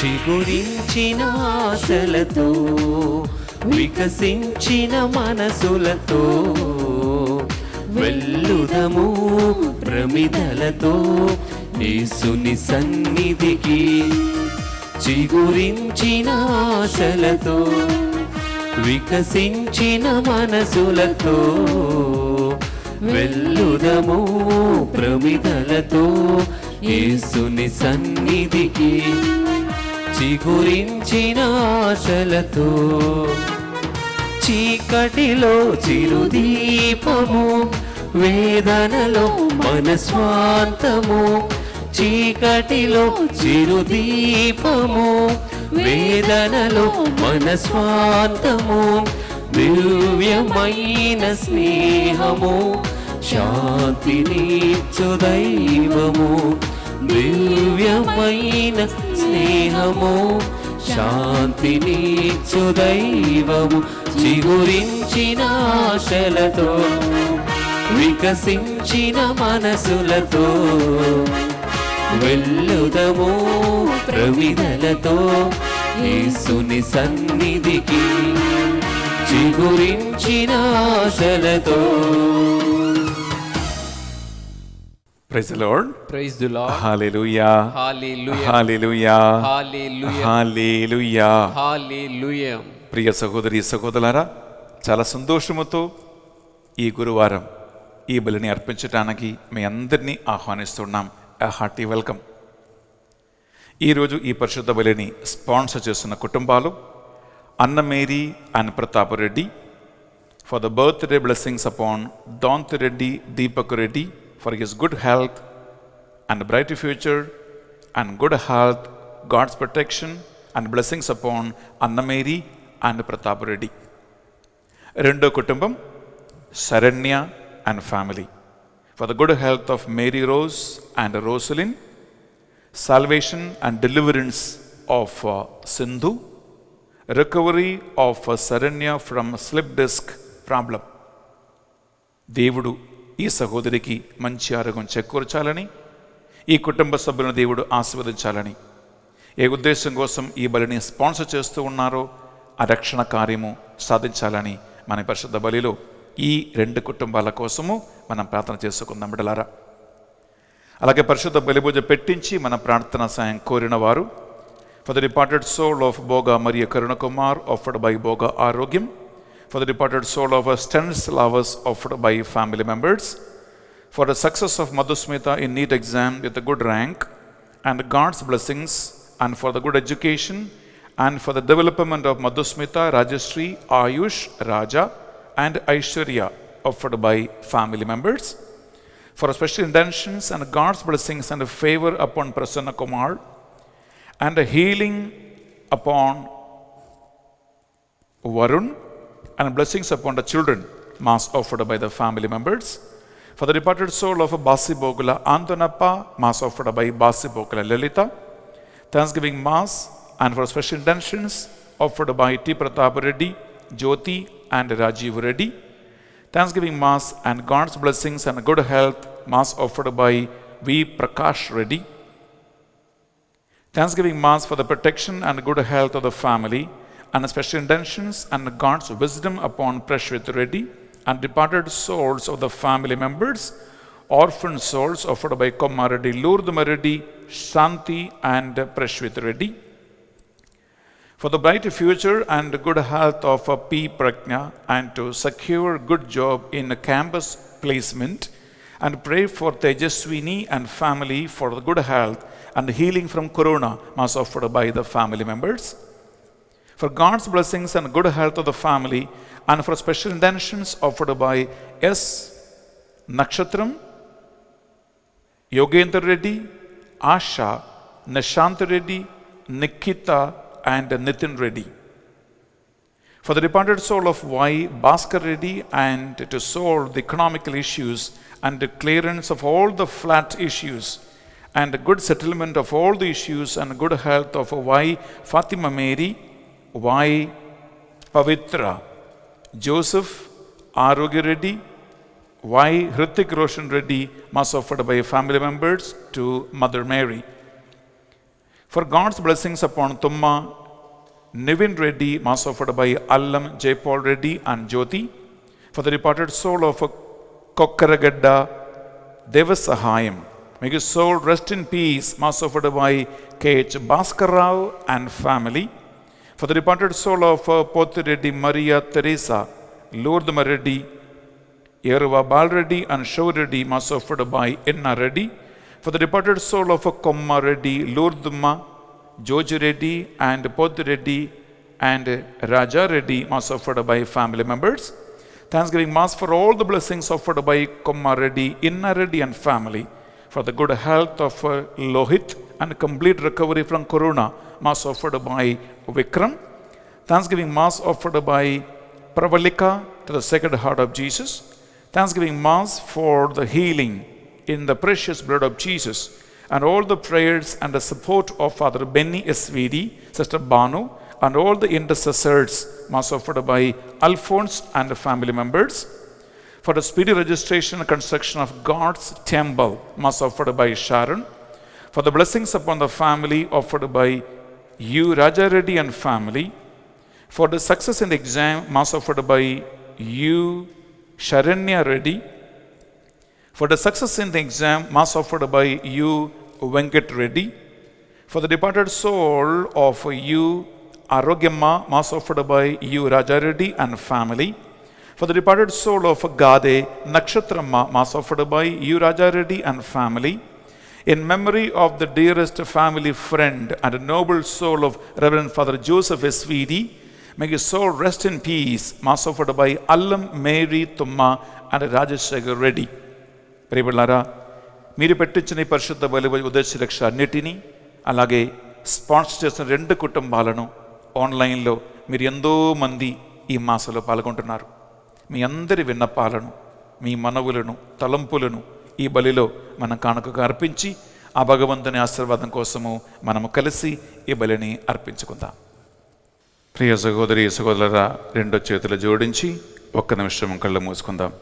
చిగురించిన ఆశలతో వికసించిన మనసులతో వెళ్ళుదము ప్రమిదలతో యేసుని సన్నిధికి. చిగురించిన ఆశలతో వికసించిన మనసులతో వెళ్ళుదము ప్రమిదలతో యేసుని సన్నిధికి. చిగురించిన ఆశలతో చీకటిలో చిరుదీపము, వేదనలో మనస్వాంతము. చీకటిలో చిరుదీపము, వేదనలో మనస్వాంతము. దివ్యమైన స్నేహము, శాంతినిచ్చు దైవము. దివ్యమైన స్నేహము, శాంతినిచ్చు దైవము. చిగురించిన ఆశలతో వికసించిన మనసులతో వెళ్ళుదము ప్రమిదలతో యేసుని సన్నిధికి. చిగురించిన ఆశలతో. Praise the Lord. Praise the Lord. Hallelujah. Hallelujah. Hallelujah. Hallelujah. Hallelujah. Hallelujah. ప్రియ సహోదరి సహోదరులారా, చాలా సంతోషముతో ఈ గురువారం ఈ బలిని అర్పించడానికి మీ అందరినీ ఆహ్వానిస్తున్నాం. Hearty welcome. ఈరోజు ఈ పరిశుద్ధ బలిని స్పాన్సర్ చేస్తున్న కుటుంబాలు Anna Mary and Pratap Reddy for the birthday blessings upon దాంత్ Reddy Deepak Reddy for his good health and bright future and good health, God's protection and blessings upon Anna Mary and Pratap Reddy. Rendo kutumbam Saranya and family for the good health of Mary Rose and Rosalind, salvation and deliverance of Sindhu, recovery of Saranya from slip disc problem. దేవుడు ఈ సహోదరికి మంచి ఆరోగ్యం చేకూర్చాలని, ఈ కుటుంబ సభ్యులను దేవుడు ఆశీర్వదించాలని, ఏ ఉద్దేశం కోసం ఈ బలిని స్పాన్సర్ చేస్తూ ఉన్నారో ఆ రక్షణ కార్యము సాధించాలని మన పరిశుద్ధ బలిలో ఈ రెండు కుటుంబాల కోసము మనం ప్రార్థన చేసుకుందాం బిడ్డలారా. అలాగే పరిశుద్ధ బలి పూజ పెట్టించి మన ప్రార్థన సాయం కోరిన వారు for the departed soul of Boga మరియు కరుణ కుమార్ ఆఫర్డ్ బై బోగా ఆరోగ్యం, for the departed soul of our Stanislavus offered by family members, for the success of Madhusmita in NEET exam with a good rank and God's blessings, and for the good education, and for the development of Madhusmita, Rajashri, Ayush, Raja and Aishwarya offered by family members, for special intentions and God's blessings and favor upon Prasanna Kumar and a healing upon Varun and blessings upon the children, mass offered by the family members. For the departed soul of Basi Bogula Antonappa, mass offered by Basi Bogula Lalita. Thanksgiving mass and for special intentions offered by T. Pratap Reddy, Jyoti and Rajiv Reddy. Thanksgiving mass and God's blessings and good health, mass offered by V. Prakash Reddy. Thanksgiving mass for the protection and good health of the family and special intentions and God's wisdom upon Prashvit Reddy and departed souls of the family members, orphan souls offered by Komma Reddy, Lourdama Reddy, Shanti and Prashvit Reddy. For the bright future and good health of P. Prajna and to secure good job in a campus placement, and pray for Tejaswini and family for the good health and healing from corona, mass offered by the family members. For God's blessings and good health of the family and for special intentions offered by S. Nakshatram, Yogendra Reddy, Asha, Nishant Reddy, Nikita and Nitin Reddy. For the departed soul of Y. Bhaskar Reddy and to solve the economical issues and the clearance of all the flat issues and good settlement of all the issues and good health of Y. Fatima Mary, Y. Pavitra, Joseph, Arogya Reddy, Y. Hrithik Roshan Reddy, mass offered by family members to Mother Mary. For God's blessings upon Tumma, Nivin Reddy, mass offered by Allam, Jaypal Reddy and Jyoti. For the departed soul of Kokkaragadda Devasahayam, may his soul rest in peace, mass offered by K.H. Bhaskarrao and family. For the departed soul of Pothi Reddy Maria Teresa, Lourdhama Reddy, Yeruva Balreddy and Shaw Reddy, mass offered by Enna Reddy. For the departed soul of Komma Reddy, Lourdhama, George Reddy and Pothi Reddy and Raja Reddy, mass offered by family members. Thanksgiving mass for all the blessings offered by Komma Reddy, Inna Reddy and family. For the good health of Lohit and complete recovery from Corona, mass offered by Vikram. Thanksgiving mass offered by Pravalika to the Sacred Heart of Jesus. Thanksgiving mass for the healing in the precious blood of Jesus, and all the prayers and the support of Father Benny SVD, Sister Banu, and all the intercessors, mass offered by Alphonse and the family members. For the speedy registration and construction of God's temple, mass offered by Sharon. For the blessings upon the family offered by you, Raja Reddy and family. For the success in the exam, mass offered by you, Sharanya Reddy. For the success in the exam, mass offered by you, Venkat Reddy. For the departed soul of you, Arogyamma, mass offered by you, Raja Reddy and family. For the departed soul of Gade Nakshatramma, mass offered by you, Raja Reddy and family. In memory of the dearest family friend and noble soul of Reverend Father Joseph SVD, may his soul rest in peace, mass offered by Allam, Mary, Tumma and Rajashekar Reddy. ప్రియబిడ్డలారా, మీరు పెట్టించిన ఈ పరిశుద్ధ బలి ఉద్దేశ రక్ష అన్నిటినీ, అలాగే sponsor చేసిన 2 కుటుంబాలను ఆన్లైన్లో మీరు ఎంతో మంది ఈ మాసంలో పాల్గొంటున్నారు. మీ అందరి విన్నపాలను, మీ మనవులను, తలంపులను ఈ బలిలో మనం కానుకగా అర్పించి ఆ భగవంతుని ఆశీర్వాదం కోసము మనము కలిసి ఈ బలిని అర్పించుకుందాం. ప్రియ సహోదరి సహోదరులారా, 2 చేతులు జోడించి 1 నిమిషం కళ్ళు మూసుకుందాం.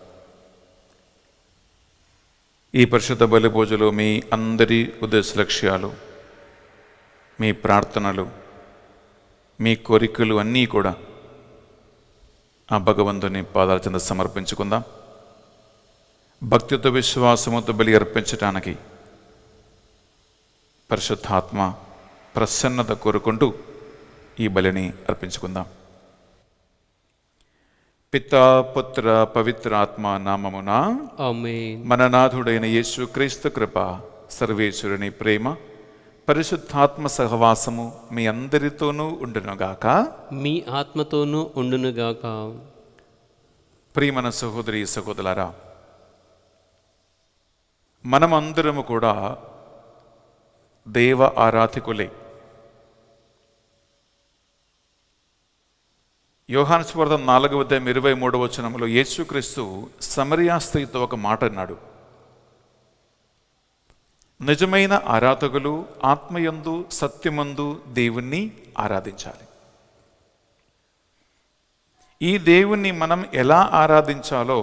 ఈ పరిశుద్ధ బలి పూజలో మీ అందరి ఉద్దేశ లక్ష్యాలు, మీ ప్రార్థనలు, మీ కోరికలు అన్నీ కూడా ఆ భగవంతుని పాదాల చెంత సమర్పించుకుందాం. భక్తితో విశ్వాసముతో బలి అర్పించటానికి పరిశుద్ధాత్మ ప్రసన్నత కోరుకుంటూ ఈ బలిని అర్పించుకుందాం. పితా పుత్ర పవిత్రాత్మ నామమున ఆమేన్. మన నాథుడైన యేసు క్రీస్తు కృప, సర్వేశ్వరుని ప్రేమ, పరిశుద్ధాత్మ సహవాసము మీ అందరితోనూ ఉండునుగాక. మీ ఆత్మతోనూ ఉండునుగాక. ప్రియమైన సహోదరి సహోదరులారా, మనమందరము కూడా దేవ ఆరాధికులే. యోహాను సువార్త 4:23 యేసుక్రీస్తు సమరియా స్త్రీతో ఒక మాట అన్నాడు. నిజమైన ఆరాధకులు ఆత్మయందు సత్యమందు దేవుణ్ణి ఆరాధించాలి. ఈ దేవుణ్ణి మనం ఎలా ఆరాధించాలో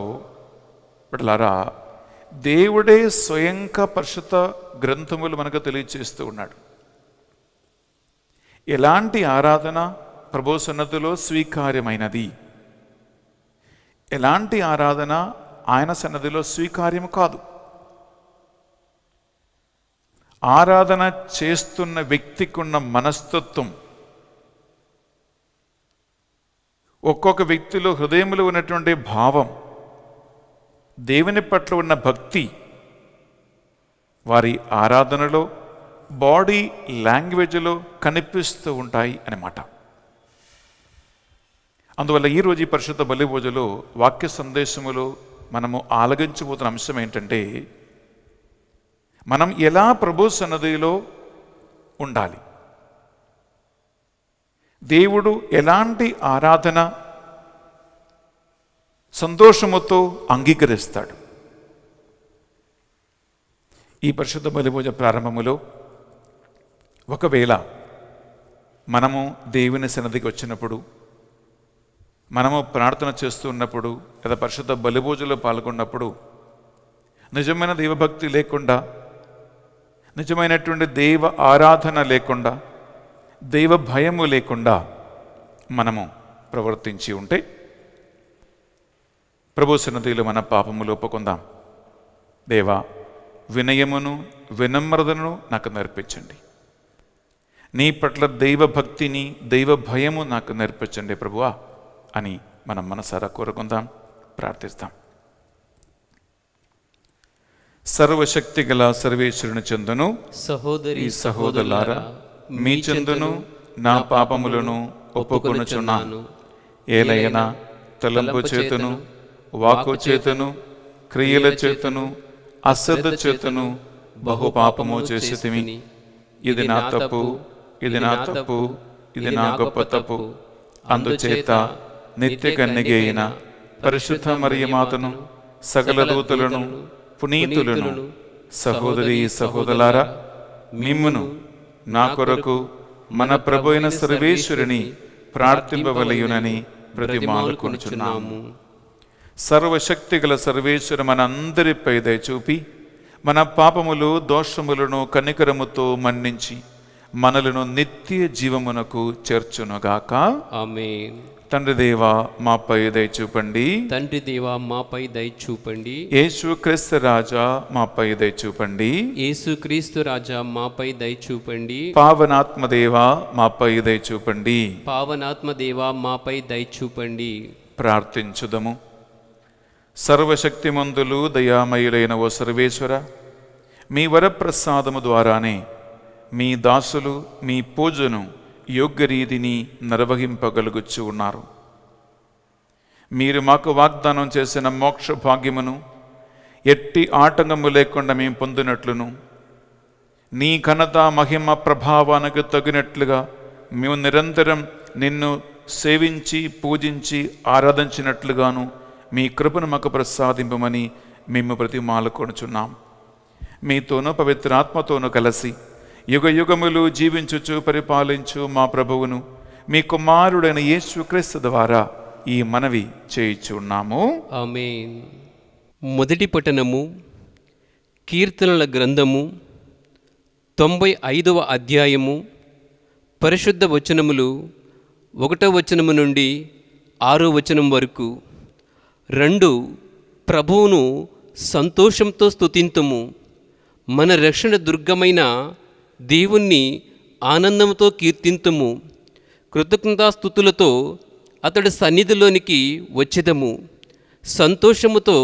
బిడ్డలారా, దేవుడే స్వయంగా పరిశుద్ధ గ్రంథములు మనకు తెలియచేస్తూ ఉన్నాడు. ఎలాంటి ఆరాధన ప్రభు సన్నిధిలో స్వీకార్యమైనది, ఎలాంటి ఆరాధన ఆయన సన్నిధిలో స్వీకార్యం కాదు. ఆరాధన చేస్తున్న వ్యక్తికి ఉన్న మనస్తత్వం, ఒక్కొక్క వ్యక్తిలో హృదయంలో ఉన్నటువంటి భావం, దేవుని పట్ల ఉన్న భక్తి వారి ఆరాధనలో, బాడీ లాంగ్వేజ్లో కనిపిస్తూ ఉంటాయి అన్నమాట. అందువల్ల ఈరోజు ఈ పరిశుద్ధ బలి పూజలో వాక్య సందేశములో మనము ఆలగించబోతున్న అంశం ఏంటంటే, మనం ఎలా ప్రభు సన్నిధిలో ఉండాలి, దేవుడు ఎలాంటి ఆరాధన సంతోషముతో అంగీకరిస్తాడు. ఈ పరిశుద్ధ బలి పూజ ప్రారంభములో ఒకవేళ మనము దేవుని సన్నిధికి వచ్చినప్పుడు, మనము ప్రార్థన చేస్తూ ఉన్నప్పుడు, లేదా పరిశుద్ధ బలి పూజలో పాల్గొన్నప్పుడు నిజమైన దైవభక్తి లేకుండా, నిజమైనటువంటి దైవ ఆరాధన లేకుండా, దైవ భయము లేకుండా మనము ప్రవర్తించి ఉంటే ప్రభు సన్నిధిలో మన పాపములు ఒప్పుకుందాం. దేవా, వినయమును వినమ్రతను నాకు నేర్పించండి. నీ పట్ల దైవ భక్తిని, దైవ భయము నాకు నేర్పించండి ప్రభువా అని మనం మనసారా కోరుకుందాం, ప్రార్థిస్తాం. సర్వశక్తి గల సర్వేశ్వరుని చెందును సహోదరి సహోదరులారా, మీ చెందును నా పాపములను ఒప్పుకొనుచున్నాను. ఏలైనా తలంపు చేతును, వాక్కు చేతును, క్రియల చేతును, అశ్రద్ధ చేతును బహుపాపము చేసితిమి. ఇది నా తప్పు, ఇది నా తప్పు, ఇది నా గొప్ప తప్పు. అందుచేత నిత్య కన్యక అయిన పరిశుద్ధ మరియమాతను, సకల దూతలను, పునీతులను, సహోదరి సహోదరులారా, మిమ్మును నా కొరకు మన ప్రభు అయిన సర్వేశ్వరుని ప్రార్థింపవలయునని ప్రతిమాలుకొనుచున్నాము. సర్వశక్తి గల సర్వేశ్వరు మనందరిపై దయచూపి మన పాపములు దోషములను కనికరముతో మన్నించి మనలను నిత్య జీవమునకు చేర్చునుగాక. ఆమేన్. తండ్రి దేవా, మాపై దయచూపండి. తండ్రి దేవా, మాపై దయచూపండి. యేసుక్రీస్తు రాజా, మాపై దయచూపండి. యేసుక్రీస్తు రాజా, మాపై దయచూపండి. పావనాత్మ దేవా, మాపై దయచూపండి. పావనాత్మ దేవా, మాపై దయచూపండి. ప్రార్థించుదము. సర్వశక్తిమంతులు దయామయులైన ఓ సర్వేశ్వర, మీ వరప్రసాదము ద్వారానే మీ దాసులు మీ పూజను యోగ్యరీతిని నిర్వహింపగలుగుచు ఉన్నారు. మీరు మాకు వాగ్దానం చేసిన మోక్ష భాగ్యమును ఎట్టి ఆటంకము లేకుండా మేము పొందినట్లును, నీ ఘనత మహిమ ప్రభావానికి తగినట్లుగా మేము నిరంతరం నిన్ను సేవించి పూజించి ఆరాధించినట్లుగాను మీ కృపను మాకు ప్రసాదింపమని మేము ప్రతిమాలుకొనుచున్నాం. మీతోనూ పవిత్రాత్మతోనూ కలిసి యుగ యుగములు జీవించుచు పరిపాలించు మా ప్రభువును, మీ కుమారుడైన యేసుక్రీస్తు ద్వారా ఈ మనవి చేయుచున్నాము. ఆమేన్. మొదటి పఠనము కీర్తనల గ్రంథము 95వ అధ్యాయము పరిశుద్ధ వచనములు 1వ వచనము నుండి 6వ వచనం వరకు. 2 ప్రభువును సంతోషంతో స్తుతింతుము. మన రక్షణ దుర్గమైన దేవుణ్ణి ఆనందంతో కీర్తింతుము. కృతజ్ఞతాస్తుతులతో అతడి సన్నిధిలోనికి వచ్చెదము. సంతోషముతో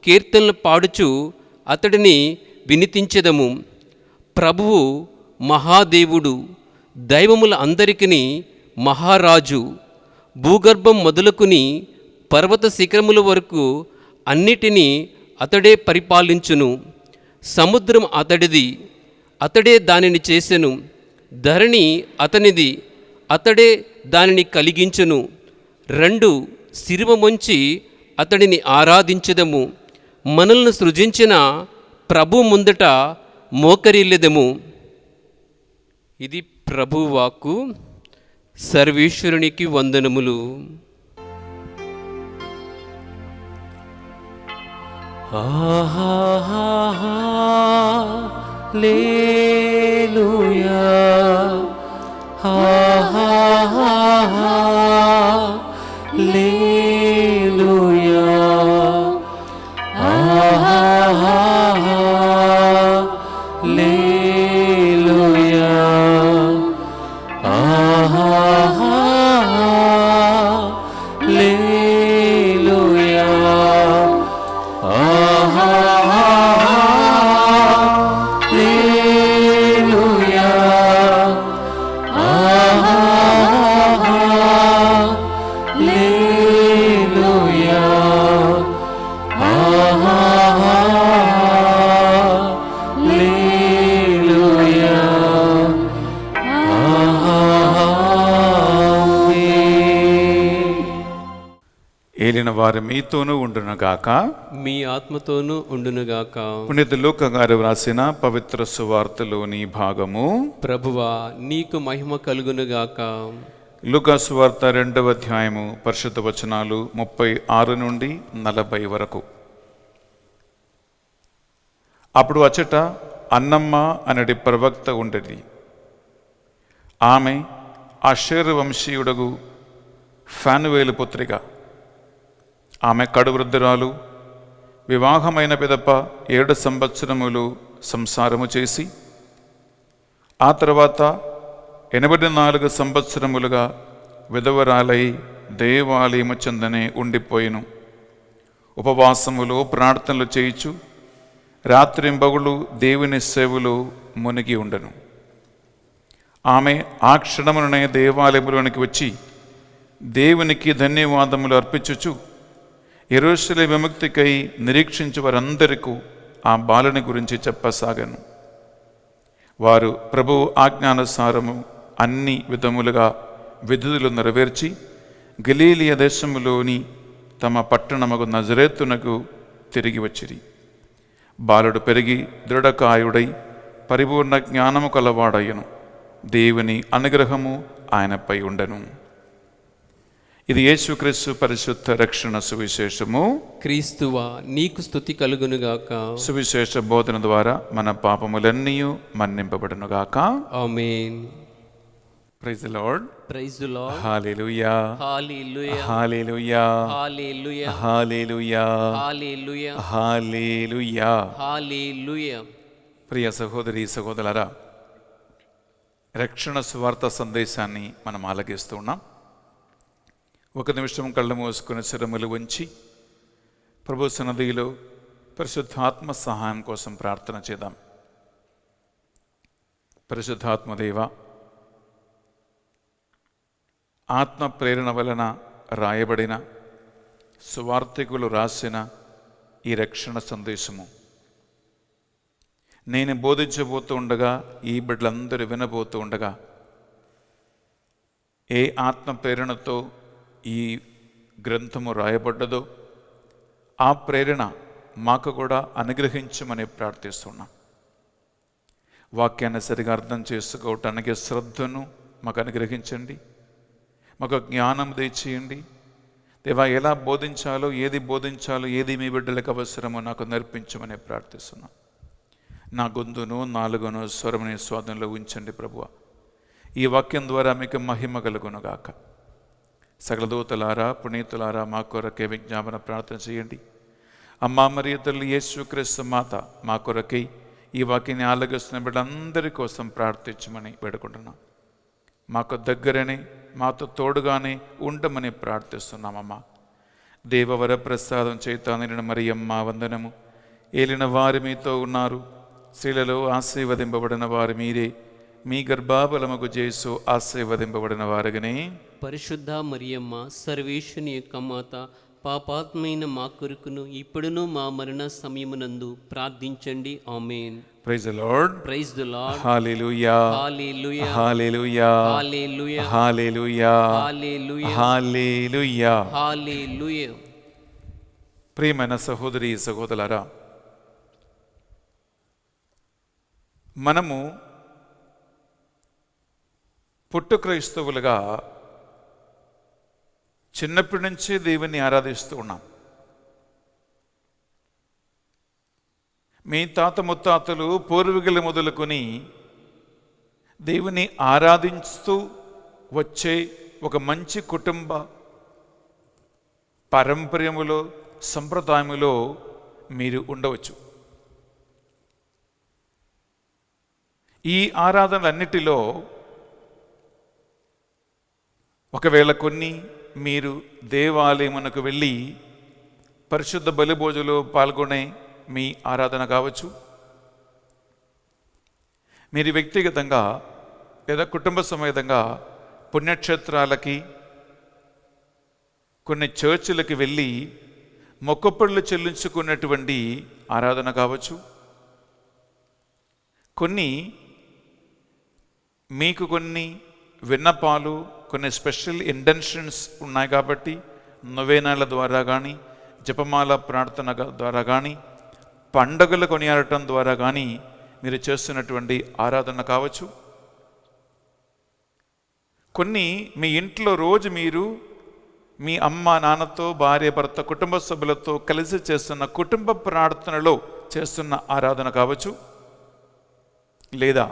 కీర్తనలు పాడుచు అతడిని వినితించెదము. ప్రభువు మహాదేవుడు, దైవముల అందరికిని మహారాజు. భూగర్భం మొదలుకుని పర్వత శిఖరముల వరకు అన్నిటినీ అతడే పరిపాలించును. సముద్రం అతడిది, అతడే దానిని చేసెను. ధరణి అతనిది, అతడే దానిని కలిగించును. 2 శిరువమొంచి అతడిని ఆరాధించెదము. మనల్ని సృజించిన ప్రభు ముందట మోకరిల్లెదము. ఇది ప్రభువాక్కు. సర్వేశ్వరునికి వందనములు. హల్లెలూయా, హల్లెలూయా, హల్లెలూయా, హల్లెలూయా. ఏలిన వారు మీతోనూ ఉండునుగాక. మీ ఆత్మతోనూ ఉండునుగాక. పునీత లూకా గారు వ్రాసిన పవిత్ర సువార్తలోని భాగము. ప్రభువా, నీకు మహిమ కలుగునుగాక. లూకా సువార్త 2వ అధ్యాయము పరిశుద్ధ వచనాలు 36 నుండి 40 వరకు. అప్పుడు అచ్చట అన్నమ్మ అనడి ప్రవక్త ఉండేది. ఆమె ఆషేరు వంశీయుడగు ఫానువేలు పుత్రిక. ఆమె కడు వృద్ధురాలు. వివాహమైన పిదప 7 సంవత్సరములు సంసారము చేసి ఆ తర్వాత 84 సంవత్సరములుగా విధవరాలై దేవాలయము చెందనే ఉండిపోయిను. ఉపవాసములు ప్రార్థనలు చేయుచు రాత్రింబగులు దేవుని సేవలు మునిగి ఉండను. ఆమె ఆ క్షణముననే దేవాలయములోనికి వచ్చి దేవునికి ధన్యవాదములు అర్పించుచు యెరూషలేము విముక్తికై నిరీక్షించు వారందరికీ ఆ బాలుని గురించి చెప్పసాగాను. వారు ప్రభువు ఆజ్ఞానుసారము అన్ని విధములుగా విధులు నెరవేర్చి గలీలియ దేశములోని తమ పట్టణమగు నజరేతునకు తిరిగి వచ్చిరి. బాలుడు పెరిగి దృఢకాయుడై పరిపూర్ణ జ్ఞానము కలవాడయ్యను. దేవుని అనుగ్రహము ఆయనపై ఉండను. ఇది యేసుక్రీస్తు పరిశుద్ధ రక్షణ సువిశేషము. క్రీస్తువా నీకు స్తుతి కలుగునుగాక. సువిశేష బోధన ద్వారా మన పాపములన్నీ మన్నింపబడునుగాక. ఆమేన్. Praise the Lord. Praise the Lord. Hallelujah. Hallelujah. Hallelujah. Hallelujah. Hallelujah. Hallelujah. Hallelujah. Hallelujah. ప్రియ సహోదరి సహోదరులారా, రక్షణ సువార్త సందేశాన్ని మనం ఆలకిస్తూ ఉన్నాం. ఒక నిమిషం కళ్ళు మూసుకుని శిరములు ఉంచి ప్రభు సన్నిధిలో పరిశుద్ధాత్మ సహాయం కోసం ప్రార్థన చేద్దాం. పరిశుద్ధాత్మదేవ, ఆత్మ ప్రేరణ వలన రాయబడిన సువార్తికులు రాసిన ఈ రక్షణ సందేశము నేను బోధించబోతూ ఉండగా, ఈ బిడ్డలందరూ వినబోతూ ఉండగా, ఏ ఆత్మ ప్రేరణతో ఈ గ్రంథము రాయబడ్డదో ఆ ప్రేరణ మాకు కూడా అనుగ్రహించమని ప్రార్థిస్తున్నాం. వాక్యాన్ని సరిగా అర్థం చేసుకోవటానికి శ్రద్ధను మాకు అనుగ్రహించండి. మాకు జ్ఞానం దయచేయండి. దేవా, ఎలా బోధించాలో, ఏది బోధించాలో, ఏది మీ బిడ్డలకు అవసరమో నాకు నేర్పించమని ప్రార్థిస్తున్నాం. నా గొంతును, నాలుగును స్వరముని స్వాధీనంలో ఉంచండి ప్రభువా. ఈ వాక్యం ద్వారా మీకు మహిమ కలుగునుగాక. సకల దూతలారా, పునీతులారా మా కొరకే విజ్ఞాపన ప్రార్థన చేయండి. అమ్మా మరియు తల్లి యేసుక్రీస్తు మాత మా కొరకై ఈ వాక్యాన్ని ఆలగిస్తున్న బిడ్డలందరి కోసం ప్రార్థించమని వేడుకుంటున్నాం. మాకు దగ్గరనే, మాతో తోడుగానే ఉండమని ప్రార్థిస్తున్నామమ్మా. దేవవర ప్రసాదం చేత నిండిన మరియమ్మ వందనము. ఏలిన వారు మీతో ఉన్నారు. స్త్రీలలో ఆశీర్వదింపబడిన వారు మీరే. మీ గర్భఫలముగు యేసు ఆశీర్వదింపబడిన వారుగానే. పరిశుద్ధ మరియమ్మ, సర్వేశ్వని యొక్క మాత, పాపాత్మైన మా కొరకును ఇప్పుడును మా మరణ సమయమునందు ప్రార్థించండి. ఆమేన్. Praise the Lord. Praise the Lord. Hallelujah. Hallelujah. Hallelujah. Hallelujah. Hallelujah. Hallelujah. Hallelujah. Hallelujah. ప్రియమైన సహోదరి సహోదరులారా, మనము పుట్టు క్రైస్తవులుగా చిన్నప్పటి నుంచే దేవుని ఆరాధిస్తూ ఉన్నాం. మీ తాత ముత్తాతలు పూర్వీకులు మొదలుకొని దేవుని ఆరాధిస్తూ వచ్చే ఒక మంచి కుటుంబ పారంపర్యములో, సంప్రదాయములో మీరు ఉండవచ్చు. ఈ ఆరాధనలన్నిటిలో ఒకవేళ కొన్ని మీరు దేవాలయమునకు వెళ్ళి పరిశుద్ధ బలిభోజులో పాల్గొనే మీ ఆరాధన కావచ్చు. మీరు వ్యక్తిగతంగా లేదా కుటుంబ సమేతంగా పుణ్యక్షేత్రాలకి, కొన్ని చర్చిలకి వెళ్ళి మొక్కుబడులు చెల్లించుకున్నటువంటి ఆరాధన కావచ్చు. మీకు కొన్ని విన్నపాలు, కొన్ని స్పెషల్ ఇంటెన్షన్స్ ఉన్నాయి కాబట్టి నొవేనాల ద్వారా కానీ, జపమాల ప్రార్థన ద్వారా కానీ, పండగలు కొనియాడటం ద్వారా కానీ మీరు చేస్తున్నటువంటి ఆరాధన కావచ్చు. కొన్ని మీ ఇంట్లో రోజు మీరు మీ అమ్మ నాన్నతో, భార్య భర్త, కుటుంబ సభ్యులతో కలిసి చేస్తున్న కుటుంబ ప్రార్థనలో చేస్తున్న ఆరాధన కావచ్చు. లేదా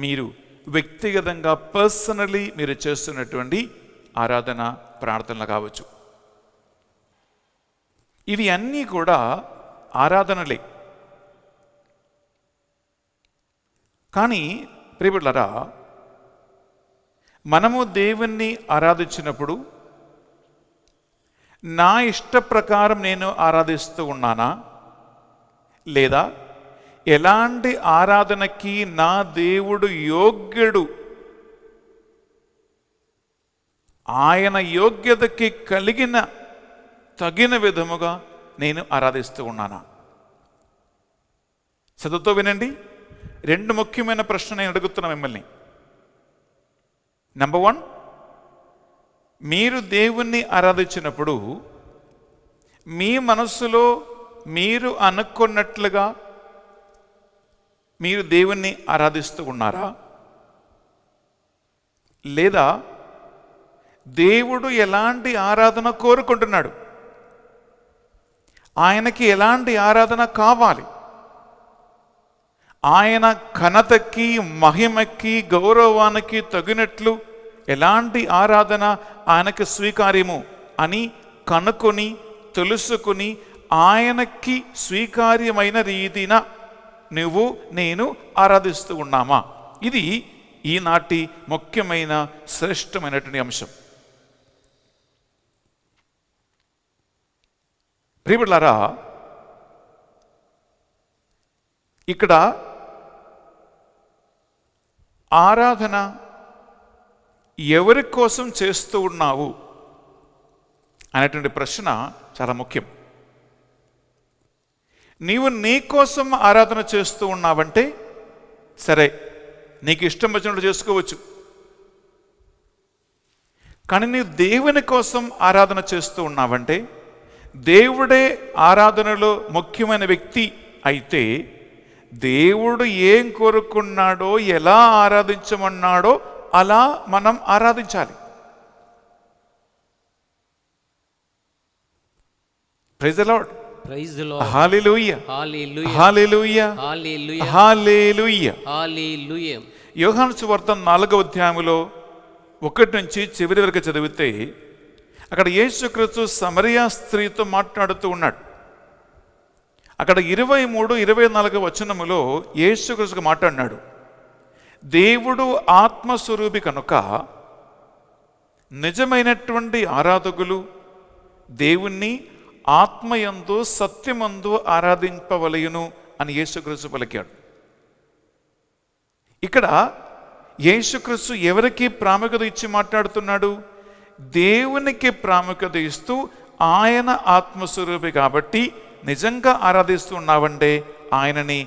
మీరు వ్యక్తిగతంగా పర్సనలీ మీరు చేస్తున్నటువంటి ఆరాధన ప్రార్థనలు కావచ్చు. ఇవి అన్నీ కూడా ఆరాధనలే. కానీ ప్రియబిడ్డలారా, మనము దేవుణ్ణి ఆరాధించినప్పుడు నా ఇష్ట ప్రకారం నేను ఆరాధిస్తూ ఉన్నానా, లేదా ఎలాంటి ఆరాధనకి నా దేవుడు యోగ్యుడు, ఆయన యోగ్యతకి తగిన విధముగా నేను ఆరాధిస్తూ ఉన్నానా? చదువుతో వినండి. 2 ముఖ్యమైన ప్రశ్న నేను అడుగుతున్నా మిమ్మల్ని. నెంబర్ 1, మీరు దేవుణ్ణి ఆరాధించినప్పుడు మీ మనస్సులో మీరు అనుకున్నట్లుగా మీరు దేవుణ్ణి ఆరాధిస్తూ ఉన్నారా? లేదా దేవుడు ఎలాంటి ఆరాధన కోరుకుంటున్నాడు, ఆయనకి ఎలాంటి ఆరాధన కావాలి, ఆయన ఘనతకి మహిమకి గౌరవానికి తగినట్లు ఎలాంటి ఆరాధన ఆయనకి స్వీకార్యము అని కనుక్కొని తెలుసుకుని ఆయనకి స్వీకార్యమైన రీతిన నువ్వు నేను ఆరాధిస్తూ ఉన్నామా? ఇది ఈనాటి ముఖ్యమైన శ్రేష్టమైనటువంటి అంశం. ప్రియబిడ్డలారా, ఇక్కడ ఆరాధన ఎవరి కోసం చేస్తూ ఉన్నావు అనేటువంటి ప్రశ్న చాలా ముఖ్యం. నీవు నీ కోసం ఆరాధన చేస్తూ ఉన్నావంటే సరే, నీకు ఇష్టం వచ్చినట్టు చేసుకోవచ్చు. కానీ నీవు దేవుని కోసం ఆరాధన చేస్తూ ఉన్నావంటే, దేవుడే ఆరాధనలో ముఖ్యమైన వ్యక్తి అయితే, దేవుడు ఏం కోరుకున్నాడో, ఎలా ఆరాధించమన్నాడో అలా మనం ఆరాధించాలి. Praise the Lord. Praise the Lord. Hallelujah. Hallelujah. Hallelujah. Hallelujah. Hallelujah. Hallelujah. యోహాను సువార్త 4వ అధ్యాయములో 1 నుంచి చివరి వరకు చదివితే అక్కడ యేసుక్రీస్తు సమరియా స్త్రీతో మాట్లాడుతూ ఉన్నాడు. అక్కడ 23, 24 వచనములో యేసుక్రీస్తు మాట్లాడినాడు. దేవుడు ఆత్మస్వరూపి కనుక నిజమైనటువంటి ఆరాధకులు దేవుణ్ణి ఆత్మయందు సత్యమందు ఆరాధింపవలయును అని యేసుక్రీస్తు పలికాడు. ఇక్కడ యేసుక్రీస్తు ఎవరికి ప్రాముఖ్యత ఇచ్చి మాట్లాడుతున్నాడు? దేవునికి ప్రాముఖ్యత ఇస్తూ, ఆయన ఆత్మస్వరూపి కాబట్టి నిజంగా ఆరాధిస్తూ ఉన్నావంటే ఆయనని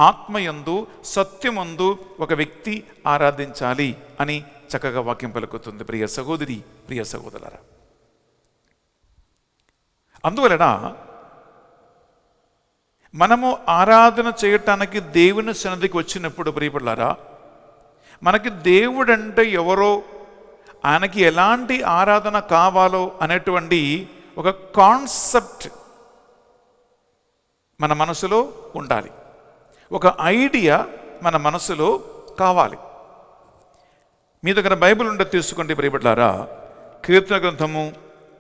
ఆత్మయందు సత్యమందు ఒక వ్యక్తి ఆరాధించాలి అని చక్కగా వాక్యం పలుకుతుంది. ప్రియ సహోదరి, ప్రియ సహోదరులారా, అందువలన మనము ఆరాధన చేయటానికి దేవుని సన్నిధికి వచ్చినప్పుడు ప్రియబిడ్డలారా, మనకి దేవుడంటే ఎవరో, ఆయనకి ఎలాంటి ఆరాధన కావాలో అనేటువంటి ఒక కాన్సెప్ట్ మన మనసులో ఉండాలి. ఒక ఐడియా మన మనసులో కావాలి. మీ దగ్గర బైబిల్ ఉండే తీసుకోండి ప్రియబిడ్డలారా. కీర్తన గ్రంథము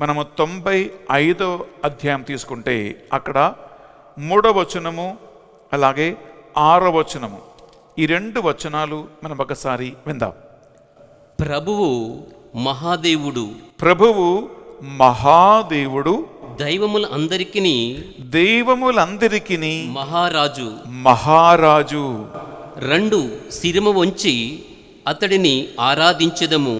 మనము 95వ అధ్యాయం తీసుకుంటే అక్కడ 3వ వచనము అలాగే 6వ వచనము, ఈ 2 వచనాలు మనం ఒకసారి విందాం. ప్రభువు మహాదేవుడు, ప్రభువు మహాదేవుడు, దైవములందరికిని మహారాజు. రెండు శిరము వంచి అతడిని ఆరాధించెదము.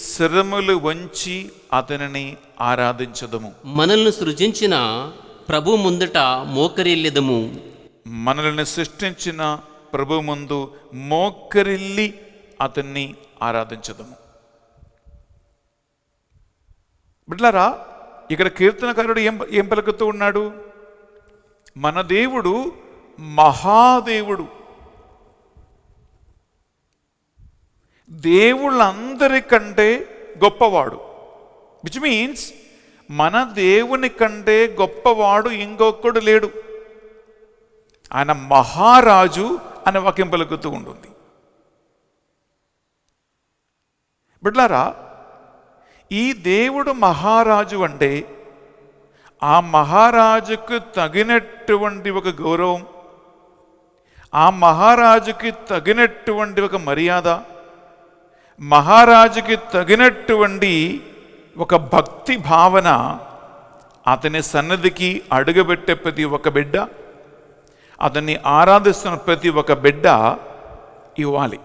శిరములు వంచి అతనిని ఆరాధించదము. మనల్ని సృజించిన ప్రభు ముందట మోకరిల్లెదము. మనల్ని సృష్టించిన ప్రభు ముందు మోకరిల్లి అతన్ని ఆరాధించదము. బిడ్డలారా, ఇక్కడ కీర్తనకారుడు ఏం పలుకుతూ ఉన్నాడు? మన దేవుడు మహాదేవుడు, దేవుళ్ళందరికంటే గొప్పవాడు. విచ్ మీన్స్ మన దేవుని కంటే గొప్పవాడు ఇంకొకడు లేడు. ఆయన మహారాజు అనే వాక్యం పలుకుతూ ఉంటుంది. బిడ్లారా, ఈ దేవుడు మహారాజు అంటే ఆ మహారాజుకు తగినటువంటి ఒక గౌరవం, ఆ మహారాజుకి తగినటువంటి ఒక మర్యాద, మహారాజుకి తగినటువంటి ఒక భక్తి భావన అతని సన్నిధికి అడుగుపెట్టే ప్రతి ఒక్క బిడ్డ, అతన్ని ఆరాధిస్తున్న ప్రతి ఒక్క బిడ్డ ఇవ్వాలి.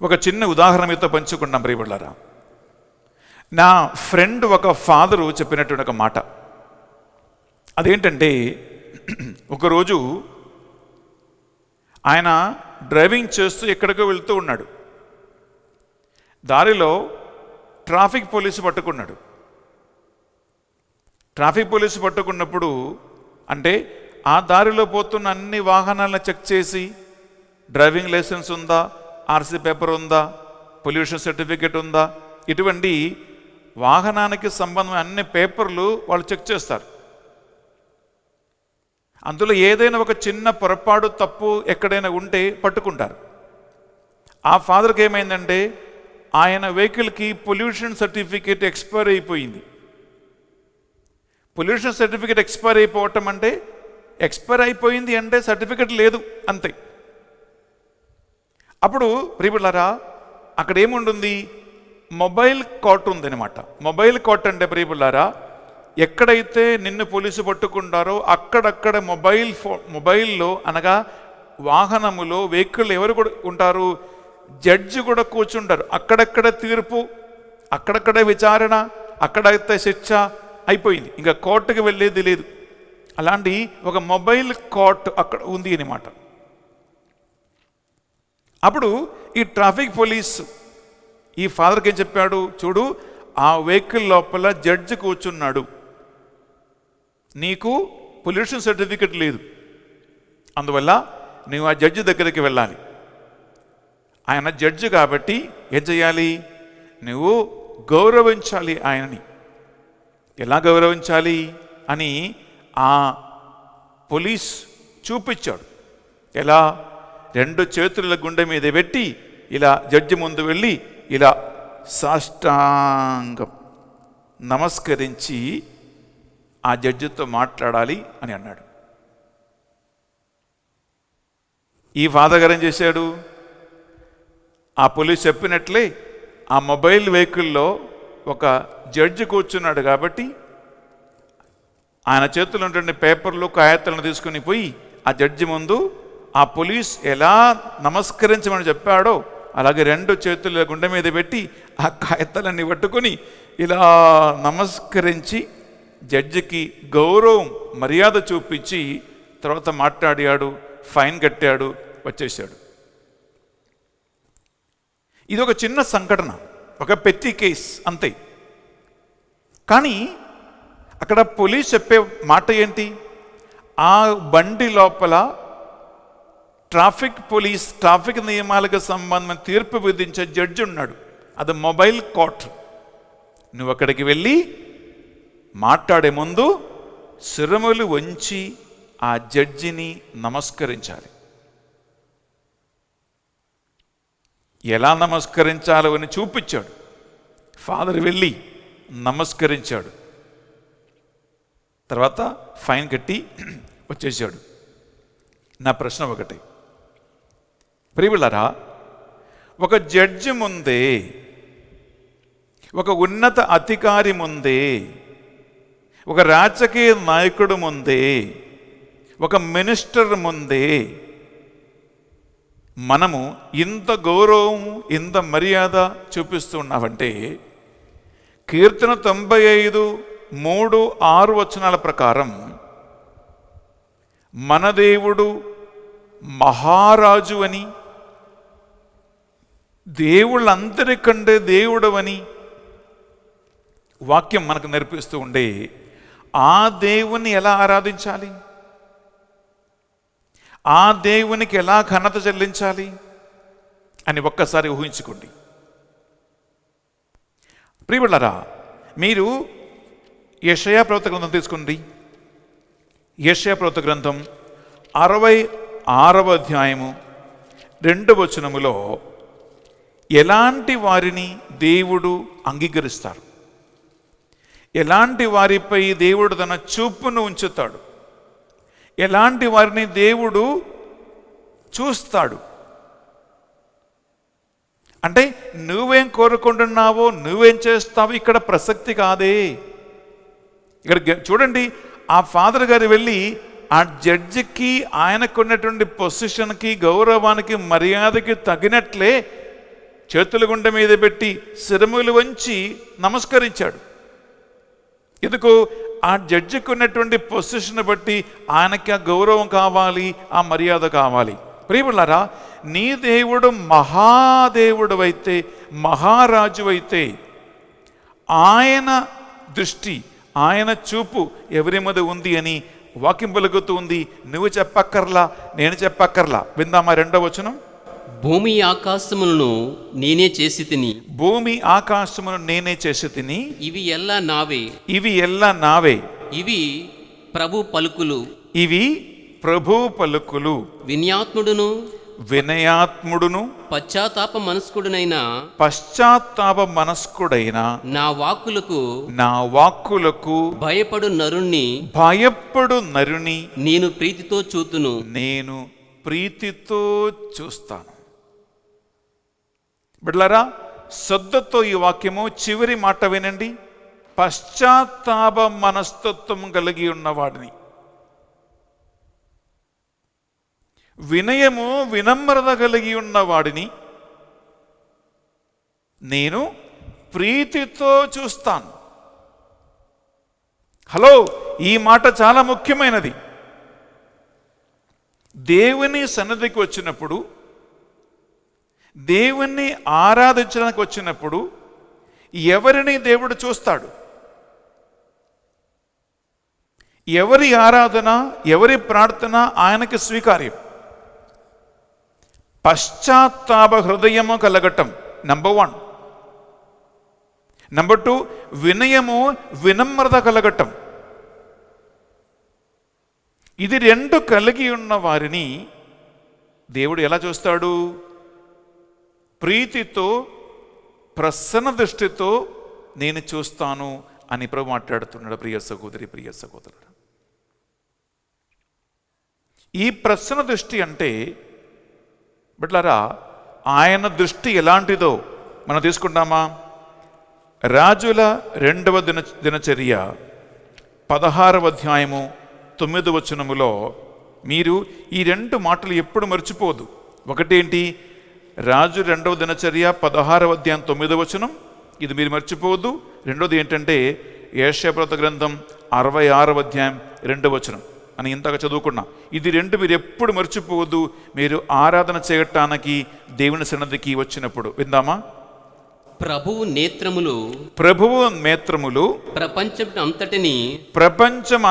ఒక చిన్న ఉదాహరణ మీతో పంచుకున్నాం ప్రియబిడ్డలారా. నా ఫ్రెండ్ ఒక ఫాదరు చెప్పినటువంటి ఒక మాట, అదేంటంటే ఒకరోజు ఆయన డ్రైవింగ్ చేస్తూ ఎక్కడికో వెళ్తూ ఉన్నాడు. దారిలో ట్రాఫిక్ పోలీసు పట్టుకున్నాడు. ట్రాఫిక్ పోలీసు పట్టుకున్నప్పుడు అంటే ఆ దారిలో పోతున్న అన్ని వాహనాలను చెక్ చేసి డ్రైవింగ్ లైసెన్స్ ఉందా, ఆర్సీ పేపర్ ఉందా, పొల్యూషన్ సర్టిఫికేట్ ఉందా, ఇటువంటి వాహనానికి సంబంధమైన అన్ని పేపర్లు వాళ్ళు చెక్ చేస్తారు. అందులో ఏదైనా ఒక చిన్న పొరపాటు తప్పు ఎక్కడైనా ఉంటే పట్టుకుంటారు. ఆ ఫాదర్కి ఏమైందంటే ఆయన వెహికల్కి పొల్యూషన్ సర్టిఫికేట్ ఎక్స్పైర్ అయిపోయింది. పొల్యూషన్ సర్టిఫికేట్ ఎక్స్పైర్ అయిపోవటం అంటే ఎక్స్పైర్ అయిపోయింది అంటే సర్టిఫికేట్ లేదు అంతే. అప్పుడు ప్రియబిడ్డలారా, అక్కడ ఏముంటుంది, మొబైల్ కోర్ట్ ఉందన్నమాట. మొబైల్ కోర్ట్ అంటే ప్రియబిడ్డలారా, ఎక్కడైతే నిన్ను పోలీసు పట్టుకుంటారో అక్కడక్కడ మొబైల్లో అనగా వాహనములో వెహికల్ ఎవరు కూడా ఉంటారు, జడ్జి కూడా కూర్చుంటారు. అక్కడక్కడ తీర్పు, అక్కడక్కడే విచారణ, అక్కడైతే శిక్ష అయిపోయింది, ఇంకా కోర్టుకి వెళ్ళేది లేదు. అలాంటి ఒక మొబైల్ కోర్ట్ అక్కడ ఉంది అన్నమాట. అప్పుడు ఈ ట్రాఫిక్ పోలీసు ఈ ఫాదర్కి ఏం చెప్పాడు, చూడు ఆ వెహికల్ లోపల జడ్జి కూర్చున్నాడు, నీకు పొల్యూషన్ సర్టిఫికెట్ లేదు, అందువల్ల నువ్వు ఆ జడ్జి దగ్గరికి వెళ్ళాలి. ఆయన జడ్జి కాబట్టి ఏం చేయాలి, నువ్వు గౌరవించాలి ఆయనని. ఎలా గౌరవించాలి అని ఆ పోలీస్ చూపించాడు. ఎలా, 2 చేతుల గుండె మీద పెట్టి ఇలా జడ్జి ముందు వెళ్ళి ఇలా సాష్టాంగం నమస్కరించి ఆ జడ్జితో మాట్లాడాలి అని అన్నాడు. ఈ ఫాదర్ గారు ఏం చేశాడు, ఆ పోలీస్ చెప్పినట్లే ఆ మొబైల్ వెహికల్లో ఒక జడ్జి కూర్చున్నాడు కాబట్టి ఆయన చేతుల్లో ఉండే పేపర్లు కాగితాలను తీసుకుని పోయి ఆ జడ్జి ముందు ఆ పోలీస్ ఎలా నమస్కరించమని చెప్పాడో అలాగే 2 చేతుల గుండె మీద పెట్టి ఆ కాగితాలన్నీ పట్టుకొని ఇలా నమస్కరించి జడ్జికి గౌరవం మర్యాద చూపించి తర్వాత మాట్లాడాడు, ఫైన్ కట్టాడు, వచ్చేసాడు. ఇది ఒక చిన్న సంఘటన, ఒక పెట్టి కేస్ అంతే. కానీ అక్కడ పోలీస్ చెప్పే మాట ఏంటి, ఆ బండి లోపల ట్రాఫిక్ నియమాలకు సంబంధమైన తీర్పు విధించే జడ్జి ఉన్నాడు. అది మొబైల్ కోర్ట్. నువ్వు అక్కడికి వెళ్ళి మాట్లాడే ముందు శిరములు వంచి ఆ జడ్జిని నమస్కరించాలి. ఎలా నమస్కరించాలో అని చూపించాడు. ఫాదర్ వెళ్ళి నమస్కరించాడు, తర్వాత ఫైన్ కట్టి వచ్చేసాడు. నా ప్రశ్న ఒకటి, ప్రియబిడ్డలారా, ఒక జడ్జి ముందే, ఒక ఉన్నత అధికారి ముందే, ఒక రాజకీయ నాయకుడు ముందే, ఒక మినిస్టర్ ముందే మనము ఇంత గౌరవం, ఇంత మర్యాద చూపిస్తున్నామంటే కీర్తన 95:3-6 ప్రకారం మన దేవుడు మహారాజు అని, దేవుళ్ళందరికంటే దేవుడు అని వాక్యం మనకు నేర్పిస్తూ ఉండే ఆ దేవుని ఎలా ఆరాధించాలి, ఆ దేవునికి ఎలా ఘనత చెల్లించాలి అని ఒక్కసారి ఊహించుకోండి. ప్రియబిడ్డలారా, మీరు యెషయా ప్రవక్త గ్రంథం తీసుకోండి. యెషయా ప్రవక్త గ్రంథం 66వ అధ్యాయము 2వ వచనములో ఎలాంటి వారిని దేవుడు అంగీకరిస్తారు, ఎలాంటి వారిపై దేవుడు తన చూపును ఉంచుతాడు, ఎలాంటి వారిని దేవుడు చూస్తాడు అంటే నువ్వేం కోరుకుంటున్నావో, నువ్వేం చేస్తావో ఇక్కడ ప్రసక్తి కాదే. ఇక్కడ చూడండి, ఆ ఫాదర్ గారు వెళ్ళి ఆ జడ్జికి ఆయనకున్నటువంటి పొజిషన్కి, గౌరవానికి, మర్యాదకి తగినట్లే చేతుల గుండె మీద పెట్టి శిరములు వంచి నమస్కరించాడు. ఎందుకు? ఆ జడ్జికి ఉన్నటువంటి పొజిషన్ బట్టి ఆయనకి ఆ గౌరవం కావాలి, ఆ మర్యాద కావాలి. ప్రియములారా, నీ దేవుడు మహాదేవుడు అయితే, మహారాజు అయితే, ఆయన దృష్టి, ఆయన చూపు ఎవరి మీద ఉంది అని వాక్యం పలుకుతూ ఉంది. నువ్వు చెప్పక్కర్లా, నేను చెప్పక్కర్లా. విందామా 2వ వచనం? భూమి ఆకాశములను నేనే చేసి తిని. భూమి ఆకాశమును నేనే చేసి తిని. ఇవి ఎల్లా నావే. ఇవి ఎల్లా నావే. ఇవి ప్రభు పలుకులు. ఇవి ప్రభు పలుకులు. వినయాత్ముడును వినయాత్ముడును పశ్చాత్తాప మనస్కుడైన నా వాక్కులకు భయపడు నరుణ్ణి నేను ప్రీతితో చూస్తాను. బిడ్డలారా, శ్రద్ధతో ఈ వాక్యము చివరి మాట వినండి. పశ్చాత్తాప మనస్తత్వం కలిగి ఉన్నవాడిని, వినయము వినమ్రత కలిగి ఉన్నవాడిని నేను ప్రీతితో చూస్తాను. హలో, ఈ మాట చాలా ముఖ్యమైనది. దేవుని సన్నిధికి వచ్చినప్పుడు, దేవుణ్ణి ఆరాధించడానికి వచ్చినప్పుడు ఎవరిని దేవుడు చూస్తాడు? ఎవరి ఆరాధన, ఎవరి ప్రార్థన ఆయనకి స్వీకార్యం? పశ్చాత్తాప హృదయము కలగటం నంబర్ 1. నంబర్ 2, వినయము వినమ్రత కలగటం. ఇది 2 కలిగి ఉన్న వారిని దేవుడు ఎలా చూస్తాడు? ప్రీతితో, ప్రసన్న దృష్టితో నేను చూస్తాను అని ప్రభు మాట్లాడుతున్నాడు. ప్రియ సహోదరి, ప్రియ సహోదరుడు, ఈ ప్రసన్న దృష్టి అంటే బిడ్డలారా, ఆయన దృష్టి ఎలాంటిదో మనం తీసుకుంటామా? రాజుల 2వ దినచర్య 16వ అధ్యాయము 9వ వచనములో మీరు ఈ 2 మాటలు ఎప్పుడు మర్చిపోదు. ఒకటేంటి? రాజు 2వ దినచర్య 16వ అధ్యాయం 9వ వచనం, ఇది మీరు మర్చిపోవద్దు. రెండోది ఏంటంటే యెషయా ప్రవక్త గ్రంథం 66వ అధ్యాయం 2వ వచనం అని ఇంతగా చదువుకున్నా. ఇది 2 మీరు ఎప్పుడు మర్చిపోవద్దు, మీరు ఆరాధన చేయటానికి దేవుని సన్నిధికి వచ్చినప్పుడు. విందామా? ప్రభువు నేత్రములు ప్రపంచం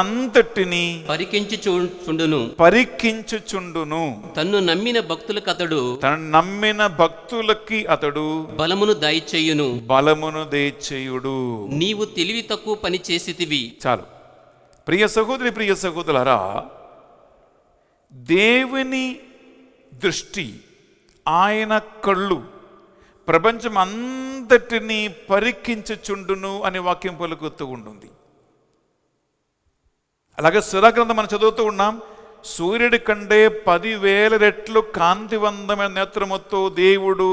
అంతటిని పరికించుచుండును. తన్ను నమ్మిన భక్తులకి అతడు బలమును దయచేయుడు. నీవు తెలివి తక్కువ పని చేసితివి. చాలు. ప్రియ సహోదరి, ప్రియ సహోదరులారా, దేవుని దృష్టి, ఆయన కళ్ళు ప్రపంచం అంతటినీ పరికించుచుండును అనే వాక్యం పలుకుతూ ఉంటుంది. అలాగే శిలాగ్రంథం మనం చదువుతూ ఉన్నాం. సూర్యుడి కంటే 10,000 రెట్లు కాంతివంతమైన నేత్రముతో దేవుడు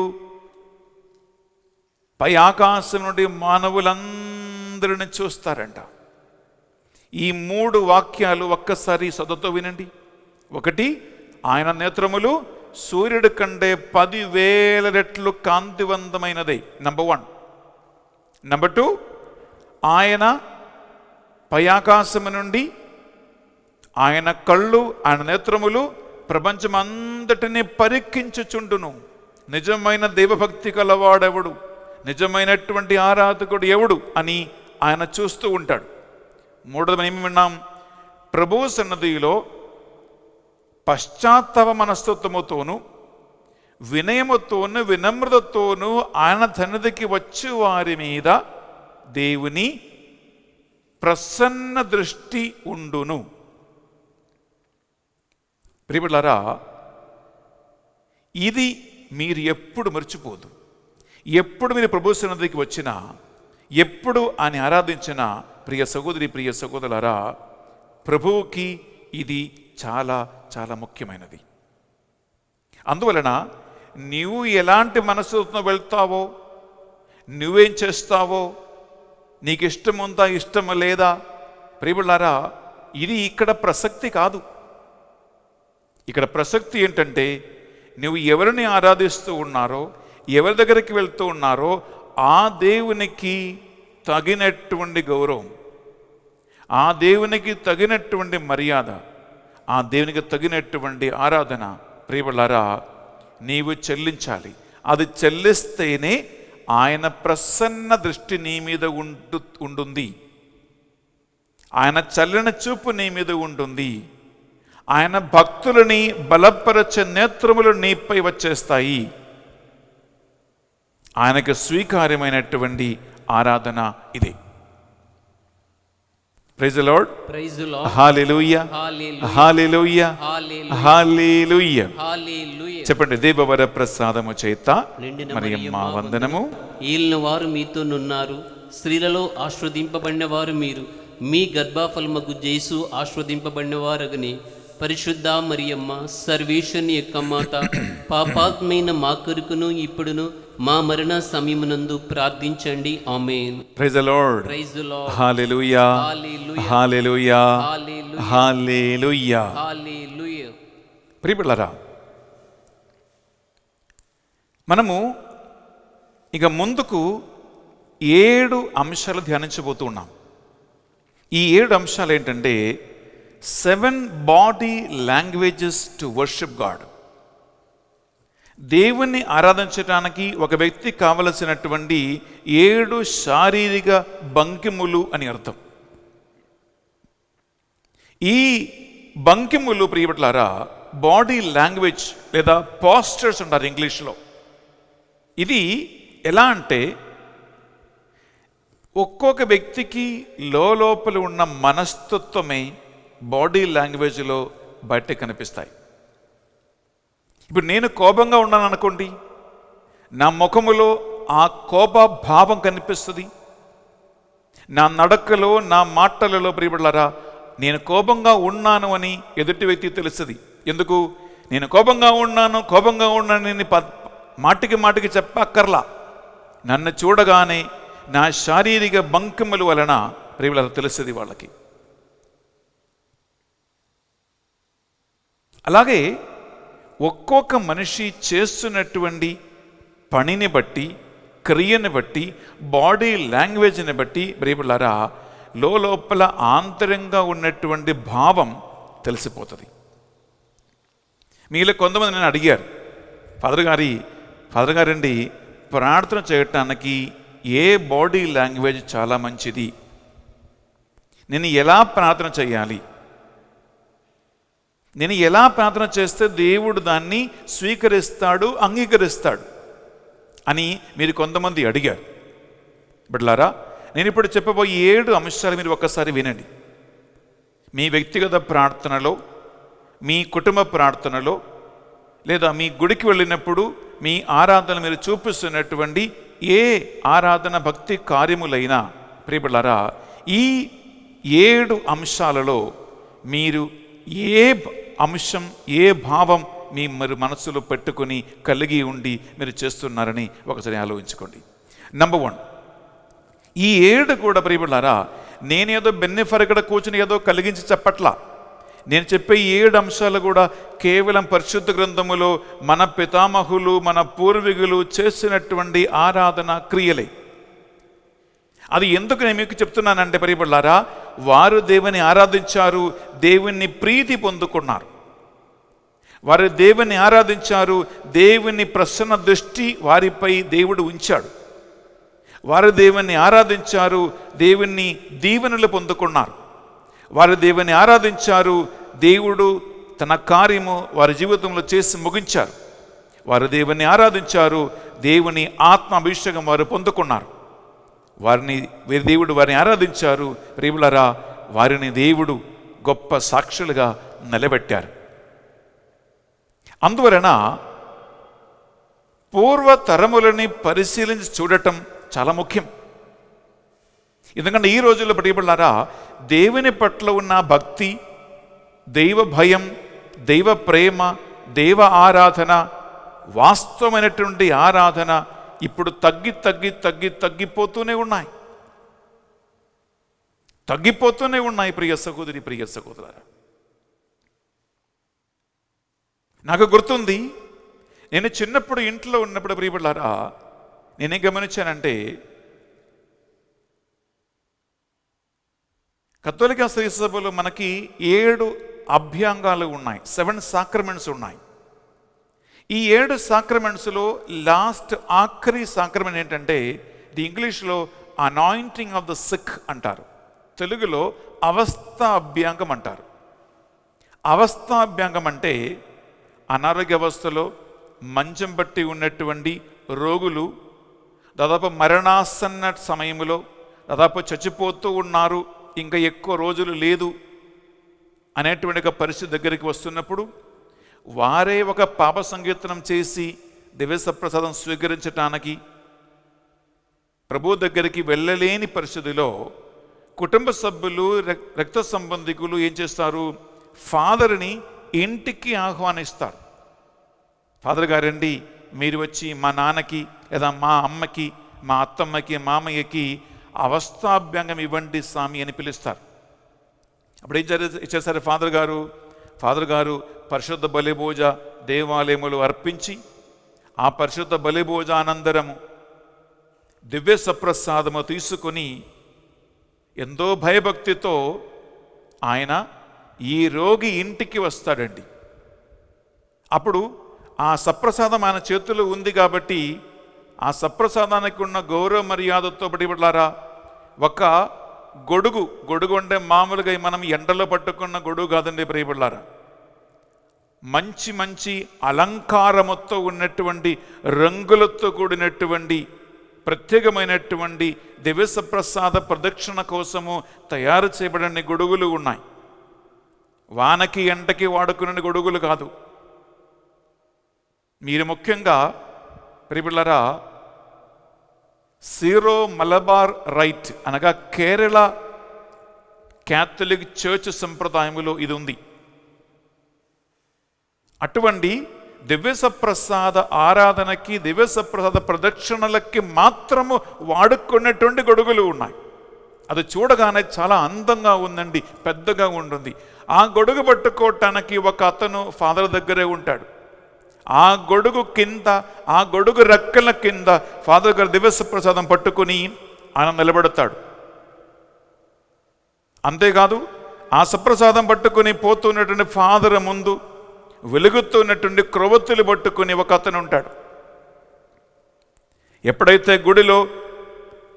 పై ఆకాశం నుండి మానవులందరిని చూస్తారంట. ఈ 3 వాక్యాలు ఒక్కసారి శ్రద్ధతో వినండి. ఒకటి, ఆయన నేత్రములు సూర్యుడి కంటే 10,000 రెట్లు కాంతివంతమైనదే, నంబర్ 1. నంబర్ 2, ఆయన పై ఆకాశము నుండి ఆయన కళ్ళు, ఆయన నేత్రములు ప్రపంచం అంతటిని పరికించుచుండును. నిజమైన దైవభక్తి కలవాడెవడు, నిజమైనటువంటి ఆరాధకుడు ఎవడు అని ఆయన చూస్తూ ఉంటాడు. 3వది ఏమి విన్నాం? ప్రభు సన్నిధిలో పశ్చాత్తాప మనస్తత్వముతోను, వినయముతోను, వినమ్రతతోను ఆయన సన్నిధికి వచ్చి వారి మీద దేవుని ప్రసన్న దృష్టి ఉండును. ప్రియబిడ్డలారా, ఇది మీరు ఎప్పుడు మర్చిపోదు. ఎప్పుడు మీరు ప్రభు సన్నిధికి వచ్చినా, ఎప్పుడు ఆయన ఆరాధించినా, ప్రియ సహోదరి ప్రియ సహోదరులారా, ప్రభువుకి ఇది చాలా చాలా ముఖ్యమైనది. అందువలన నీవు ఎలాంటి మనసుతో వెళ్తావో, నువ్వేం చేస్తావో, నీకు ఇష్టం ఉందా ఇష్టం లేదా, ప్రియులారా, ఇది ఇక్కడ ప్రసక్తి కాదు. ఇక్కడ ప్రసక్తి ఏంటంటే, నువ్వు ఎవరిని ఆరాధిస్తూ ఉన్నారో, ఎవరి దగ్గరికి వెళ్తూ ఉన్నారో ఆ దేవునికి తగినటువంటి గౌరవం, ఆ దేవునికి తగినటువంటి మర్యాద, ఆ దేవునికి తగినటువంటి ఆరాధన ప్రియులారా నీవు చెల్లించాలి. అది చెల్లిస్తేనే ఆయన ప్రసన్న దృష్టి నీ మీద ఉంటుంది. ఆయన చల్లని చూపు నీ మీద ఉంటుంది. ఆయన భక్తులని బలపరచే నేత్రములు నీపై వచ్చేస్తాయి. ఆయనకు స్వీకార్యమైనటువంటి ఆరాధన ఇదే. Praise the Lord, praise the Lord, hallelujah, hallelujah, hallelujah. Hallelujah. చెప్పండి, దేవవర ప్రసాదము చేత నిండిన మరియమ్మ వందనము. ఈలిన వారు మీతోనున్నారు, స్త్రీలలో ఆశీర్వదింపబడిన వారు మీరు, మీ గర్భఫలమగు జేసు ఆశీర్వదింపబడిన వారగని. పరిశుద్ధ మరియమ్మ, సర్వేశ్వరుని యొక్క మాత, పాపాత్మైన మా కొరకును ఇప్పుడును మా మరణ సమయమునందు ప్రార్థించండి. ఆమేన్. Praise the Lord, praise the Lord, hallelujah, hallelujah, hallelujah, hallelujah, hallelujah. Hallelujah. ప్రియబిడ్డలారా, మనము ఇక ముందుకు 7 అంశాలు ధ్యానించబోతూ ఉన్నాం. ఈ 7 అంశాలు ఏంటంటే 7 body languages to worship God. దేవుణ్ణి ఆరాధించడానికి ఒక వ్యక్తి కావలసినటువంటి 7 శారీరక భంగిములు అని అర్థం. ఈ భంగిములు ప్రియబిడ్డలారా బాడీ లాంగ్వేజ్ లేదా పోస్చర్స్ అంటారు ఇంగ్లీష్లో. ఇది ఎలా అంటే ఒక్కొక్క వ్యక్తికి లోపల ఉన్న మనస్తత్వమే బాడీ లాంగ్వేజ్లో బయట కనిపిస్తాయి. ఇప్పుడు నేను కోపంగా ఉన్నాను అనుకోండి, నా ముఖములో ఆ కోప భావం కనిపిస్తుంది. నా నడకలో, నా మాటలలో ప్రియబిడ్డలారా నేను కోపంగా ఉన్నాను అని ఎదుటి వ్యక్తికి తెలుస్తుంది. ఎందుకు? నేను కోపంగా ఉన్నాను నేను మాటికి చెప్పక్కర్లా. నన్ను చూడగానే నా శారీరక భంగిమల వలన ప్రియబిడ్డలారా తెలుస్తుంది వాళ్ళకి. అలాగే ఒక్కొక్క మనిషి చేస్తున్నటువంటి పనిని బట్టి, క్రియని బట్టి, బాడీ లాంగ్వేజ్ని బట్టి ప్రియబిడ్డలారా లోపల ఆంతరంగా ఉన్నటువంటి భావం తెలిసిపోతుంది. మీలో కొంతమంది నేను అడిగారు, ఫాదర్ గారండి ప్రార్థన చేయటానికి ఏ బాడీ లాంగ్వేజ్ చాలా మంచిది, నేను ఎలా ప్రార్థన చేయాలి, నేను ఎలా ప్రార్థన చేస్తే దేవుడు దాన్ని స్వీకరిస్తాడు, అంగీకరిస్తాడు అని మీరు కొంతమంది అడిగారు. బిడ్డలారా, నేను ఇప్పుడు చెప్పబోయే 7 అంశాలు మీరు ఒక్కసారి వినండి. మీ వ్యక్తిగత ప్రార్థనలో, మీ కుటుంబ ప్రార్థనలో, లేదా మీ గుడికి వెళ్ళినప్పుడు మీ ఆరాధన మీరు చూపిస్తున్నటువంటి ఏ ఆరాధన భక్తి కార్యములైనా ప్రియబిడ్డలారా ఈ 7 అంశాలలో మీరు ఏ అంశం, ఏ భావం మీ మరి మనసులో పెట్టుకొని కలిగి ఉండి మీరు చేస్తున్నారని ఒకసారి ఆలోచించుకోండి. నంబర్ 1, ఈ 7 కూడా ప్రియబిడ్డలారా నేనేదో బెన్నెఫరగడ కూర్చుని ఏదో కలిగించి చెప్పట్లా. నేను చెప్పే 7 అంశాలు కూడా కేవలం పరిశుద్ధ గ్రంథములో మన పితామహులు, మన పూర్వీకులు చేసినటువంటి ఆరాధన క్రియలే. అది ఎందుకు నేను మీకు చెప్తున్నానంటే ప్రియబిడ్డలారా వారు దేవుని ఆరాధించారు, దేవుని ప్రీతి పొందుకున్నారు. వారు దేవుని ఆరాధించారు, దేవుని ప్రసన్న దృష్టి వారిపై దేవుడు ఉంచాడు. వారు దేవుని ఆరాధించారు, దేవుని దీవెనలు పొందుకున్నారు. వారు దేవుని ఆరాధించారు, దేవుడు తన కార్యము వారి జీవితంలో చేసి ముగించారు. వారు దేవుని ఆరాధించారు, దేవుని ఆత్మ అభిషేకం వారు పొందుకున్నారు. దేవుడు వారిని ఆరాధించారు ప్రియులారా, వారిని దేవుడు గొప్ప సాక్షులుగా నిలబెట్టారు. అందువలన పూర్వ తరములని పరిశీలించి చూడటం చాలా ముఖ్యం. ఎందుకంటే ఈ రోజుల్లో ప్రియబిడ్డలారా, దేవుని పట్ల ఉన్న భక్తి, దైవ భయం, దైవ ప్రేమ, దైవ ఆరాధన, వాస్తవమైనటువంటి ఆరాధన ఇప్పుడు తగ్గిపోతూనే ఉన్నాయి ప్రియ సహోదరి, ప్రియ సహోదరులారా. నాకు గుర్తుంది, నేను చిన్నప్పుడు ఇంట్లో ఉన్నప్పుడు ప్రియబిడ్డలారా, నేనేం గమనించానంటే, కథోలిక శ్రీసభలో మనకి 7 అభ్యంగాలు ఉన్నాయి, 7 సాక్రమెంట్స్ ఉన్నాయి. ఈ 7 సాక్రమెంట్స్లో లాస్ట్ ఆఖరి సాక్రమెంట్ ఏంటంటే, ఇది ఇంగ్లీష్లో అనాయింటింగ్ ఆఫ్ ద సిక్ అంటారు, తెలుగులో అవస్థాభ్యంగం అంటారు. అవస్థాభ్యంగం అంటే అనారోగ్య అవస్థలో మంచం బట్టి ఉన్నటువంటి రోగులు, దాదాపు మరణాసన్న సమయంలో, దాదాపు చచ్చిపోతూ ఉన్నారు, ఇంకా ఎక్కువ రోజులు లేదు అనేటువంటి ఒక పరిస్థితి దగ్గరికి వస్తున్నప్పుడు, వారే ఒక పాప సంకీర్తనం చేసి దివ్యసప్రసాదం స్వీకరించటానికి ప్రభు దగ్గరికి వెళ్ళలేని పరిస్థితిలో కుటుంబ సభ్యులు, రక్త సంబంధికులు ఏం చేస్తారు, ఫాదర్ని ఇంటికి ఆహ్వానిస్తారు. ఫాదర్ గారండి, మీరు వచ్చి మా నాన్నకి లేదా మా అమ్మకి, మా అత్తమ్మకి, మామయ్యకి అవస్థాభ్యంగం ఇవ్వండి స్వామి అని పిలుస్తారు. అప్పుడు ఏం చేస్తారు ఫాదర్ గారు పరిశుద్ధ బలిభోజ దేవాలయములు అర్పించి, ఆ పరిశుద్ధ బలిభోజ అనంతరము దివ్య సప్రసాదము తీసుకొని ఎంతో భయభక్తితో ఆయన ఈ రోగి ఇంటికి వస్తాడండి. అప్పుడు ఆ సప్రసాదం ఆయన చేతుల్లో ఉంది కాబట్టి, ఆ సప్రసాదానికి ఉన్న గౌరవ మర్యాదతో పడిబడ్లారా, ఒక గొడుగు అంటే మామూలుగా మనం ఎండలో పట్టుకున్న గొడుగు కాదండి ప్రియబడ్లారా, మంచి అలంకారముతో ఉన్నటువంటి, రంగులతో కూడినటువంటి, ప్రత్యేకమైనటువంటి దివ్యసప్రసాద ప్రదక్షిణ కోసము తయారు చేయబడిన గొడుగులు ఉన్నాయి. వానకి ఎండకి వాడుకునే గొడుగులు కాదు. మీరు ముఖ్యంగా ప్రియబిడ్డలారా, సీరో మలబార్ రైట్ అనగా కేరళ క్యాథలిక్ చర్చ్ సంప్రదాయములో ఇది ఉంది. అటువంటి దివ్యసప్రసాద ఆరాధనకి, దివ్యసప్రసాద ప్రదక్షిణలకి మాత్రము వాడుకున్నటువంటి గొడుగులు ఉన్నాయి. అది చూడగానే చాలా అందంగా ఉందండి, పెద్దగా ఉంటుంది. ఆ గొడుగు పట్టుకోవటానికి ఒక అతను ఫాదర్ దగ్గరే ఉంటాడు. ఆ గొడుగు కింద, ఆ గొడుగు రెక్కల కింద ఫాదర్ గారు దివ్యసప్రసాదం పట్టుకుని ఆయన నిలబడతాడు. అంతేకాదు, ఆ సప్రసాదం పట్టుకుని పోతున్నటువంటి ఫాదర్ ముందు వెలుగుతున్నటువంటి క్రొవ్వొత్తులు పట్టుకుని ఒక అతను ఉంటాడు. ఎప్పుడైతే గుడిలో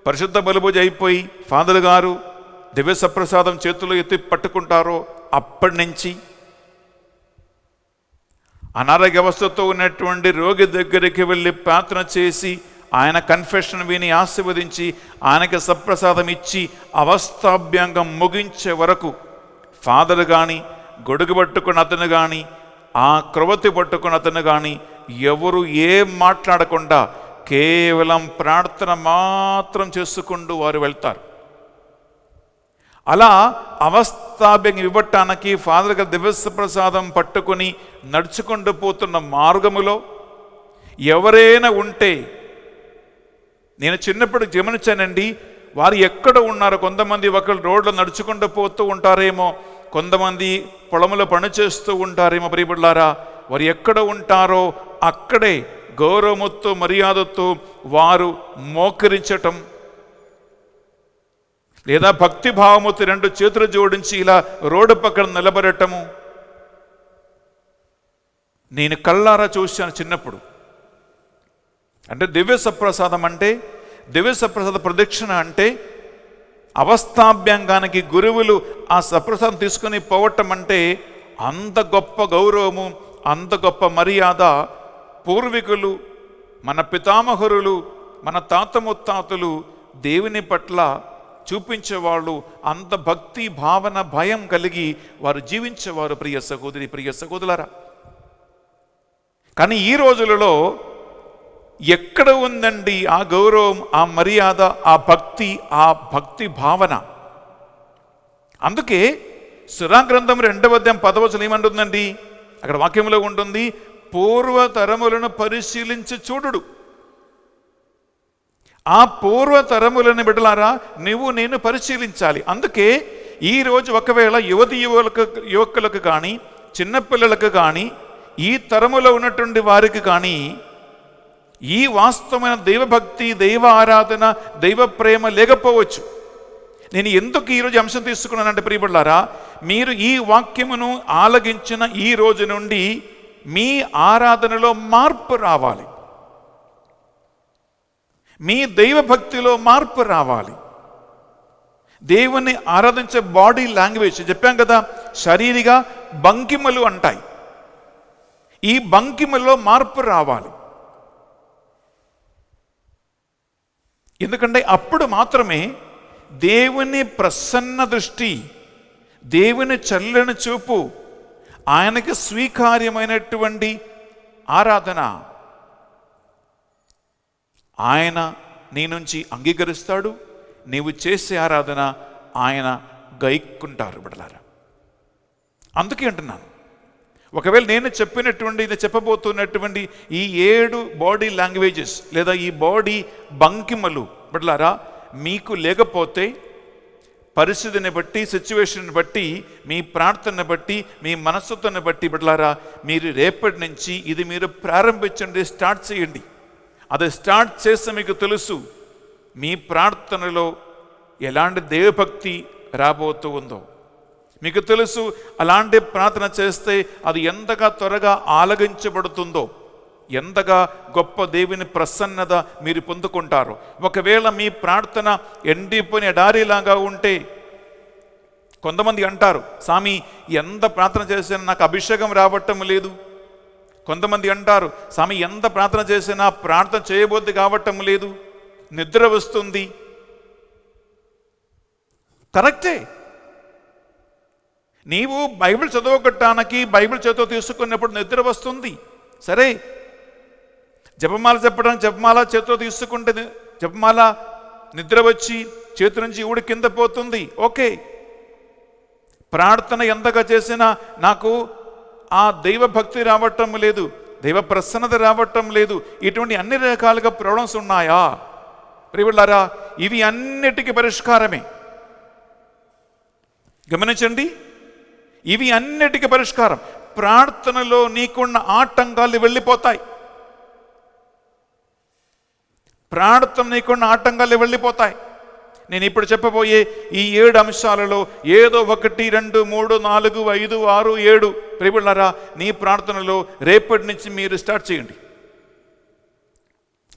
పరిశుద్ధ బలిభోజ అయిపోయి ఫాదర్ గారు దివ్యసప్రసాదం చేతులు ఎత్తి పట్టుకుంటారో, అప్పటి నుంచి అనారోగ్య అవస్థతో ఉన్నటువంటి రోగి దగ్గరికి వెళ్ళి ప్రార్థన చేసి, ఆయన కన్ఫెషన్ విని ఆశీర్వదించి, ఆయనకి సప్రసాదం ఇచ్చి అవస్థాభ్యంగం ముగించే వరకు ఫాదర్ కానీ, గొడుగు పట్టుకున్న అతను కానీ, ఆ క్రొవ్వొత్తి పట్టుకున్న అతను కానీ ఎవరు ఏం మాట్లాడకుండా కేవలం ప్రార్థన మాత్రం చేసుకుంటూ వారు వెళ్తారు. అలా అవస్థాభ్యంగం ఇవ్వటానికి ఫాదర్ గారు దివ్యసప్రసాదం పట్టుకొని నడుచుకుంటూ పోతున్న మార్గములో ఎవరైనా ఉంటే, నేను చిన్నప్పుడు గమనించానండి, వారు ఎక్కడ ఉన్నారో, కొంతమంది ఒకళ్ళు రోడ్లో నడుచుకుంటూ పోతూ ఉంటారేమో, కొంతమంది పొలంలో పని చేస్తూ ఉంటారేమో ప్రియబిడ్డలారా, వారు ఎక్కడ ఉంటారో అక్కడే గౌరవముతో మర్యాదతో వారు మోకరించటం, లేదా భక్తిభావముతో 2 చేతులు జోడించి ఇలా రోడ్డు పక్కన నిలబడటము నేను కళ్ళారా చూశాను చిన్నప్పుడు. అంటే దివ్యసప్రసాదం అంటే, దివ్యసప్రసాద ప్రదక్షిణ అంటే, అవస్థాభ్యంగానికి గురువులు ఆ సప్రసాదం తీసుకుని పోవటం అంటే అంత గొప్ప గౌరవము, అంత గొప్ప మర్యాద పూర్వీకులు, మన పితామహులు, మన తాత ముత్తాతలు దేవుని పట్ల చూపించేవాళ్ళు. అంత భక్తి భావన భయం కలిగి వారు జీవించేవారు ప్రియ సహోదరి, ప్రియ సహోదరులారా. కానీ ఈ రోజులలో ఎక్కడ ఉందండి ఆ గౌరవం, ఆ మర్యాద, ఆ భక్తి భావన? అందుకే సురాగ్రంథం 2వ అధ్యాయం 10వ వచనం ఏమంటుందండి? అక్కడ వాక్యంలో ఉంటుంది, పూర్వతరములను పరిశీలించి చూడుడు. ఆ పూర్వతరములను బిడ్డలారా నువ్వు నేను పరిశీలించాలి. అందుకే ఈరోజు ఒకవేళ యువకులకు కానీ, చిన్నపిల్లలకు కానీ, ఈ తరములో ఉన్నటువంటి వారికి కానీ ఈ వాస్తవమైన దైవభక్తి, దైవ ఆరాధన, దైవ ప్రేమ లేకపోవచ్చు. నేను ఎందుకు ఈరోజు అంశం తీసుకున్నానంటే ప్రియబిడ్డలారా, మీరు ఈ వాక్యమును ఆలగించిన ఈ రోజు నుండి మీ ఆరాధనలో మార్పు రావాలి, మీ దైవభక్తిలో మార్పు రావాలి. దేవుణ్ణి ఆరాధించే బాడీ లాంగ్వేజ్ చెప్పాం కదా, శారీరక భంగిమలు అంటాయి. ఈ భంగిమలో మార్పు రావాలి. ఎందుకంటే అప్పుడు మాత్రమే దేవుని ప్రసన్న దృష్టి, దేవుని చల్లని చూపు, ఆయనకి స్వీకార్యమైనటువంటి ఆరాధన ఆయన నీ నుంచి అంగీకరిస్తాడు. నీవు చేసే ఆరాధన ఆయన గైక్కుంటారు బిడ్డలారా. అందుకే అంటున్నాను, ఒకవేళ నేను చెప్పబోతున్నటువంటి ఈ 7 బాడీ లాంగ్వేజెస్ లేదా ఈ బాడీ భంగిమలు బిడ్డలారా మీకు లేకపోతే, పరిస్థితిని బట్టి, సిచ్యువేషన్ బట్టి, మీ ప్రార్థనను బట్టి, మీ మనస్తత్వాన్ని బట్టి బిడ్డలారా మీరు రేపటి నుంచి ఇది మీరు ప్రారంభించండి, స్టార్ట్ చేయండి. అది స్టార్ట్ చేస్తే మీకు తెలుసు మీ ప్రార్థనలో ఎలాంటి దేవభక్తి రాబోతూ ఉందో. మీకు తెలుసు అలాంటి ప్రార్థన చేస్తే అది ఎంతగా త్వరగా ఆలగించబడుతుందో, ఎంతగా గొప్ప దేవుని ప్రసన్నత మీరు పొందుకుంటారు. ఒకవేళ మీ ప్రార్థన ఎండిపోయిన ఎడారిలాగా ఉంటే, కొంతమంది అంటారు, స్వామి ఎంత ప్రార్థన చేసినా నాకు అభిషేకం రావటం లేదు. కొంతమంది అంటారు, స్వామి ఎంత ప్రార్థన చేసినా ప్రార్థన చేయబోద్ది కావటం లేదు, నిద్ర వస్తుంది. కరెక్టే, నీవు బైబిల్ చదవగటానికి బైబిల్ చేతితో తీసుకున్నప్పుడు నిద్ర వస్తుంది, సరే. జపమాల చెప్పడానికి జపమాల చేతితో తీసుకుంటే జపమాల నిద్ర వచ్చి చేతి నుంచి ఊడి కింద పోతుంది, ఓకే. ప్రార్థన ఎంతగా చేసినా నాకు ఆ దైవ భక్తి రావటం లేదు, దైవ ప్రసన్నత రావటం లేదు, ఇటువంటి అన్ని రకాలుగా ప్రాబ్లమ్స్ ఉన్నాయా ప్రియబిడ్డలారా? ఇవి అన్నిటికీ పరిష్కారమే. గమనించండి, ఇవి అన్నిటికీ పరిష్కారం. ప్రార్థనలో నీకున్న ఆటంకాలు వెళ్ళిపోతాయి. ప్రార్థన నీకున్న ఆటంకాలు వెళ్ళిపోతాయి. నేను ఇప్పుడు చెప్పబోయే ఈ 7 అంశాలలో ఏదో 1, 2, 3, 4, 5, 6, 7 ప్రియబిడ్డలారా నీ ప్రార్థనలో రేపటి నుంచి మీరు స్టార్ట్ చేయండి.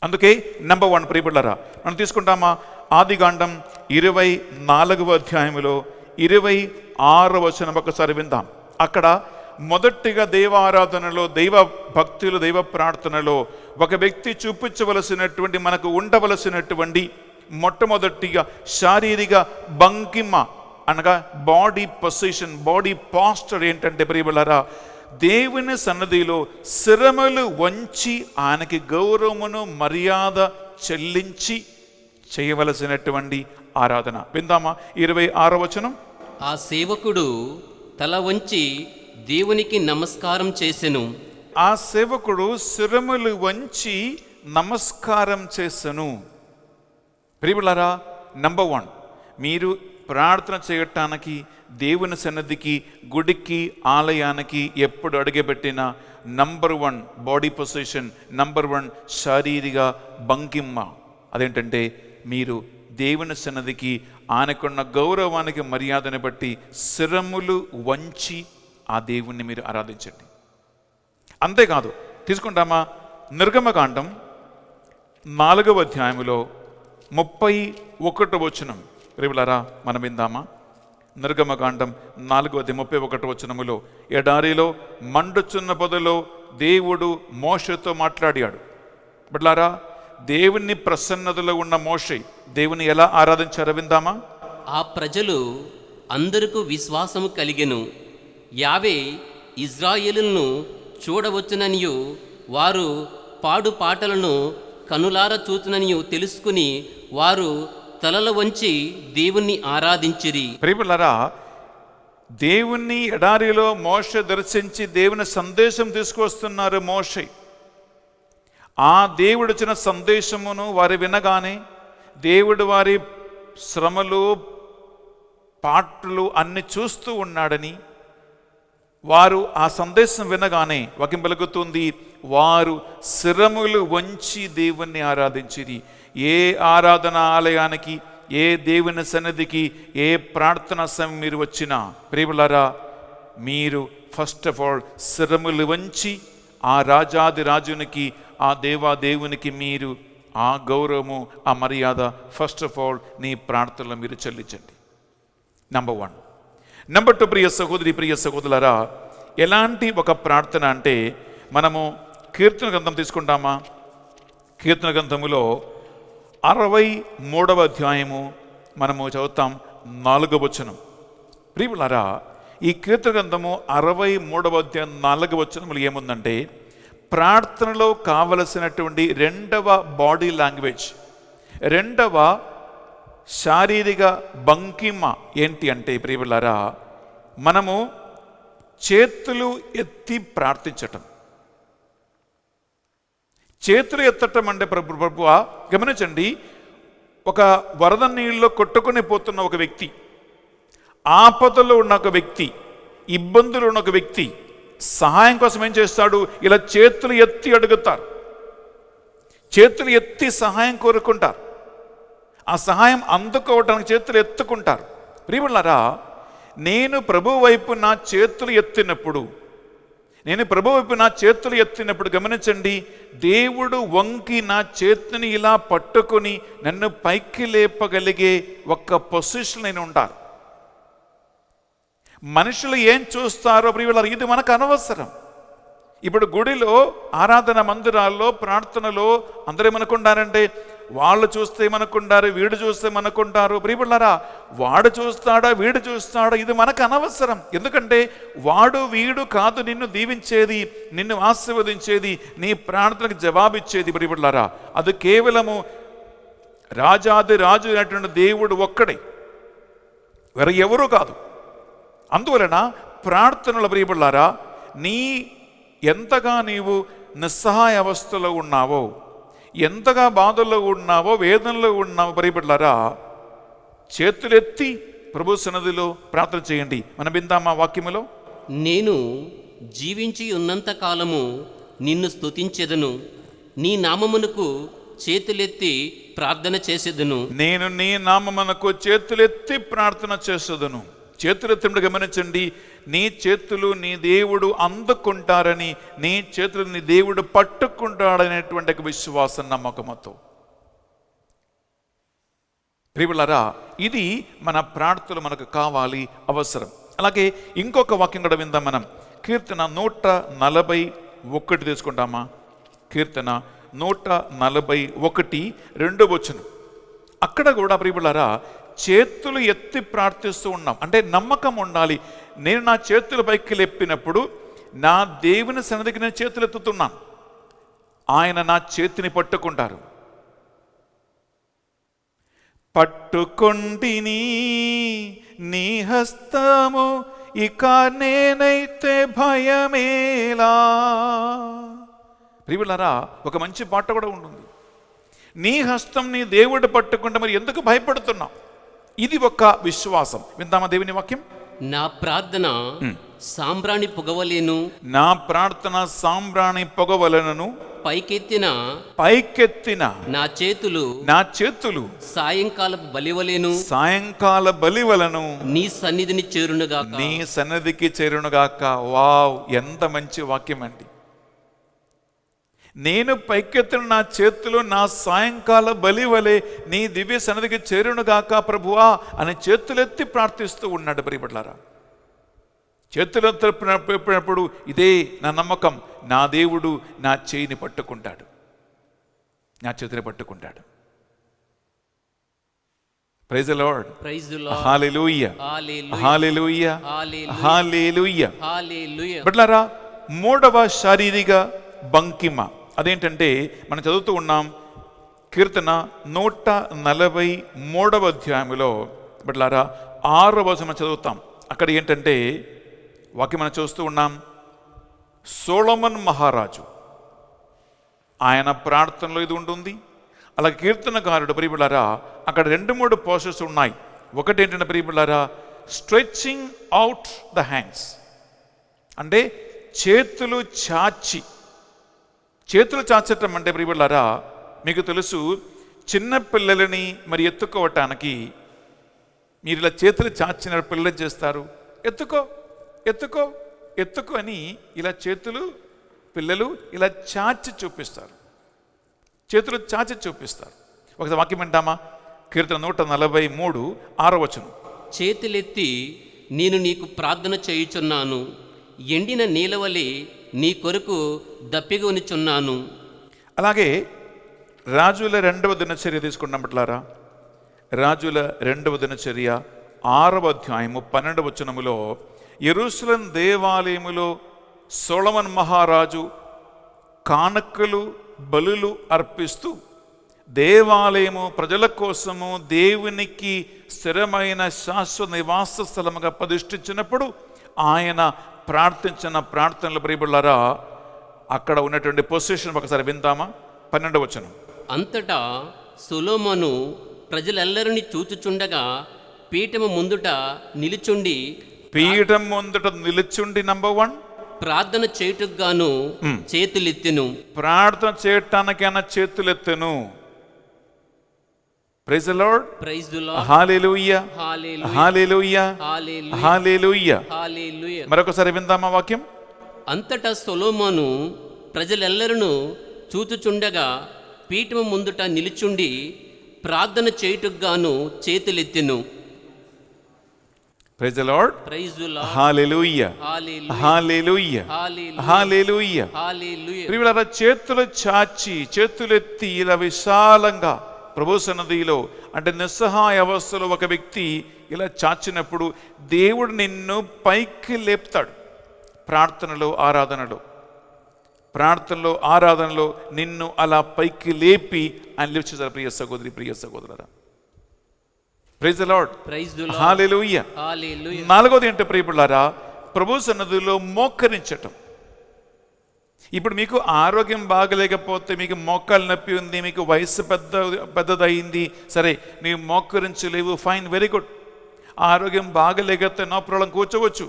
అందుకే నెంబర్ 1 ప్రియబిడ్డలారా మనం తీసుకుంటామా? ఆదికాండం 24వ అధ్యాయంలో 26వ వచనం ఒకసారి విందాం. అక్కడ మొదటిగా దైవారాధనలో, దైవ భక్తులు, దైవ ప్రార్థనలో ఒక వ్యక్తి చూపించవలసినటువంటి, మనకు ఉండవలసినటువంటి మొట్టమొదటిగా శారీరక భంగిమ అనగా బాడీ పొజిషన్, బాడీ పాస్చర్ ఏంటంటే ప్రియబిడ్డలారా దేవుని సన్నిధిలో శిరములు వంచి ఆయనకి గౌరవమును మర్యాద చెల్లించి చేయవలసినటువంటి ఆరాధన. విందామా 26వ వచనం? ఆ సేవకుడు తల వంచి దేవునికి నమస్కారం చేసెను. ఆ సేవకుడు శిరములు వంచి నమస్కారం చేసెను. ప్రియబిడ్డలారా నెంబర్ 1 మీరు ప్రార్థన చేయటానికి దేవుని సన్నిధికి, గుడికి, ఆలయానికి ఎప్పుడు అడుగుపెట్టినా నంబర్ 1 బాడీ పొజిషన్, నంబర్ 1 శారీరక భంగిమ అదేంటంటే మీరు దేవుని సన్నిధికి ఆయనకున్న గౌరవానికి మర్యాదను బట్టి శిరములు వంచి ఆ దేవుణ్ణి మీరు ఆరాధించండి. అంతేకాదు, తీసుకుంటామా? నిర్గమకాండం 4వ అధ్యాయంలో 31వ వచనం ప్రియబిడ్డలారా మనం విందామా? నిర్గమకాండం 4వ అధ్యాయం 31వ వచనములో, ఎడారిలో మండుచున్న పొదలో దేవుడు మోషేతో మాట్లాడాడు. బిడ్డలారా దేవుని ప్రసన్నతలో ఉన్న మోషే దేవుని ఎలా ఆరాధించారో విందామా? ఆ ప్రజలు అందరికీ విశ్వాసము కలిగెను. యావే ఇజ్రాయేలును చూడవచ్చుననియు వారు పాడు పాటలను కనులార చూచుననియు తెలుసుకుని వారు తలల వంచి దేవుణ్ణి ఆరాధించిరి. ప్రియములారా, దేవుణ్ణి ఎడారిలో మోషే దర్శించి దేవుని సందేశం తీసుకొస్తున్నారు మోషే. ఆ దేవుడు ఇచ్చిన సందేశమును వారు వినగానే దేవుడు వారి శ్రమలు పాటలు అన్ని చూస్తూ ఉన్నాడని వారు ఆ సందేశం వినగానే వాక్యం పలుకుతుంది, వారు శిరములు వంచి దేవుణ్ణి ఆరాధించిరి. ఏ ఆరాధన ఆలయానికి, ఏ దేవుని సన్నిధికి, ఏ ప్రార్థన సమయం మీరు వచ్చినా ప్రియములారా, మీరు ఫస్ట్ ఆఫ్ ఆల్ శిరములు వంచి ఆ రాజాది రాజునికి, ఆ దేవునికి మీరు ఆ గౌరవము, ఆ మర్యాద ఫస్ట్ ఆఫ్ ఆల్ నీ ప్రార్థనలో మీరు చెల్లించండి. నంబర్ 1. నంబర్ 2, ప్రియ సహోదరి, ప్రియ సహోదరులారా, ఎలాంటి ఒక ప్రార్థన అంటే, మనము కీర్తన గ్రంథం తీసుకుంటామా? కీర్తన గ్రంథములో 63వ అధ్యాయము మనము చదువుతాం, 4వ వచనం. ప్రియులారా, ఈ కీర్తన గ్రంథము 63వ అధ్యాయం 4వ వచనములు ఏముందంటే, ప్రార్థనలో కావలసినటువంటి రెండవ బాడీ లాంగ్వేజ్, రెండవ శారీరక భంగిమ ఏంటి అంటే ప్రియులారా, మనము చేతులు ఎత్తి ప్రార్థించటం. చేతులు ఎత్తటం అంటే ప్రభువా గమనించండి, ఒక వరద నీళ్ళలో కొట్టుకొని పోతున్న ఒక వ్యక్తి, ఆపదలో ఉన్న ఒక వ్యక్తి, ఇబ్బందులు ఉన్న ఒక వ్యక్తి సహాయం కోసం ఏం చేస్తాడు? ఇలా చేతులు ఎత్తి అడుగుతారు, చేతులు ఎత్తి సహాయం కోరుకుంటారు. ఆ సహాయం అందుకోవడానికి చేతులు ఎత్తుకుంటారు. ప్రియులారా, నేను ప్రభు వైపు నా చేతులు ఎత్తినప్పుడు, గమనించండి, దేవుడు వంకి నా చేతిని ఇలా పట్టుకొని నన్ను పైకి లేపగలిగే ఒక్క పొజిషన్ నేను ఉంటాను. మనుషులు ఏం చూస్తారో ప్రియులారా, ఇది మనకు అనవసరం. ఇప్పుడు గుడిలో, ఆరాధన మందిరాల్లో, ప్రార్థనలో అందరూ ఏమనుకుంటారంటే, వాళ్ళు చూస్తే ఏమనుకుంటారు, వీడు చూస్తే మనకుంటారు. ప్రియులారా, వాడు చూస్తాడా, వీడు చూస్తాడా, ఇది మనకు అనవసరం. ఎందుకంటే వాడు వీడు కాదు నిన్ను దీవించేది, నిన్ను ఆశీర్వదించేది, నీ ప్రార్థనకు జవాబిచ్చేది. ప్రియులారా, అది కేవలము రాజాది రాజు అయినటువంటి దేవుడు ఒక్కడే, వేరే ఎవరూ కాదు. అందువలన ప్రార్థనలు ప్రియులారా, నీ ఎంతగా నీవు నిస్సహాయ అవస్థలో ఉన్నావో, ఎంతగా బాధల్లో ఉన్నావో, వేదనలో ఉన్నావో ప్రియులారా, చేతులెత్తి ప్రభు సన్నిధిలో ప్రార్థన చేయండి. మనం విందామా వాక్యములో? నేను జీవించి ఉన్నంత కాలము నిన్ను స్తుతించెదను, నీ నామమునకు చేతులెత్తి ప్రార్థన చేసేదను. నేను నీ నామమునకు చేతులెత్తి ప్రార్థన చేసేదను. చేతులెత్తినప్పుడు గమనించండి, నీ చేతులు నీ దేవుడు అందుకుంటారని, నీ చేతులు నీ దేవుడు పట్టుకుంటాడనేటువంటి ఒక విశ్వాసం, నమ్మకంతో ప్రియులారా, ఇది మన ప్రార్థనలు మనకు కావాలి, అవసరం. అలాగే ఇంకొక వాక్యం కూడా విందాం మనం. కీర్తన 141 తీసుకుంటామా? కీర్తన 141 2వ వచనం. అక్కడ కూడా ప్రియులారా, చేతులు ఎత్తి ప్రార్థిస్తూ ఉన్నాం అంటే నమ్మకం ఉండాలి. నేను నా చేతుల పైకి లేపినప్పుడు నా దేవుని సన్నిధికి నేను చేతులు ఎత్తుతున్నాను, ఆయన నా చేతిని పట్టుకుంటారు. పట్టుకొంటిని నీ హస్తము, ఇక నేనైతే భయమేలా. ప్రియులారా, ఒక మంచి పాట కూడా ఉంటుంది, నీ హస్తం నీ దేవుడు పట్టుకుంటే మరి ఎందుకు భయపడుతున్నావు? ఇది ఒక విశ్వాసం. విందామా దేవుని వాక్యం? నా ప్రార్థన సాంబ్రాణి పొగవలేను, నా ప్రార్థన సాంబ్రాణి పొగవలెను, పైకెత్తిన నా చేతులు సాయంకాల బలివలేను, సాయంకాల బలివలను నీ సన్నిధిని చేరునుగాక, నీ సన్నిధికి చేరునుగాక. వావ్, ఎంత మంచి వాక్యం అండి. నేను పైకెత్తిన నా చేతులు నా సాయంకాల బలివలే నీ దివ్య సన్నిధికి చేరునుగాక ప్రభువా అని చేతులెత్తి ప్రార్థిస్తూ ఉన్నాడు. ప్రియబిడ్డలారా, చేతులెత్తినప్పుడు ఇదే నా నమ్మకం, నా దేవుడు నా చేయిని పట్టుకుంటాడు, నా చేతిని పట్టుకుంటాడు. Praise the Lord, hallelujah, hallelujah, hallelujah. బిడ్డలారా, 3వ శారీరక భంగిమ అదేంటంటే, మనం చదువుతూ ఉన్నాం కీర్తన 143వ అధ్యాయంలో బిడ్డలారా 6వ వచనం చదువుతాం. అక్కడ ఏంటంటే వాక్యం మనం చూస్తూ ఉన్నాం. సొలొమోను మహారాజు ఆయన ప్రార్థనలో ఇది ఉంటుంది. అలాగే కీర్తనకారుడు ప్రియబిడ్డలారా అక్కడ 2-3 పోస్టర్స్ ఉన్నాయి. ఒకటి ఏంటంటే ప్రియబిడ్డలారా స్ట్రెచింగ్ అవుట్ ద హ్యాండ్స్, అంటే చేతులు చాచటం అంటే ప్రియబిడ్డలారా మీకు తెలుసు, చిన్న పిల్లలని మరి ఎత్తుకోవటానికి మీరు ఇలా చేతులు చాచిన పిల్లలు చేస్తారు, ఎత్తుకో ఎత్తుకో ఎత్తుకో అని ఇలా పిల్లలు ఇలా చాచి చూపిస్తారు, చేతులు చాచి చూపిస్తారు. ఒకసారి వాక్యం వింటామా? కీర్తన 143 6వ వచనం. చేతులెత్తి నేను నీకు ప్రార్థన చేయుచున్నాను, ఎండిన నీలవలే నీ కొరకు దప్పిగొనిచున్నాను. అలాగే రాజుల 2వ దినచర్య తీసుకున్నాం బిడ్డలారా. రాజుల 2వ దినచర్య 6వ అధ్యాయము 12వ వచనములో యెరూషలేము దేవాలయములో సొలొమోను మహారాజు కానుకలు బలులు అర్పిస్తూ దేవాలయము ప్రజల కోసము దేవునికి స్థిరమైన శాశ్వత నివాస స్థలముగా ప్రతిష్ఠించినప్పుడు ఆయన ప్రార్థించిన ప్రార్థనలు ప్రియబిడ్డలారా అక్కడ ఉన్నటువంటి పొజిషన్ ఒకసారి విందామా? 12వ వచనం. అంతటా సొలొమోను ప్రజలెల్లరిని చూచుచుండగా పీఠము ముందుట నిలుచుండి నంబర్ 1 ప్రార్థన చేయుటకుగాను చేతులెత్తెను. ప్రార్థన చేయటానికైనా చేతులెత్తెను. Praise the Lord. Praise the Lord. Hallelujah hallelujah hallelujah hallelujah hallelujah. Hallelujah. మరొకసారి విందామా వాక్యం? అంతటా సొలొమోను ప్రజలెల్లరూ చూచుచుండగా పీఠము ముందుట నిలుచుండి ప్రార్థన చేయుటకుగాను చేతులెత్తెను. Praise the Lord. Praise the Lord. Hallelujah hallelujah hallelujah hallelujah hallelujah. Hallelujah. ప్రియులారా చేతులు చాచి చేతులెత్తి ఇలా విశాలంగా ప్రభు సన్నిధిలో అంటే నిస్సహాయ అవస్థలో ఒక వ్యక్తి ఇలా చాచినప్పుడు దేవుడు నిన్ను పైకి లేపుతాడు. ప్రార్థనలో ఆరాధనలో నిన్ను అలా పైకి లేపి ఆయన లేపుతారు. ప్రియ సహోదరి ప్రియ సహోదరులారా, praise the Lord. Praise the Lord. Hallelujah hallelujah. 4వది ఏంటో ప్రియబిడ్డలారా ప్రభు సన్నిధిలో మోకరించటం. ఇప్పుడు మీకు ఆరోగ్యం బాగలేకపోతే, మీకు మోకాలు నొప్పి ఉంది, మీకు వయసు పెద్దదయింది, సరే నీవు మోకరించలేవు, ఫైన్, వెరీ గుడ్. ఆరోగ్యం బాగలేకపోతే నో ప్రాబ్లం, కూర్చోవచ్చు.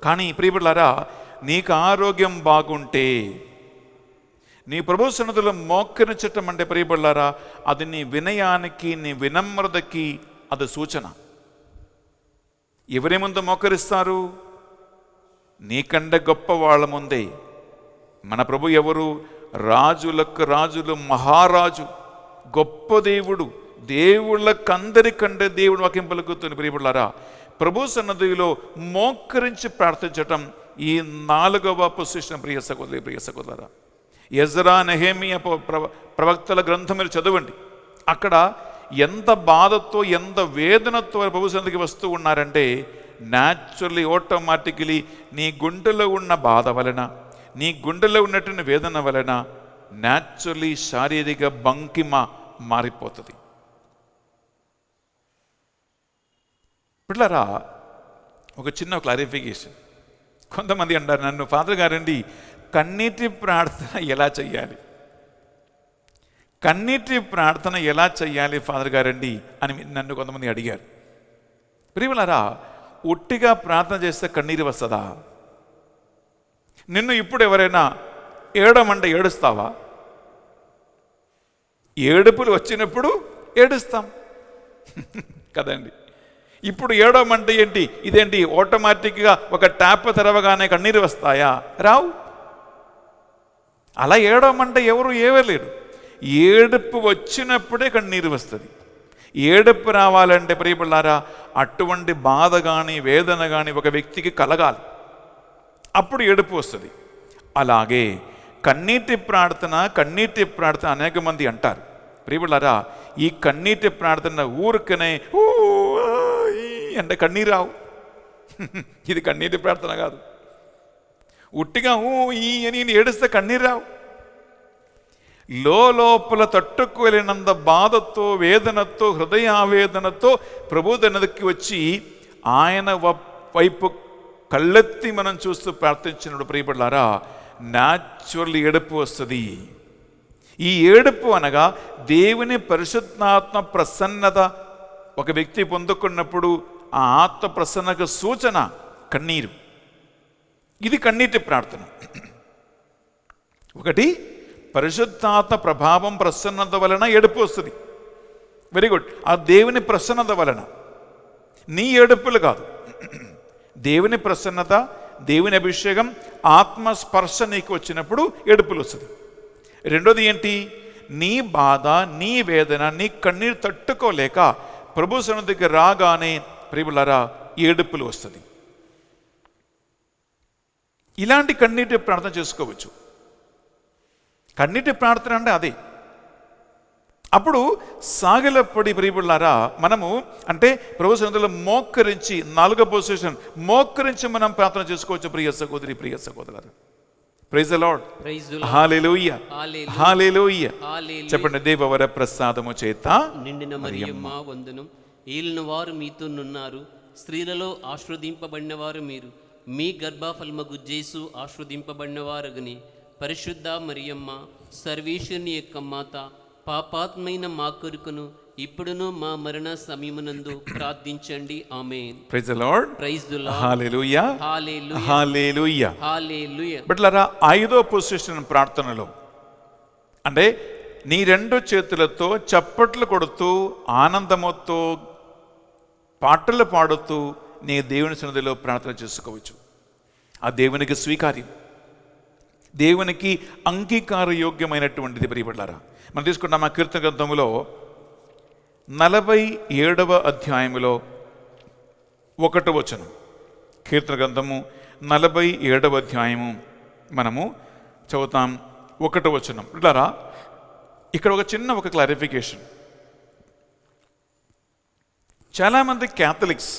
కానీ ప్రియబిడ్డలారా నీకు ఆరోగ్యం బాగుంటే నీ ప్రభు సన్నిధిలో మోకరించటం అంటే ప్రియబిడ్డలారా అది నీ వినయానికి నీ వినమ్రతకి అది సూచన. ఎవరి ముందు మోకరిస్తారు? నీకంటే గొప్ప వాళ్ళ ముందే. మన ప్రభు ఎవరు? రాజులకు రాజులు, మహారాజు, గొప్ప దేవుడు, దేవుళ్ళకందరికంటే దేవుడు వాక్యం పలుకుతుంది. ప్రియబిడ్డలారా ప్రభు సన్నిధిలో మోకరించి ప్రార్థించటం ఈ 4వ పొజిషన్. ప్రియ సహోదరులారా ఎజ్రా, నెహెమీయా ప్రవక్తల గ్రంథం మీరు చదవండి. అక్కడ ఎంత బాధతో ఎంత వేదనతో ప్రభు సన్నిధికి వస్తూ ఉన్నారంటే న్యాచురల్లీ ఆటోమేటికలీ నీ గుండెలో ఉన్న బాధ వలన, నీ గుండెలో ఉన్నటువంటి వేదన వలన న్యాచురల్లీ శారీరక భంగిమ మారిపోతుంది. పిల్లరా ఒక చిన్న క్లారిఫికేషన్. కొంతమంది అంటారు నన్ను, ఫాదర్ గారండి కన్నీటి ప్రార్థన ఎలా చెయ్యాలి, కన్నీటి ప్రార్థన ఎలా చెయ్యాలి ఫాదర్ గారండి అని నన్ను కొంతమంది అడిగారు. ప్రియములారా ఒట్టిగా ప్రార్థన చేస్తే కన్నీరు వస్తుందా? నిన్ను ఇప్పుడు ఎవరైనా ఏడమంటే ఏడుస్తావా? ఏడుపులు వచ్చినప్పుడు ఏడుస్తాం కదండి. ఇప్పుడు ఏడవమంటే ఏంటి? ఇదేంటి ఆటోమేటిక్గా ఒక ట్యాప్ తెరవగానే కన్నీరు వస్తాయా? రావు. అలా ఏడవమంటే ఎవరు ఏవలేరు. ఏడుపు వచ్చినప్పుడే కన్నీరు వస్తుంది. ఏడుపు రావాలంటే ప్రియబిడ్డలారా అటువంటి బాధ కానీ వేదన కానీ ఒక వ్యక్తికి కలగాలి, అప్పుడు ఏడుపు వస్తుంది. అలాగే కన్నీటి ప్రార్థన అనేక మంది అంటారు. ప్రియబిడ్డలారా ఈ కన్నీటి ప్రార్థన ఊరికనే అంటే కన్నీరు రావు. ఇది కన్నీటి ప్రార్థన కాదు. ఉట్టిగా ఈ అని ఏడిస్తే కన్నీరు రావు. లోపల తట్టుకోలేనంత బాధతో, వేదనతో, హృదయావేదనతో ప్రభు దగ్గరికి వచ్చి ఆయన వైపు కళ్ళెత్తి మనం చూస్తూ ప్రార్థించినప్పుడు ప్రియపడ్డారా, న్యాచురల్ ఏడుపు వస్తుంది. ఈ ఏడుపు అనగా దేవుని పరిశుద్ధాత్మ ప్రసన్నత ఒక వ్యక్తి పొందుకున్నప్పుడు ఆ ఆత్మ ప్రసన్నకు సూచన కన్నీరు. ఇది కన్నీటి ప్రార్థన. ఒకటి, పరిశుద్ధాత్మ ప్రభావం ప్రసన్నత వలన ఏడుపు వస్తుంది. Very good. ఆ దేవుని ప్రసన్నత వలన, నీ ఏడుపులు కాదు. దేవుని ప్రసన్నత, దేవుని అభిషేకం, ఆత్మస్పర్శ నీకు వచ్చినప్పుడు ఏడుపులు వస్తుంది. రెండోది ఏంటి? నీ బాధ, నీ వేదన, నీ కన్నీరు తట్టుకోలేక ప్రభు సన్నిధికి రాగానే ప్రియులారా ఏడుపులు వస్తుంది. ఇలాంటి కన్నీటి ప్రార్థన చేసుకోవచ్చు. కన్నీటి ప్రార్థన అంటే అదే. అప్పుడు సాగిలపడి ప్రియులారా మనము అంటే ప్రభు సన్నిధిలో మోక్కరించి, 4వ పొజిషన్ మోక్కరించి మనం ప్రార్థన చేసుకోవచ్చు. ప్రియ సహోదరి, ప్రియ సహోదరులారా, praise the Lord, hallelujah, hallelujah. చెప్పండి. దేవవర ప్రసాదము చేత నిండిన మరియమ్మ వందనం, ఏలిన వారు మీతోనున్నారు, స్త్రీలలో ఆశీర్వదింపబడిన వారు మీరు, మీ గర్భఫలమగు యేసు ఆశీర్వదింపబడిన వారగని, పరిశుద్ధ మరియమ్మ సర్వేశ్వరుని యొక్క మాత, పాపాత్మైన మా కొరకును ఇప్పుడును మా మరణ సమయమునందు ప్రార్థించండి. ఆమేన్. Praise the Lord, praise the Lord, hallelujah, hallelujah, hallelujah, hallelujah. బిడ్డలారా, 5వ పొజిషన్ ప్రార్థనలో అంటే నీ 2 చేతులతో చప్పట్లు కొడుతూ, ఆనందముతో, పాటలు పాడుతూ నీ దేవుని సన్నిధిలో ప్రార్థన చేసుకోవచ్చు. ఆ దేవునికి స్వీకార్యం, దేవునికి అంగీకార యోగ్యమైనటువంటిది. ప్రియబిడ్డలారా, మనం తీసుకుంటాం ఆ కీర్తన గ్రంథములో 47వ అధ్యాయములో 1వ వచనం. కీర్తన గ్రంథము 47వ అధ్యాయము మనము చదువుతాం 1వ వచనం. బిడ్డలారా, ఇక్కడ ఒక క్లారిఫికేషన్. చాలామంది క్యాథలిక్స్,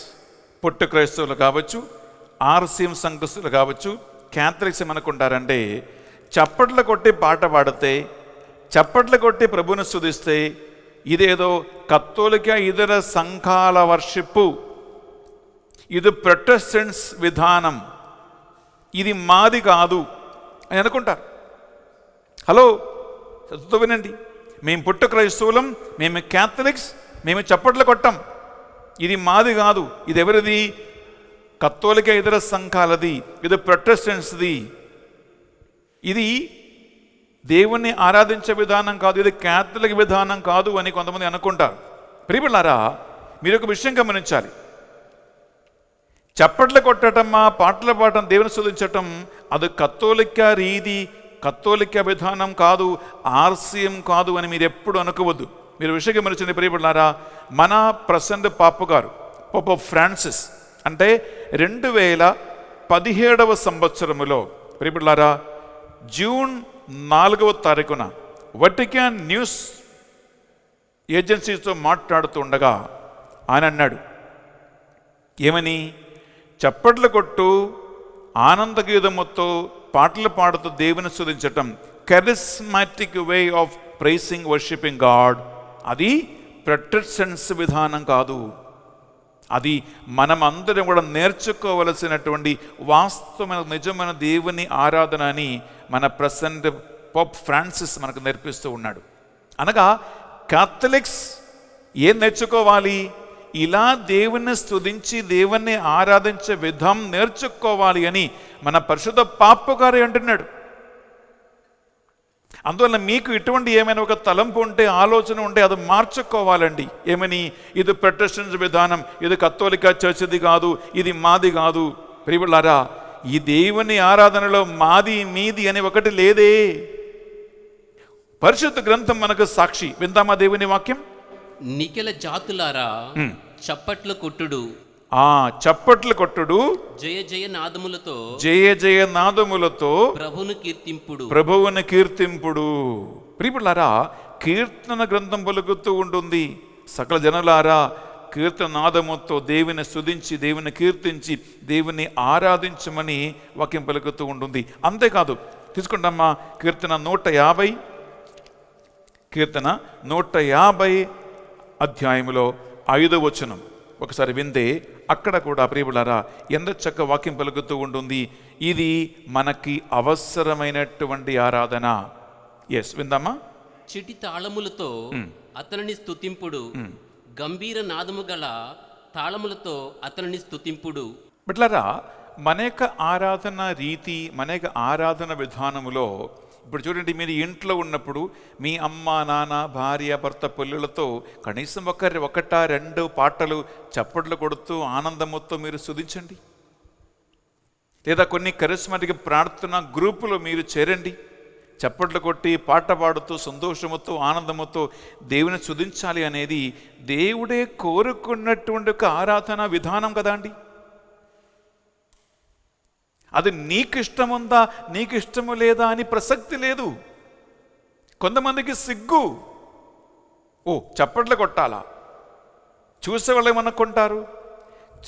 పొట్టు క్రైస్తవులు కావచ్చు, ఆర్సీఎం సంఘస్థులు కావచ్చు, క్యాథలిక్స్ ఏమనుకుంటారంటే చప్పట్లు కొట్టి పాట పాడితే, చప్పట్లు కొట్టి ప్రభుని స్తుతిస్తే ఇదేదో కత్తోలిక ఇతర సంఘాల వర్షిప్పు, ఇది ప్రొటెస్టెంట్స్ విధానం, ఇది మాది కాదు అని అనుకుంటారు. హలో, చదువుతూ వినండి. మేము పుట్టు క్రైస్తవులం, మేము క్యాథలిక్స్, మేము చప్పట్లు కొట్టాం, ఇది మాది కాదు. ఇది ఎవరిది? కత్తోలిక ఇతర సంఘాలది, ఇది ప్రొటెస్టెంట్స్ది. ఇది దేవుణ్ణి ఆరాధించే విధానం కాదు, ఇది క్యాథలిక్ విధానం కాదు అని కొంతమంది అనుకుంటారు. ప్రియబిడ్డలారా, మీరు ఒక విషయం గమనించాలి. చప్పట్లు కొట్టటమా, పాటలు పాడటం, దేవుని స్తుతించటం అది కత్తోలిక రీతి, కత్తోలిక విధానం కాదు, ఆర్సీఎం కాదు అని మీరు ఎప్పుడు అనుకోవద్దు. మీరు విషయం గమనించండి ప్రియబిడ్డలారా. మన ప్రసెంట్ పాపు గారు పోప్ ఫ్రాన్సిస్ అంటే 2017వ సంవత్సరములో ప్రియబిడ్డలారా జూన్ 4వ తారీఖున వటికన్ న్యూస్ ఏజెన్సీతో మాట్లాడుతూ ఉండగా ఆయన అన్నాడు, ఏమని? చప్పట్లు కొట్టు, ఆనందగీతముతో పాటలు పాడుతూ దేవుని స్తుతించటం charismatic way of praising worshiping God, అది ప్రొటెస్టెంట్స్ విధానం కాదు. అది మనమందరం కూడా నేర్చుకోవలసినటువంటి వాస్తవమైన నిజమైన దేవుని ఆరాధన అని మన ప్రెసిడెంట్ పోప్ ఫ్రాన్సిస్ మనకు నేర్పిస్తూ ఉన్నాడు. అనగా కాథలిక్స్ ఏం నేర్చుకోవాలి? ఇలా దేవుని స్తుతించి దేవుణ్ణి ఆరాధించే విధం నేర్చుకోవాలి అని మన పరిశుద్ధ పాపు గారు అంటున్నాడు. అందువల్ల మీకు ఇటువంటి ఏమైనా ఒక తలంపు ఉంటే, ఆలోచన ఉంటే అది మార్చుకోవాలండి. ఏమని? ఇది ప్రొటెస్టెంట్స్ విధానం, ఇది కత్తోలిక చర్చిది కాదు, ఇది మాది కాదు. ప్రియబిడ్డలారా, ఈ దేవుని ఆరాధనలో మాది మీది అని ఒకటి లేదే. పరిశుద్ధ గ్రంథం మనకు సాక్షి. విందామా దేవుని వాక్యం? నిఖిల జాతులారా చప్పట్లు కొట్టుడు, చప్పట్లు కొట్టుడు, జయ జయ నాదములతో, జయ జయ నాదములతో ప్రభువును కీర్తింపుడు, ప్రభువుని కీర్తింపుడు. ప్రియబిడ్డలారా, కీర్తన గ్రంథం పలుకుతూ ఉంటుంది. సకల జనులారా కీర్తన నాదముతో దేవుని స్తుతించి, దేవుని కీర్తించి, దేవుని ఆరాధించమని వాక్యం పలుకుతూ ఉంటుంది. అంతేకాదు, తీసుకుంటామా కీర్తన 150 కీర్తన 150 అధ్యాయములో 5వ వచనం ఒకసారి వింటే అక్కడ కూడా ప్రియములారా ఎంత చక్క వాక్యం పలుకుతూ ఉంటుంది. ఇది మనకి అవసరమైనటువంటి ఆరాధన. ఎస్, విందామా? చిటి తాళములతో అతనిని స్తుతింపుడు, గంభీర నాదము గల తాళములతో అతనిని స్తుతింపుడు. బిడ్డలారా, మన యొక్క ఆరాధన రీతి, మన యొక్క ఆరాధన విధానములో ఇప్పుడు చూడండి, మీరు ఇంట్లో ఉన్నప్పుడు మీ అమ్మ, నాన్న, భార్య, భర్త, పిల్లలతో కనీసం ఒకట రెండు పాటలు చప్పట్లు కొడుతూ ఆనందముతో మీరు స్తుతించండి. లేదా కొన్ని కరిస్మాటిక్ ప్రార్థన గ్రూపులో మీరు చేరండి. చప్పట్లు కొట్టి పాట పాడుతూ సంతోషముతో ఆనందముతో దేవుని స్తుతించాలి అనేది దేవుడే కోరుకున్నటువంటి ఒక ఆరాధన విధానం కదా అండి. అది నీకు ఇష్టముందా, నీకు ఇష్టము లేదా అని ప్రసక్తి లేదు. కొంతమందికి సిగ్గు, చప్పట్లు కొట్టాలా, చూసేవాళ్ళు ఏమనుకుంటారు,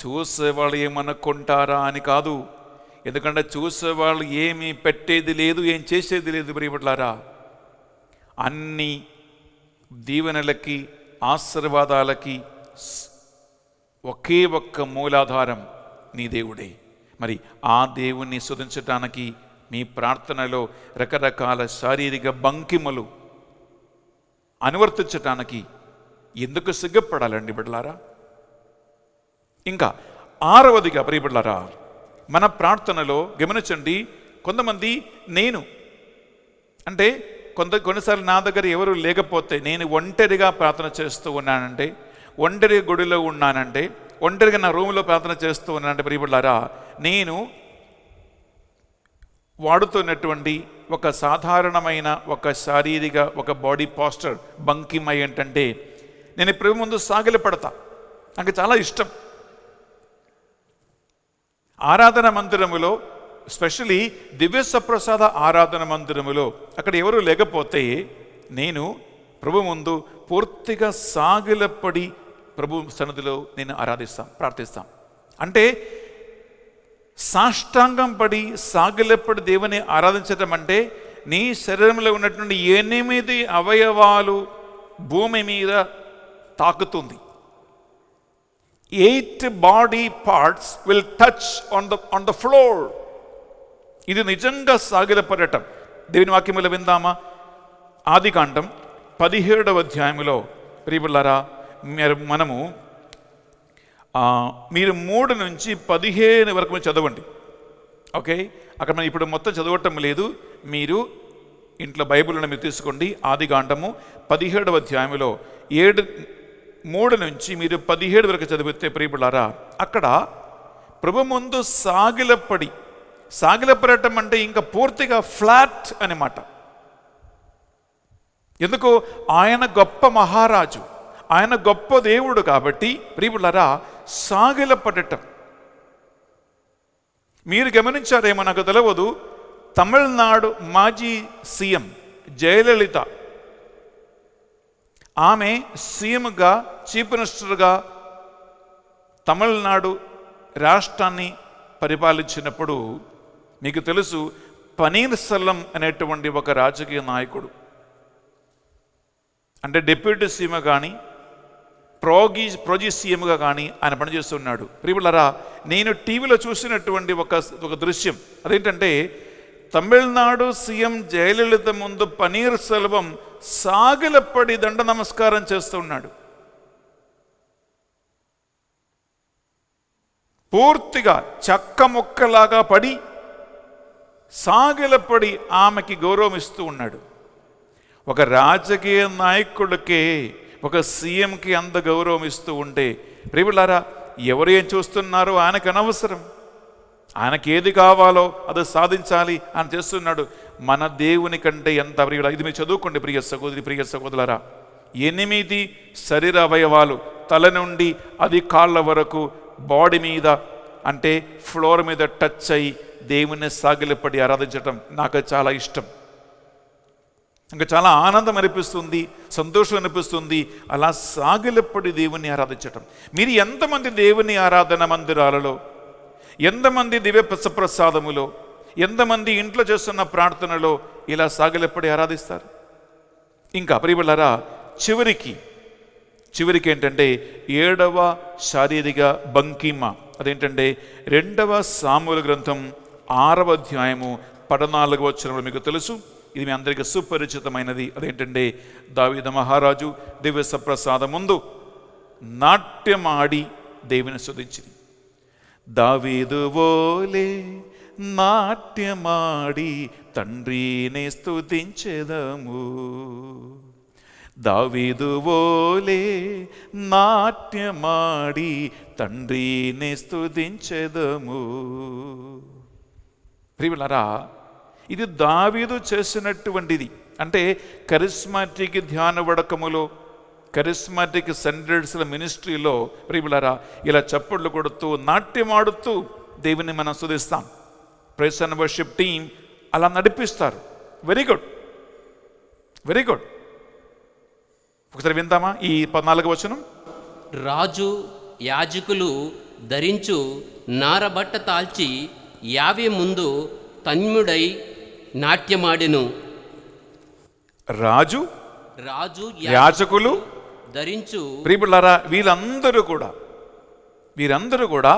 చూసేవాళ్ళు ఏమనుకుంటారా అని కాదు. ఎందుకంటే చూసేవాళ్ళు ఏమీ పెట్టేది లేదు, ఏం చేసేది లేదు. ప్రియబిడ్డలారా, అన్ని దీవెనలకి ఆశీర్వాదాలకి ఒకే ఒక్క మూలాధారం నీ దేవుడే. మరి ఆ దేవుణ్ణి స్తుతించటానికి మీ ప్రార్థనలో రకరకాల శారీరక భంగిమలు అనువర్తించటానికి ఎందుకు సిగ్గుపడాలండి బిడ్డలారా? ఇంకా 6వదిగా ప్రియబిడ్డలారా, మన ప్రార్థనలో గమనించండి, కొంతమంది నేను అంటే కొన్నిసార్లు నా దగ్గర ఎవరు లేకపోతే నేను ఒంటరిగా ప్రార్థన చేస్తూ ఉన్నానంటే, ఒంటరి గుడిలో ఉన్నానంటే, ఒంటరిగా నా రూమ్లో ప్రార్థన చేస్తూ ఉన్నానంటే ప్రియబిడ్డలారా, నేను వాడుతున్నటువంటి ఒక సాధారణమైన ఒక శారీరక ఒక బాడీ పోస్చర్ భంగిమ ఏంటంటే, నేను ప్రభు ముందు సాగిలపడతా. నాకు చాలా ఇష్టం. ఆరాధన మందిరములో, స్పెషలీ దివ్య సప్రసాద ఆరాధన మందిరములో అక్కడ ఎవరు లేకపోతే నేను ప్రభు ముందు పూర్తిగా సాగిలపడి ప్రభు సన్నిధిలో నేను ప్రార్థిస్తాం. అంటే సాష్టాంగం పడి సాగిలపడి దేవుని ఆరాధించటం అంటే నీ శరీరంలో ఉన్నటువంటి 8 అవయవాలు భూమి మీద తాకుతుంది. 8 body parts will touch on the floor. ఇది నిజంగా సాగిలపడటం. దేవుని వాక్యములో విందామా? ఆదికాండం 17వ అధ్యాయములో ప్రియబిడ్డలారా, మనము మీరు 3 నుంచి 15 వరకు చదవండి. ఓకే, అక్కడ మనం ఇప్పుడు మొత్తం చదవటం లేదు, మీరు ఇంట్లో బైబిల్ని మీరు తీసుకోండి. ఆదికాండము 17వ అధ్యాయంలో 3 నుంచి మీరు 17 వరకు చదివితే ప్రియబిడ్డలారా, అక్కడ ప్రభు ముందు సాగిలపడటం అంటే ఇంకా పూర్తిగా ఫ్లాట్ అన్నమాట. ఎందుకు? ఆయన గొప్ప మహారాజు, ఆయన గొప్ప దేవుడు కాబట్టి ప్రియబిడ్డలారా సాగిలపడటం. మీరు గమనించారేమో నాకు తెలియదు, తమిళనాడు మాజీ సీఎం జయలలిత, ఆమె సీఎంగా చీఫ్ మినిస్టర్గా తమిళనాడు రాష్ట్రాన్ని పరిపాలించినప్పుడు మీకు తెలుసు, పనీర్ సెల్వం అనేటువంటి ఒక రాజకీయ నాయకుడు, అంటే డిప్యూటీ సీఎం కానీ ప్రోజీ సీఎంగా కానీ ఆయన పనిచేస్తున్నాడు. ప్రియబిడ్డలారా, నేను టీవీలో చూసినటువంటి ఒక దృశ్యం అదేంటంటే, తమిళనాడు సీఎం జయలలిత ముందు పనీర్ సెల్వం సాగిలపడి దండ నమస్కారం చేస్తున్నాడు. పూర్తిగా చెక్క ముక్కలాగా పడి సాగిలపడి ఆమెకి గౌరవం ఇస్తూ ఉన్నాడు. ఒక రాజకీయ నాయకుడికే, ఒక సీఎంకి అంత గౌరవం ఇస్తూ ఉంటే ప్రియబిడ్డలారా, ఎవరు ఏం చూస్తున్నారో ఆయనకు అనవసరం. ఆయనకి ఏది కావాలో అది సాధించాలి అని చేస్తున్నాడు. మన దేవుని కంటే ఎంత ప్రియుడ. ఇది మీరు చదువుకోండి ప్రియ సహోదరి, ప్రియ సహోదరులారా. 8 శరీర అవయవాలు తల నుండి అది కాళ్ళ వరకు బాడీ మీద అంటే ఫ్లోర్ మీద టచ్ అయ్యి దేవుని సాగిలపడి ఆరాధించటం నాకు చాలా ఇష్టం. ఇంకా చాలా ఆనందం అనిపిస్తుంది, సంతోషం అనిపిస్తుంది అలా సాగిలపడి దేవుని ఆరాధించటం. మీరు ఎంతమంది దేవుని ఆరాధన మందిరాలలో, ఎంతమంది దివ్య ప్రసాదములో, ఎంతమంది ఇంట్లో చేస్తున్న ప్రార్థనలో ఇలా సాగిలపడి ఆరాధిస్తారు? ఇంకా ప్రియబిళ్ళారా, చివరికి ఏంటంటే 7వ శారీరక భంగిమ. అదేంటంటే 2వ సామువేలు గ్రంథం 6వ అధ్యాయము 14వ వచనంలో మీకు తెలుసు, ఇది మీ అందరికీ సుపరిచితమైనది. అదేంటంటే దావీదు మహారాజు దివ్య సప్రసాదం ముందు నాట్యమాడి దేవుని స్తుతించింది. దావీదు వోలే నాట్యమాడి తండ్రిని స్తుతించెదము, దావీదు వోలే నాట్యమాడి తండ్రిని స్తుతించెదము. ప్రియలారా, ఇది దావీదు చేసినటువంటిది. అంటే కరిస్మాటిక్ ధ్యాన వడకములో, కరిస్మాటిక్ సెంటర్స్ల మినిస్ట్రీలో ప్రియలారా ఇలా చప్పట్లు కొడుతూ నాట్యమాడుతూ దేవుని మనం స్తుతిస్తాం. ప్రైజ్ అండ్ వర్షిప్ టీం అలా నడిపిస్తారు. Very good. ఒకసారి విందామా ఈ 14వ వచనం? రాజు యాజకులు ధరించు నారబట్ట తాల్చి యావే ముందు తన్ముడై నాట్యమాడెను. రాజు యాజకులు ధరించు ప్రియలారా వీరందరూ కూడా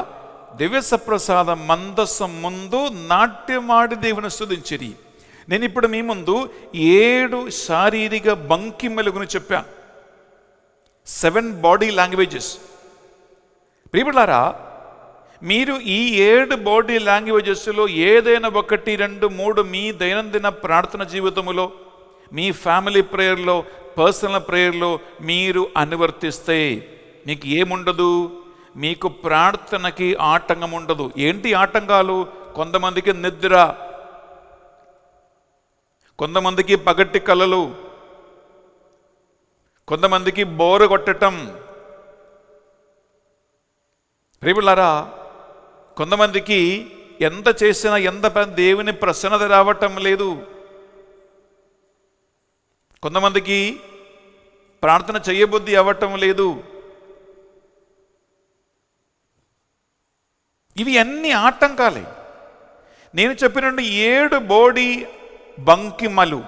దివ్య సప్రసాద మందసం ముందు నాట్యమాడి దేవుని స్తుతించిరి. నేను ఇప్పుడు మీ ముందు 7 శారీరక భంగిమల గురించి చెప్పాను. 7 బాడీ లాంగ్వేజెస్. ప్రియలారా, మీరు ఈ 7 బాడీ లాంగ్వేజెస్లో ఏదైనా 1, 2, 3 మీ దైనందిన ప్రార్థన జీవితంలో, మీ ఫ్యామిలీ ప్రేయర్లో, పర్సనల్ ప్రేయర్లో మీరు అనువర్తిస్తే మీకు ఏముండదు, మీకు ప్రార్థనకి ఆటంకం ఉండదు. ఏంటి ఆటంకాలు? కొంతమందికి నిద్ర, కొంతమందికి పగటి కలలు, కొంతమందికి బోరు కొట్టటం. ప్రియలారా, కొంతమందికి ఎంత చేసినా దేవుని ప్రసన్నత రావటం లేదు. కొంతమందికి ప్రార్థన చేయబుద్ధి అవ్వటం లేదు. ఇవి అన్ని ఆటంకాలే. నేను చెప్పినట్టు 7 బాడీ భంగిమలు,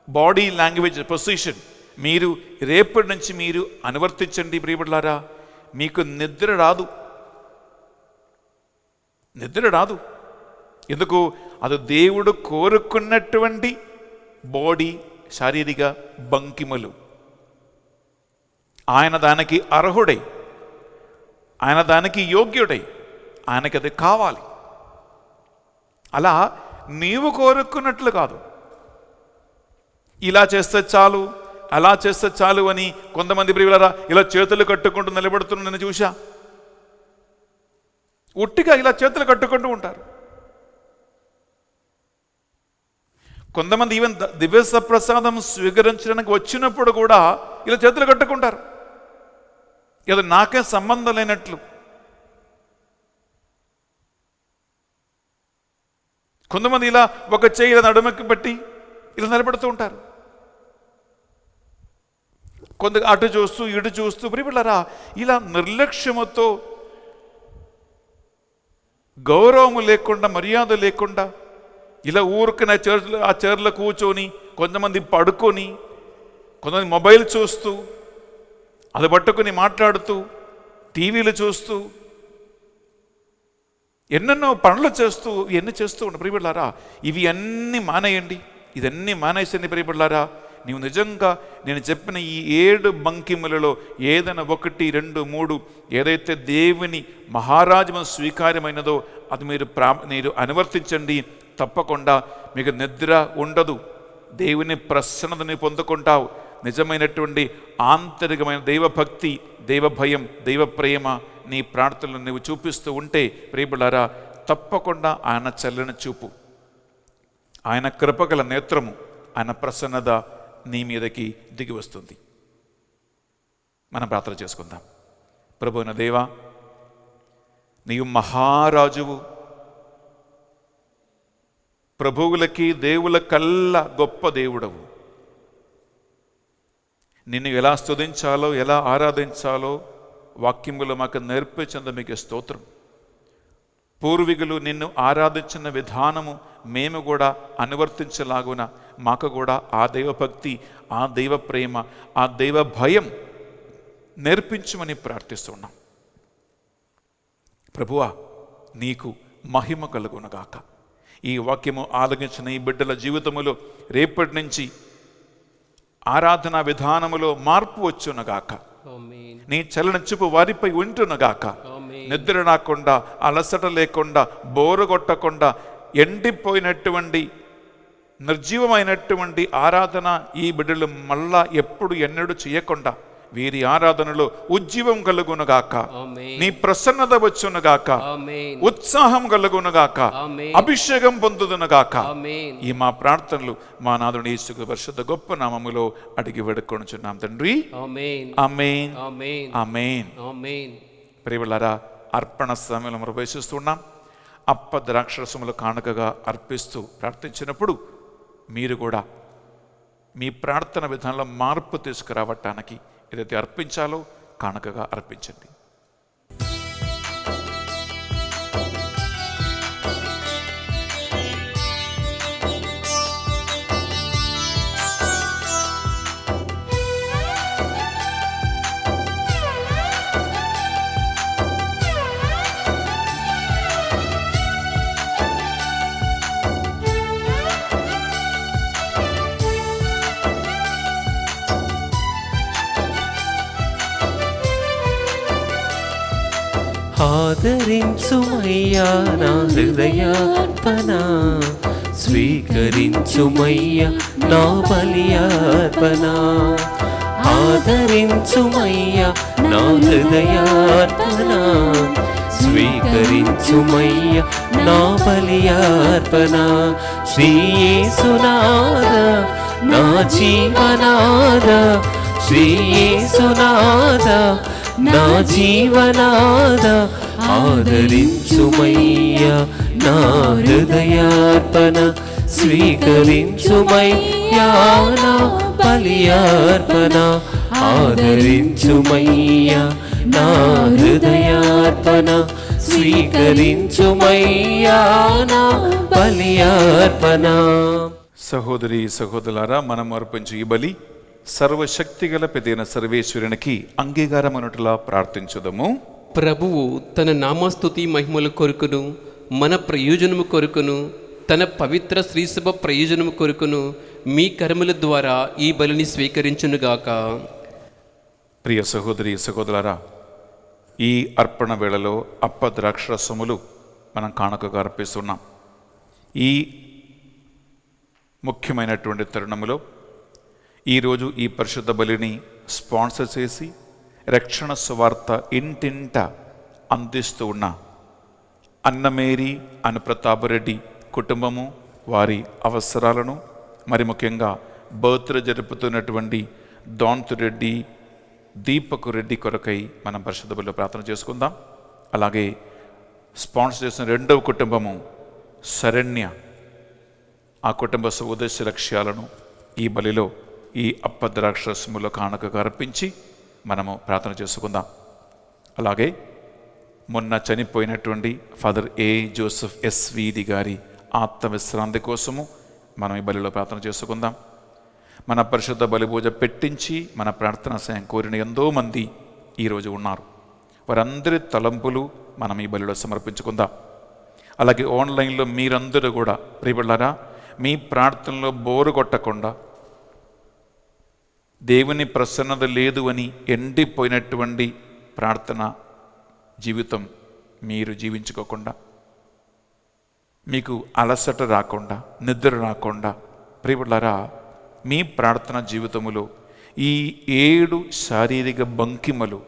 బాడీ లాంగ్వేజ్ పొజిషన్ మీరు రేపటి నుంచి మీరు అనువర్తించండి. ప్రియబిడ్డలారా, మీకు నిద్ర రాదు. ఎందుకు? అది దేవుడు కోరుకున్నటువంటి బాడీ శారీరక భంగిమలు. ఆయన దానికి అర్హుడై, ఆయన దానికి యోగ్యుడై, ఆయనకి అది కావాలి. అలా నీవు కోరుకున్నట్లు కాదు. ఇలా చేస్తే చాలు, అలా చేస్తే చాలు అని కొంతమంది ప్రియులారా ఇలా చేతులు కట్టుకుంటూ నిలబడుతున్న నేను చూశా. ఉట్టిగా ఇలా చేతులు కట్టుకుంటూ ఉంటారు. కొంతమంది ఈవెన్ దివ్య సప్రసాదం స్వీకరించడానికి వచ్చినప్పుడు కూడా ఇలా చేతులు కట్టుకుంటారు, ఏదో నాకే సంబంధం లేనట్లు. కొంతమంది ఇలా ఒక చేయి నడుమకి పెట్టి ఇలా నిలబడుతూ ఉంటారు. కొంత అటు చూస్తూ ఇటు చూస్తూ ప్రియబిడ్డలారా ఇలా నిర్లక్ష్యముతో, గౌరవము లేకుండా, మర్యాద లేకుండా ఇలా ఊరికనే ఆ చైర్లో కూర్చొని, కొంతమంది పడుకొని, కొంతమంది మొబైల్ చూస్తూ, అది పట్టుకొని మాట్లాడుతూ, టీవీలు చూస్తూ, ఎన్నెన్నో పనులు చేస్తూ ఇవన్నీ చేస్తూ ఉండు. ప్రియబిడ్డలారా, ఇవి అన్నీ మానేయండి. ఇదన్నీ మానేసండి ప్రియబిడ్డలారా. నీవు నిజంగా నేను చెప్పిన ఈ 7 భంగిమలలో ఏదైనా 1, 2, 3 ఏదైతే దేవుని మహారాజము స్వీకార్యమైనదో అది మీరు అనువర్తించండి. తప్పకుండా మీకు నిద్ర ఉండదు. దేవుని ప్రసన్నతని పొందుకుంటావు. నిజమైనటువంటి ఆంతరికమైన దైవభక్తి, దైవ భయం, దైవ ప్రేమ నీ ప్రార్థనలు నువ్వు చూపిస్తూ ఉంటే ప్రియబిడ్డలారా తప్పకుండా ఆయన చల్లని చూపు, ఆయన కృపగల నేత్రము, ఆయన ప్రసన్నత నీ మీదకి దిగి వస్తుంది. మనం ప్రార్థన చేసుకుందాం. ప్రభువైన దేవా, నీవు మహారాజువు, ప్రభువులకి దేవుల కల్లా గొప్ప దేవుడవు. నిన్ను ఎలా స్తుతించాలో, ఎలా ఆరాధించాలో వాక్యములు మాకు నేర్పించింది. మీకు స్తోత్రం. పూర్వీకులు నిన్ను ఆరాధించిన విధానము మేము కూడా అనువర్తించలాగున మాకు కూడా ఆ దైవభక్తి, ఆ దైవ ప్రేమ, ఆ దైవ భయం నేర్పించమని ప్రార్థిస్తున్నాం. ప్రభువా, నీకు మహిమ కలుగునగాక. ఈ వాక్యము ఆలగించిన ఈ బిడ్డల జీవితములో రేపటి నుంచి ఆరాధనా విధానములో మార్పు వచ్చునగాక. ఆమేన్. నీ చలన చూపు వారిపై ఉంటునగాక. ఆమేన్. నిద్ర రాకుండా, అలసట లేకుండా, బోరు కొట్టకుండా, ఎండిపోయినటువంటి నిర్జీవమైనటువంటి ఆరాధన ఈ బిడ్డలు మళ్ళా ఎప్పుడు ఎన్నడూ చేయకుండా వీరి ఆరాధనలో ఉజ్జీవం కలుగునుగాక. ఆమేన్. నీ ప్రసన్నత వచ్చునుగాక. ఆమేన్. ఉత్సాహం కలుగునుగాక. ఆమేన్. అభిషేకం పొందుదునుగాక. ఆమేన్. ఈ మా ప్రార్థనలు మా నాథుని యేసు పరిశుద్ధ గొప్ప నామములో అడిగి వేడుకొనుచున్నాం తండ్రి. ఆమేన్. ఆమేన్. ఆమేన్. ఆమేన్. ఆమేన్. ప్రియములారా, అర్పణ సమయంలో మనం ప్రవేశిస్తున్నాం. అప్ప ద్రాక్షరసములు కానుకగా అర్పిస్తూ ప్రార్థించినప్పుడు మీరు కూడా మీ ప్రార్థన విధానంలో మార్పు తీసుకురావటానికి ఏదైతే అర్పించాలో కానుకగా అర్పించండి. ఆదరించుమయ్యా నా హృదయార్పణ, స్వీకరించుమయ్యా నా బలియార్పణ. ఆదరించుమయ్యా నా హృదయార్పణ, స్వీకరించుమయ్యా నా బలియార్పణ. శ్రీ యేసునాథ నా జీవనాథ, శ్రీ యేసునాథ నా జీవనాథ, ఆదరించుమయ్యా నా హృదయార్పణ, స్వీకరించుమయ్యా నా బలియార్పణ. ఆదరించుమయ్యా నా హృదయార్పణ, స్వీకరించుమయ్యా నా బలియార్పణ. సహోదరి సహోదరులారా, మనం అర్పించు ఈ బలి సర్వశక్తిగల పెదైన సర్వేశ్వరునికి అంగీకారమనుటలా ప్రార్థించుదము. ప్రభువు తన నామస్తుతి మహిమల కొరకును, మన ప్రయోజనము కొరకును, తన పవిత్ర శ్రీసభ ప్రయోజనము కొరకును మీ కర్మల ద్వారా ఈ బలిని స్వీకరించునుగాక. ప్రియ సహోదరి సహోదరులారా, ఈ అర్పణ వేళలో అప్ప ద్రాక్షరసములు మనం కానుకగా అర్పిస్తున్నాం. ఈ ముఖ్యమైనటువంటి తరుణములో ఈరోజు ఈ పరిశుద్ధ బలిని స్పాన్సర్ చేసి రక్షణ సువార్త ఇంటింట అందిస్తూ ఉన్న అన్నమేరీ అనుప్రతాపరెడ్డి కుటుంబము, వారి అవసరాలను, మరి ముఖ్యంగా బర్త్డే జరుపుతున్నటువంటి దోంతురెడ్డి, దీపకు రెడ్డి కొరకై మనం పరిశుద్ధ బలిలో ప్రార్థన చేసుకుందాం. అలాగే స్పాన్సర్ చేసిన రెండవ కుటుంబము శరణ్య, ఆ కుటుంబ ఉద్దేశ లక్ష్యాలను ఈ బలిలో ఈ అప్పద్రాక్షరసములో కానుకగా అర్పించి మనము ప్రార్థన చేసుకుందాం. అలాగే మొన్న చనిపోయినటువంటి ఫాదర్ ఏ జోసెఫ్ ఎస్విడి గారి ఆత్మవిశ్రాంతి కోసము మనం ఈ బలిలో ప్రార్థన చేసుకుందాం. మన పరిశుద్ధ బలి పూజ పెట్టించి మన ప్రార్థనా సాయం కోరిన ఎంతో మంది ఈరోజు ఉన్నారు. వారందరి తలంపులు మనం ఈ బలిలో సమర్పించుకుందాం. అలాగే ఆన్లైన్లో మీరందరూ కూడా ప్రియబిడ్డలారా, మీ ప్రార్థనలో బోరు కొట్టకుండా, దేవుని ప్రసన్నత లేదు అని ఎండిపోయినటువంటి ప్రార్థన జీవితం మీరు జీవించుకోకుండా, మీకు అలసట రాకుండా, నిద్ర రాకుండా, ప్రియబిడ్డలారా, మీ ప్రార్థన జీవితములో ఈ 7 శారీరక భంగిమలు,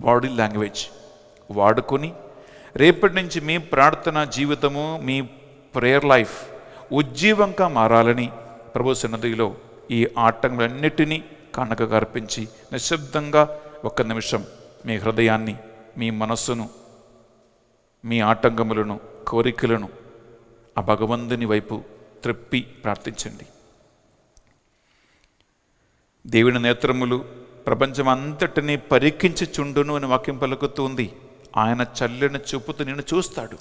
బాడీ లాంగ్వేజ్ వాడుకొని రేపటి నుంచి మీ ప్రార్థన జీవితము, మీ ప్రేయర్ లైఫ్ ఉజ్జీవంగా మారాలని ప్రభు సన్నిధిలో ఈ ఆటంకాలన్నిటినీ కానుకగా అర్పించి నిశ్శబ్దంగా 1 నిమిషం మీ హృదయాన్ని, మీ మనస్సును, మీ ఆటంకములను, కోరికలను ఆ భగవంతుని వైపు త్రిప్పి ప్రార్థించండి. దేవుని నేత్రములు ప్రపంచం అంతటినీ పరికించి చుండును అని వాక్యం పలుకుతుంది. ఆయన చల్లని చూపుతూ నిన్ను చూస్తాడు.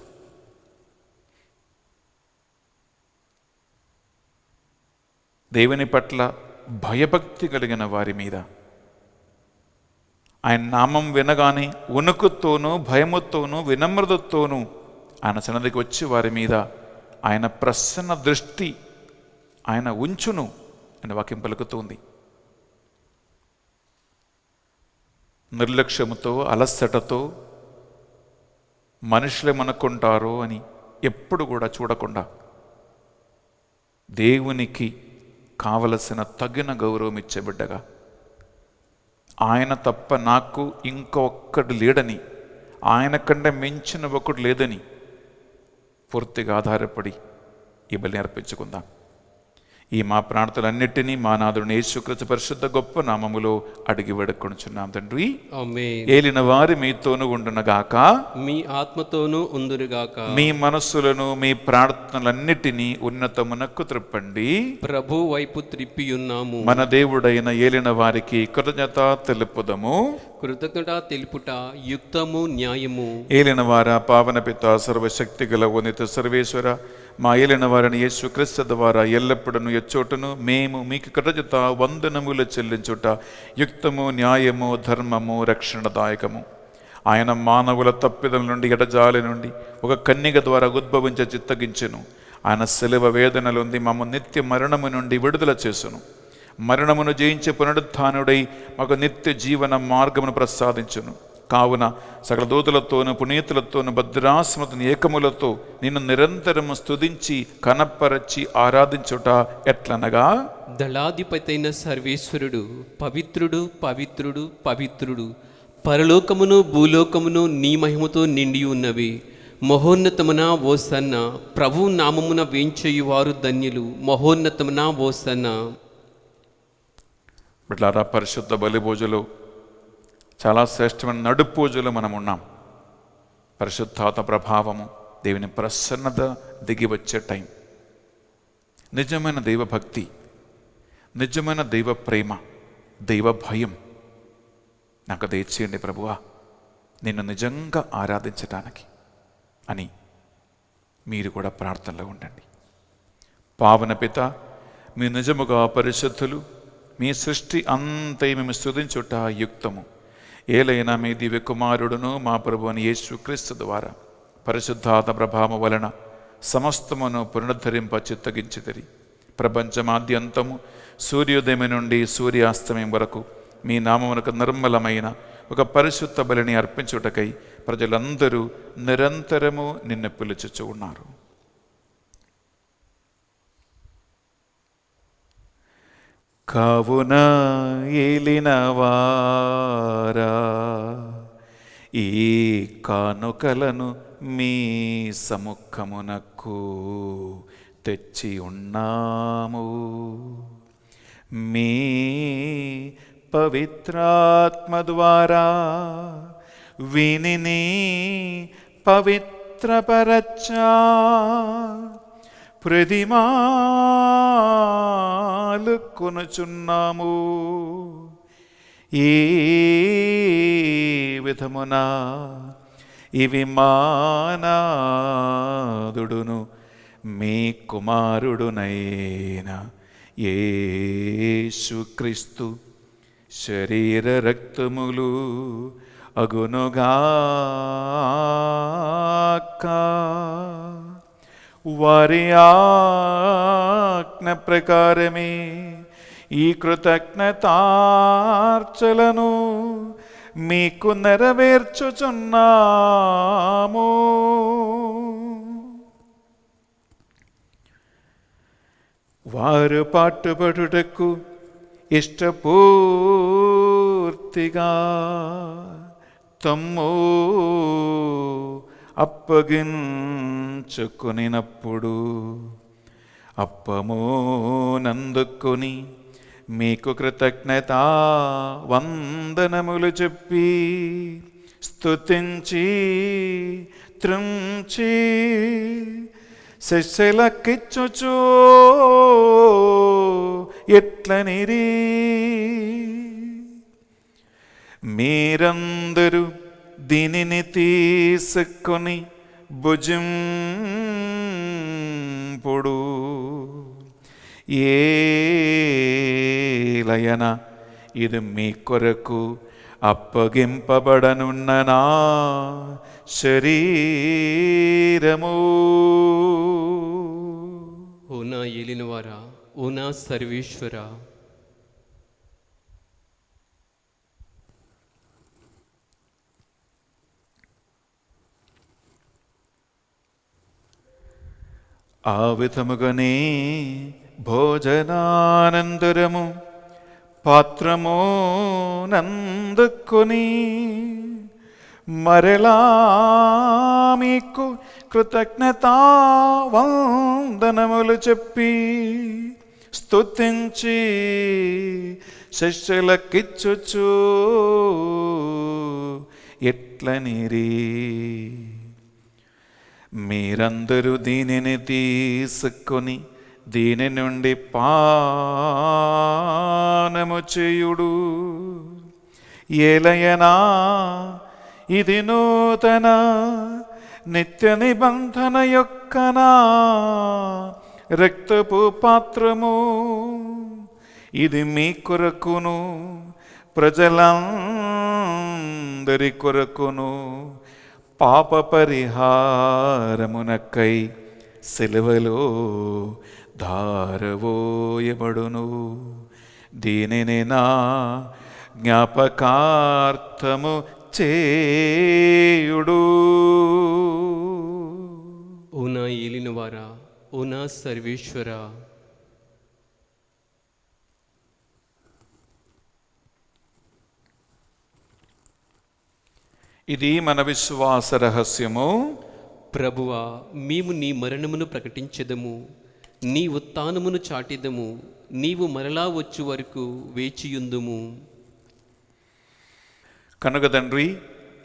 దేవుని పట్ల భయభక్తి కలిగిన వారి మీద, ఆయన నామం వినగానే వణుకుతోనూ భయముతోనూ వినమ్రతతోనూ ఆయన సన్నిధికి వచ్చి వారి మీద ఆయన ప్రసన్న దృష్టి ఆయన ఉంచును అని వాక్యం పలుకుతుంది. నిర్లక్ష్యముతో అలసటతో మనుషులేమనుకుంటారో అని ఎప్పుడు కూడా చూడకుండా దేవునికి కావలసిన తగిన గౌరవం ఇచ్చే బిడ్డగా, ఆయన తప్ప నాకు ఇంకొక్కడు లేడని, ఆయన కంటే మించిన ఒకడు లేదని పూర్తిగా ఆధారపడి ఈ బలి అర్పించుకుందాం. ఈ మా ప్రార్థనలన్నిటినీ మా నాథుని యేసుక్రీస్తు పరిశుద్ధ గొప్ప నామములో అడిగి వేడుకొనుచున్నాం తండ్రి. ఆమేన్. ఏలిన వారి మీతోను ఉండునుగాక, మీ ఆత్మతోనూ ఉందురుగాక. మీ మనస్సులను మీ ప్రార్థనలన్నిటినీ ఉన్నతమునకు త్రిప్పండి. ప్రభు వైపు త్రిప్పియున్నాము. మన దేవుడైన ఏలిన వారికి కృతజ్ఞత తెలుపుదము. కృతజ్ఞత తెలుపుట యుక్తము న్యాయము. ఏలిన వార పావన పిత సర్వశక్తి గల ఉన్నత సర్వేశ్వర, మా ఏలిన వారిని యేసుక్రీస్తు ద్వారా ఎల్లప్పుడూ ఎచ్చోటను మేము మీకు కృతజ్ఞత వందనములు చెల్లించుట యుక్తము న్యాయము ధర్మము రక్షణదాయకము. ఆయన మానవుల తప్పిదల నుండి ఎడజాలి నుండి ఒక కన్యక ద్వారా ఉద్భవించ చిత్తగించెను. ఆయన శిలువ వేదనలుంది మమ్మ నిత్య మరణము నుండి విడుదల చేసును. మరణమును జయించే పునరుత్థానుడై మాకు నిత్య జీవన మార్గమును ప్రసాదించును. కావున సకల దూతలతోనూ పునీతులతోనూ భద్రాసనతోను ఏకములతో నిన్ను నిరంతరము స్తుతించి కనపరచి ఆరాధించుట ఎట్లనగా, దళాధిపతైన సర్వేశ్వరుడు పవిత్రుడు పవిత్రుడు పవిత్రుడు, పరలోకమును భూలోకమును నీ మహిమతో నిండి ఉన్నవి. మహోన్నతమున ఓసన్న, ప్రభు నామమున వేంచేయువారు ధన్యులు. మహోన్నతమున ఓసన్న. బిడ్లారా, పరిశుద్ధ బలి పూజలు చాలా శ్రేష్టమైన నడుపు పూజలు మనం ఉన్నాం. పరిశుద్ధాత్మ ప్రభావము, దేవుని ప్రసన్నత దిగి వచ్చే టైం. నిజమైన దైవభక్తి, నిజమైన దైవ ప్రేమ, దైవ భయం నాకు దయచేయండి ప్రభువా, నిన్ను నిజంగా ఆరాధించటానికి అని మీరు కూడా ప్రార్థనలో ఉండండి. పావన పిత, మీ నిజముగా పరిశుద్ధులు, మీ సృష్టి అంతై మేము స్తుతించుట యుక్తము. ఏలైనా మీ దివ్య కుమారుడును మా ప్రభువుని యేసుక్రీస్తు ద్వారా పరిశుద్ధాత్మ ప్రభావం వలన సమస్తమును పునరుద్ధరింప చిత్తగించితిరి. ప్రపంచమాద్యంతము సూర్యోదయం నుండి సూర్యాస్తమయం వరకు మీ నామమునకు నిర్మలమైన ఒక పరిశుద్ధ బలిని అర్పించుటకై ప్రజలందరూ నిరంతరము నిన్ను పిలుచుచు ఉన్నారు. కావున ఏలినవారా, ఈ కానుకలను మీ సముఖమునకు తెచ్చి ఉన్నాము. మీ పవిత్రాత్మ ద్వారా వీనిని పవిత్రపరచా ప్రతిమాలు కొనుచున్నాము. ఈ విధమున ఇవి మానాదుడును మీ కుమారుడునైన యేసుక్రీస్తు శరీర రక్తములు అగునుగాక. వారి ఆజ్ఞ ప్రకారమే ఈ కృతజ్ఞతార్చలను మీకు నెరవేర్చుచున్నాము. వారు పాటుపడుటకు ఇష్టపూర్తిగా తమ్ము అప్పగించుకొనినప్పుడు అప్పము నందుకొని మీకు కృతజ్ఞత వందనములు చెప్పి స్తుతించి త్రుంచి శిష్యులకిచ్చుచు ఎట్లనిరి, మీరందరూ దీనిని తీసుకొని భుజింపుడు. ఏలయన ఇది మీ కొరకు అప్పగింపబడనున్న నా శరీరము. ఓ నా ఏలినవారా, ఓ నా సర్వేశ్వరా, ఆ విధముగానే భోజనానంతరము పాత్రము నందుకొని మరలా మీకు కృతజ్ఞతా వందనములు చెప్పి స్తుతించి శిష్యులకిచ్చుచు ఎట్లనిరి, మీరందరూ దీనిని తీసుకొని దీని నుండి పానము చేయుడు. ఏలయనా ఇది నూతన నిత్య నిబంధన యొక్క నా రక్తపు పాత్రము. ఇది మీ కొరకును ప్రజలందరి కొరకును పాప పరిహారమునకై సిలువలో ధారవోయబడును. దీనిని నా జ్ఞాపకార్థము చేయుడు. ఓ నా ఏలినవారా, ఓ నా సర్వేశ్వరా, ఇది మన విశ్వాస రహస్యము. ప్రభువా, మేము నీ మరణమును ప్రకటించెదము, నీ ఉత్థానమును చాటిదము, నీవు మరలా వచ్చు వరకు వేచియుందుము. కనుక తండ్రి,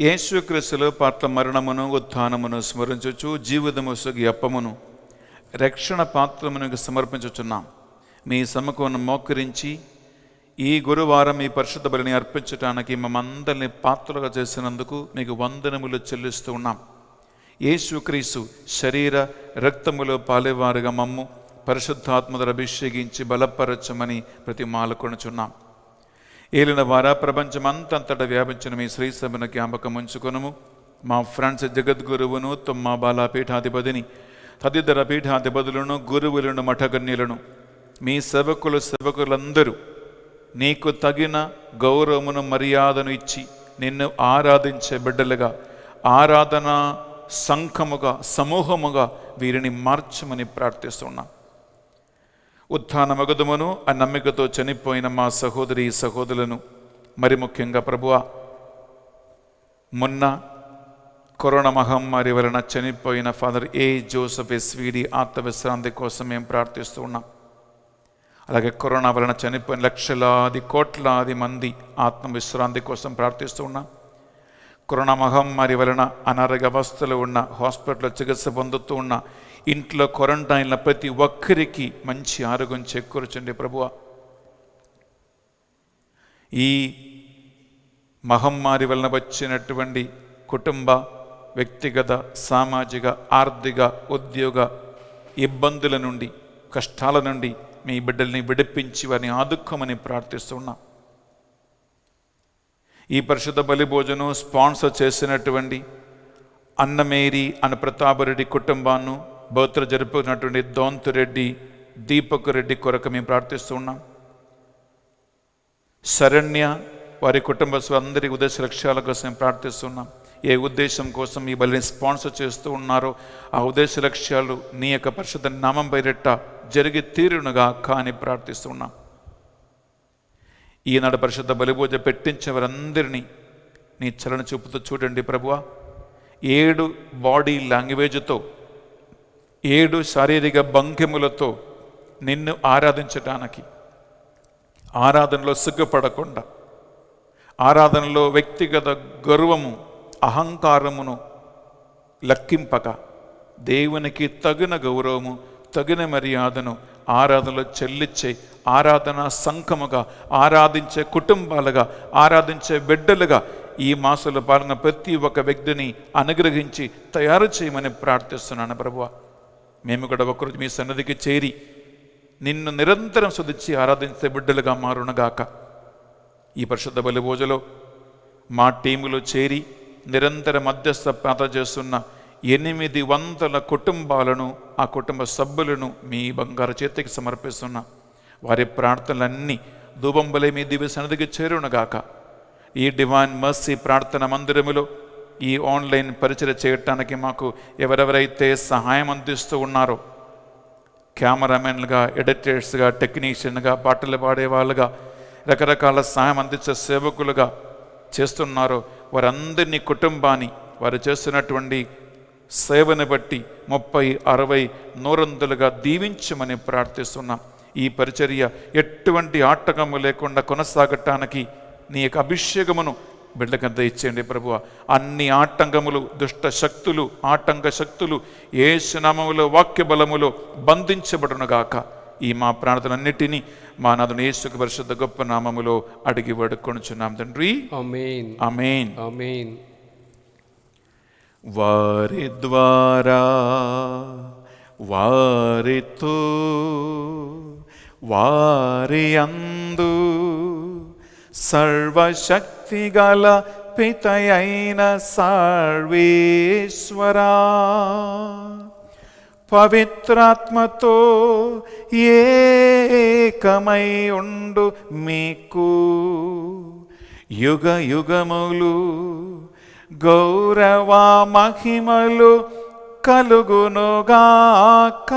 యేసుక్రీస్తులో పాత్ర మరణమును ఉత్థానమును స్మరించుచు జీవితము సొగి అప్పమును రక్షణ పాత్రమును సమర్పించుచున్నాం. మీ సముఖమును మోకరించి ఈ గురువారం ఈ పరిశుద్ధ బలిని అర్పించడానికి మమ్మందరినీ పాత్రలుగా చేసినందుకు మీకు వందనములు చెల్లిస్తూ ఉన్నాం. యేసుక్రీస్తు శరీర రక్తములో పాలేవారుగా మమ్ము పరిశుద్ధాత్మతో అభిషేకించి బలపరచమని ప్రతి మాలకొనుచున్నాం. ఏలిన వారా, ప్రపంచమంతంతటా వ్యాపించిన మీ శ్రీ సభను జ్ఞాపకం ఉంచుకొనుము. మా ఫ్రాన్స్ జగద్గురువును తొమ్మా బాలా పీఠాధిపతిని తదితర పీఠాధిపతులను గురువులను మఠగన్యులను మీ సేవకులందరూ నీకు తగిన గౌరవమును మర్యాదను ఇచ్చి నిన్ను ఆరాధించే బిడ్డలుగా, ఆరాధన సంఘముగా, సమూహముగా వీరిని మార్చమని ప్రార్థిస్తున్నాం. ఉత్థానమగదుమును ఆ నమ్మికతో చనిపోయిన మా సహోదరి సహోదరులను, మరి ముఖ్యంగా ప్రభువా, మొన్న కరోనా మహమ్మారి వలన చనిపోయిన ఫాదర్ ఏ జోసెఫ్ ఎస్వీడి ఆత్మవిశ్రాంతి కోసం మేము ప్రార్థిస్తూ ఉన్నాం. అలాగే కరోనా వలన చనిపోయిన లక్షలాది కోట్లాది మంది ఆత్మవిశ్రాంతి కోసం ప్రార్థిస్తూ ఉన్నాం. కరోనా మహమ్మారి వలన అనారోగ్య అవస్థలో ఉన్న, హాస్పిటల్లో చికిత్స పొందుతూ ఉన్న, ఇంట్లో క్వారంటైన్ల ప్రతి ఒక్కరికి మంచి ఆరోగ్యం చేకూర్చండి ప్రభువా. ఈ మహమ్మారి వలన వచ్చినటువంటి కుటుంబ, వ్యక్తిగత, సామాజిక, ఆర్థిక, ఉద్యోగ ఇబ్బందుల నుండి, కష్టాల నుండి మీ బిడ్డల్ని విడిపించి వారిని ఆదుకోమని ప్రార్థిస్తున్నాం. ఈ పరిశుద్ధ బలి భోజనం స్పాన్సర్ చేసినటువంటి అన్నమేరి అన్న ప్రతాపరెడ్డి కుటుంబాన్ని, బర్త్డే జరుపుకున్నటువంటి దోంతురెడ్డి, దీపక్ రెడ్డి కొరకు మేము ప్రార్థిస్తున్నాం. శరణ్య వారి కుటుంబ అందరి ఉద్దేశ లక్ష్యాల కోసం ప్రార్థిస్తున్నాం. ఏ ఉద్దేశం కోసం ఈ బలిని స్పాన్సర్ చేస్తూ ఉన్నారో ఆ ఉద్దేశ లక్ష్యాలు నీ యొక్క పరిశుద్ధ నామం పేరిట జరిగి తీరునుగా కానీ ప్రార్థిస్తున్నాం. ఈనాడు పరిశుద్ధ బలిభోజ పెట్టించే వారందరినీ నీ చలన చూపుతూ చూడండి ప్రభువా. 7 బాడీ లాంగ్వేజ్తో, 7 శారీరక భంగిములతో నిన్ను ఆరాధించటానికి, ఆరాధనలో సిగ్గుపడకుండా, ఆరాధనలో వ్యక్తిగత గర్వము, అహంకారమును లెక్కింపక దేవునికి తగిన గౌరవము, తగిన మర్యాదను ఆరాధనలో చెల్లించే ఆరాధన సంఘముగా, ఆరాధించే కుటుంబాలుగా, ఆరాధించే బిడ్డలుగా ఈ మాసంలో పాల్గొన్న ప్రతి ఒక్క వ్యక్తిని అనుగ్రహించి తయారు చేయమని ప్రార్థిస్తున్నాను ప్రభువా. మేము కూడా ఒకరోజు మీ సన్నిధికి చేరి నిన్ను నిరంతరం స్తుతించి ఆరాధించే బిడ్డలుగా మారునగాక. ఈ పరిశుద్ధ బలి పూజలో మా టీములో చేరి నిరంతర మధ్యస్థ ప్రార్థన చేస్తున్న 800 కుటుంబాలను, ఆ కుటుంబ సభ్యులను మీ బంగారు చేతికి సమర్పిస్తున్నా. వారి ప్రార్థనలన్నీ ధూపంబలే మీ దివ్య సన్నిధికి చేరునగాక. ఈ డివైన్ మర్సీ ప్రార్థన మందిరములో ఈ ఆన్లైన్ పరిచయం చేయటానికి మాకు ఎవరెవరైతే సహాయం అందిస్తూ ఉన్నారో, కెమెరామెన్లుగా, ఎడిటర్స్గా, టెక్నీషియన్గా, పాటలు పాడేవాళ్ళుగా, రకరకాల సహాయం అందించే సేవకులుగా చేస్తున్నారో వారందరినీ, కుటుంబాన్ని, వారు చేస్తున్నటువంటి సేవను బట్టి 30, 60, 100 దీవించమని ప్రార్థిస్తున్నాం. ఈ పరిచర్య ఎటువంటి ఆటంకము లేకుండా కొనసాగటానికి నీ యొక్క అభిషేకమును బిడ్డకంత ఇచ్చేయండి ప్రభువా. అన్ని ఆటంకములు, దుష్ట శక్తులు, ఆటంక శక్తులు యేసు నామములో, వాక్య బలములో బంధించబడునుగాక. ఈ మా ప్రార్థనలన్నిటినీ మా నాథుని యేసు పరిశుద్ధ గొప్ప నామములో అడిగి వేడుకొనుచున్నాం తండ్రి. ఆమేన్. ఆమేన్. ఆమేన్. వారి ద్వారా, వారితో, వారి అందు సర్వశక్తిగల పితయైన సర్వేశ్వరా, పవిత్రాత్మతో ఏకమై ఉండు మీకు యుగ యుగములు గౌరవ మహిమలు కలుగునుగాక.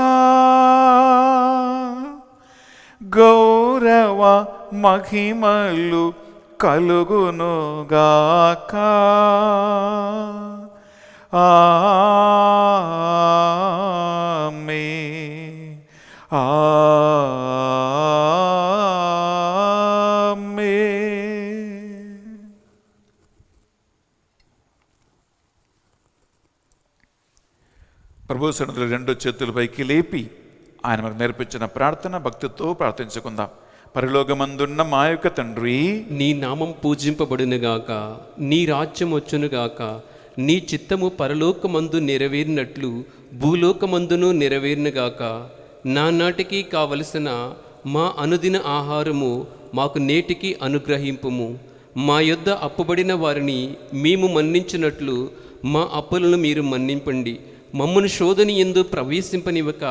గౌరవ మహిమలు కలుగునుగాక. ఆమేన్. ఆమేన్. ప్రభు సన్నిధిలో 2 చేతులు పైకి లేపి ఆయన మనకు నేర్పించిన ప్రార్థన భక్తితో ప్రార్థించుకుందాం. పరలోకమందున్న మా యొక్క తండ్రి, నీ నామం పూజింపబడునుగాక, నీ రాజ్యం వచ్చునుగాక, నీ చిత్తము పరలోకమందు నెరవేరినట్లు భూలోకమందును నెరవేరునుగాక. నానాటికి కావలసిన మా అనుదిన ఆహారము మాకు నేటికి అనుగ్రహింపుము. మా యొద్ద అప్పుబడిన వారిని మేము మన్నించినట్లు మా అప్పులను మీరు మన్నింపండి. మమ్మను శోధన యందు ప్రవేశింపనివ్వక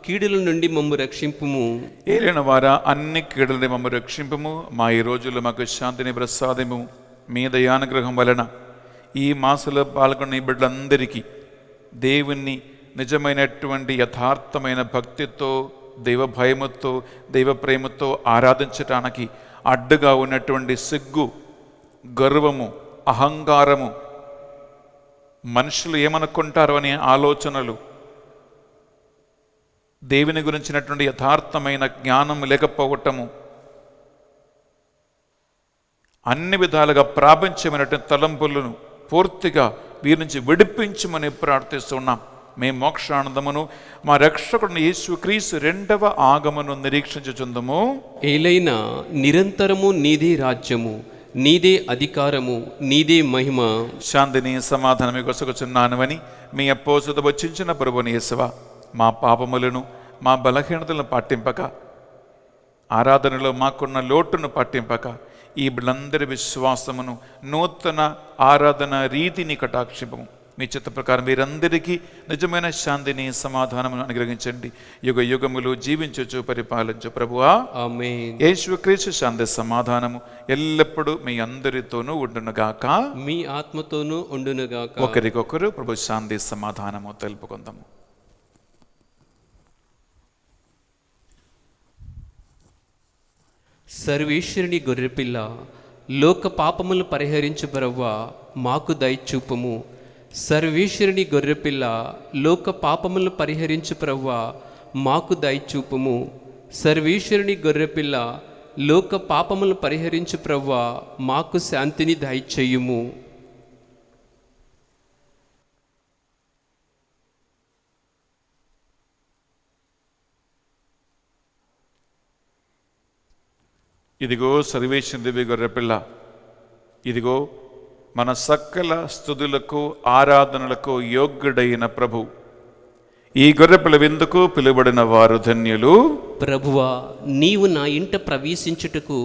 కీడుల నుండి మమ్ము రక్షింపుము. ఏలిన వారా, అన్ని కీడులని మమ్మ రక్షింపము. మా ఈ రోజుల్లో మాకు శాంతిని ప్రసాదము. మీ దయానుగ్రహం వలన ఈ మాసంలో పాల్గొన్న ఈ బిడ్డలందరికీ దేవుణ్ణి నిజమైనటువంటి యథార్థమైన భక్తితో, దైవ భయముతో, దైవ ప్రేమతో ఆరాధించటానికి అడ్డుగా ఉన్నటువంటి సిగ్గు, గర్వము, అహంకారము, మనుషులు ఏమనుకుంటారో అనే ఆలోచనలు, దేవుని గురించినటువంటి యథార్థమైన జ్ఞానం లేకపోవటము, అన్ని విధాలుగా ప్రాపంచమైనటువంటి తలంపులను పూర్తిగా వీరి నుంచి విడిపించమని ప్రార్థిస్తున్నాం. మేము మోక్షానందమును మా రక్షకుడిని యేసుక్రీస్తు 2వ ఆగమను నిరీక్షించుచుందము. ఏలైనా నిరంతరము నీదే రాజ్యము, నీదే అధికారము, నీదే మహిమ. శాంతిని సమాధానమే కొసగుచున్నానువని మీ అపోసత వచ్చించిన ప్రభుని యేసువా, మా పాపములను, మా బలహీనతలను పట్టింపక, ఆరాధనలో మాకున్న లోటును పట్టింపక, ఈ బిడ్డలందరి విశ్వాసమును, నూతన ఆరాధన రీతిని కటాక్షిపము. మీ చిత్త ప్రకారం వీరందరికీ నిజమైన శాంతిని, సమాధానమును అనుగ్రహించండి. యుగ యుగములు జీవించుచు పరిపాలించు ప్రభువా. ఆమేన్. యేసుక్రీస్తు శాంతి సమాధానము ఎల్లప్పుడూ మీ అందరితోనూ ఉండునుగాక. మీ ఆత్మతోనూ ఉండునుగాక. ఒకరికొకరు ప్రభు శాంతి సమాధానము తెలుపుకుందాము. సర్వేశ్వరుని గొర్రెపిల్ల, లోక పాపములు పరిహరించు బరవ్వ, మాకు దయచూపము. సర్వేశ్వరుని గొర్రెపిల్ల, లోక పాపములు పరిహరించు ప్రవ్వ, మాకు దయచూపము. సర్వేశ్వరుని గొర్రెపిల్ల, లోక పాపములు పరిహరించు ప్రవ్వ, మాకు శాంతిని దయచేయుము. ఇదిగో సర్వేశ్వరుని దివ్య గొర్రెపిల్ల, ఇదిగో మన సకల స్తుతులకు, ఆరాధనలకు యోగ్యుడైన ప్రభు. ఈ గొర్రెపిల్ల విందుకు పిలువబడిన వారు ధన్యులు. ప్రభువా, నీవు నా ఇంట ప్రవేశించుటకు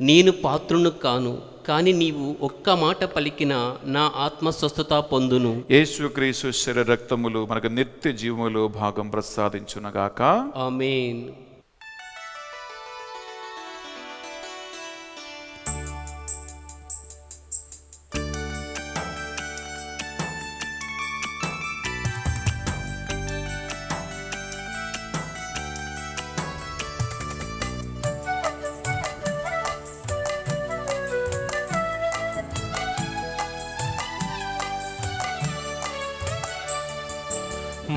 నేను పాత్రును కాను, కానీ నీవు ఒక్క మాట పలికిన నా ఆత్మ స్వస్థత పొందును. యేసుక్రీస్తు శరీర రక్తములు మనకు నిత్య జీవములో భాగం ప్రసాదించునగాక. ఆమేన్.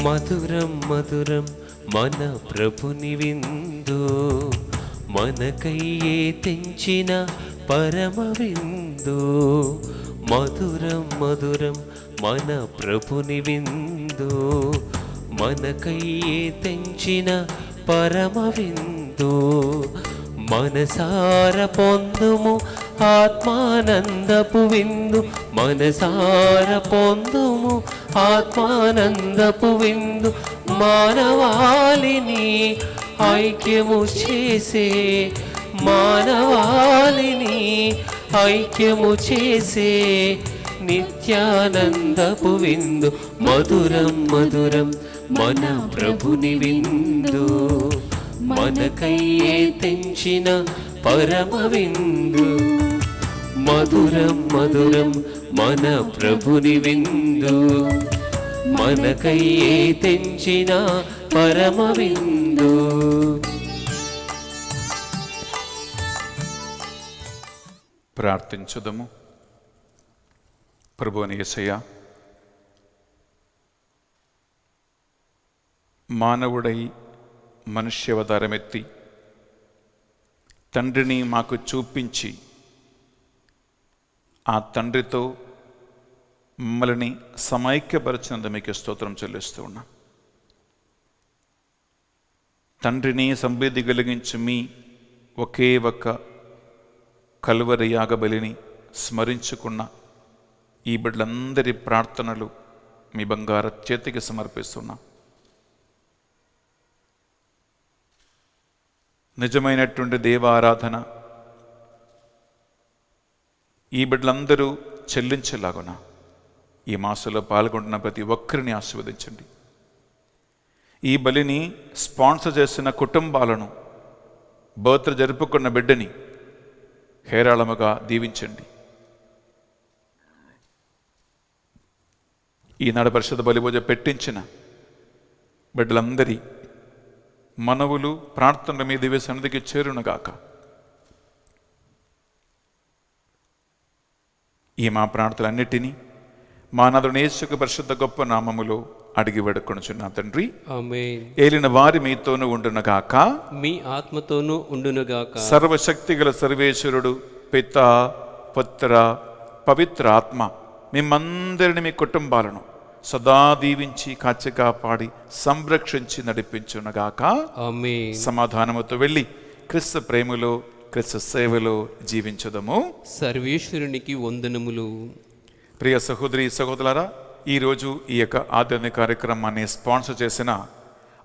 మధురం మధురం మన ప్రభుని విందు, మనకయ్యే తెంచిన పరమ విందు. మధురం మధురం మన ప్రభుని విందు, మనకయ్యే తెంచిన పరమ విందు. మనసార పొందుము ఆత్మానందపు విందు, మనసార పొందుము ఆత్మానందపు విందు. మానవాళిని ఐక్యము చేసే, మానవాళిని ఐక్యము చేసే నిత్యానందపు విందు. మధురం మధురం మన ప్రభుని విందు, మనకయ్యే తెంచిన పరమ విందు. మధురం మధురం మన ప్రభుని విందు, మనకయ్యే తెంచిన పరమ విందు. ప్రార్థించుదము. ప్రభువైన యేసయ్య, మానవుడై మనుష్యవతారమెత్తి తండ్రిని మాకు చూపించి ఆ తండ్రితో మమ్మల్ని సమైక్యపరిచినందుకు మీకు స్తోత్రం చెల్లిస్తూ ఉన్నాం. తండ్రిని సంబిద్ధి కలిగించి మీ ఒకే ఒక్క కలువరి యాగబలిని స్మరించుకున్న ఈ బిడ్డలందరి ప్రార్థనలు మీ బంగారు చేతికి సమర్పిస్తున్నాం. నిజమైనటువంటి దేవారాధన ఈ బిడ్డలందరూ చెల్లించేలాగున ఈ మాసంలో పాల్గొంటున్న ప్రతి ఒక్కరిని ఆశీర్వదించండి. ఈ బలిని స్పాన్సర్ చేసిన కుటుంబాలను, బర్త్డే జరుపుకున్న బిడ్డని హేరాళముగా దీవించండి. ఈనాడు పరిశుద్ధ బలి పూజ పెట్టించిన బిడ్డలందరి మనవులు ప్రార్థనల మీ దివ్య సన్నిధికి చేరునుగాక. ఈ మా ప్రార్థనలన్నిటినీ మా నాథుని యేసు పరిశుద్ధ గొప్ప నామములో అడిగి వేడుకొనుచున్నా తండ్రి, ఆమేన్. ఏలిన వారి మీతోనూ ఉండునుగాక, మీ ఆత్మతోనూ ఉండునుగాక. సర్వశక్తిగల సర్వేశ్వరుడు పిత పుత్ర పవిత్ర ఆత్మ మిమ్మందరిని మీ కుటుంబాలను సదా దీవించి కాచి కాపాడి సంరక్షించి నడిపించునగాక. ఆమేన్. సమాధానముతో వెళ్ళి క్రీస్తు ప్రేమలో క్రీస్తు సేవలో జీవించదము. సర్వేశ్వరునికి వందనములు. ప్రియ సహోదరి సహోదరులారా, ఈరోజు ఈ యొక్క ఆధ్యాత్మిక కార్యక్రమాన్ని స్పాన్సర్ చేసిన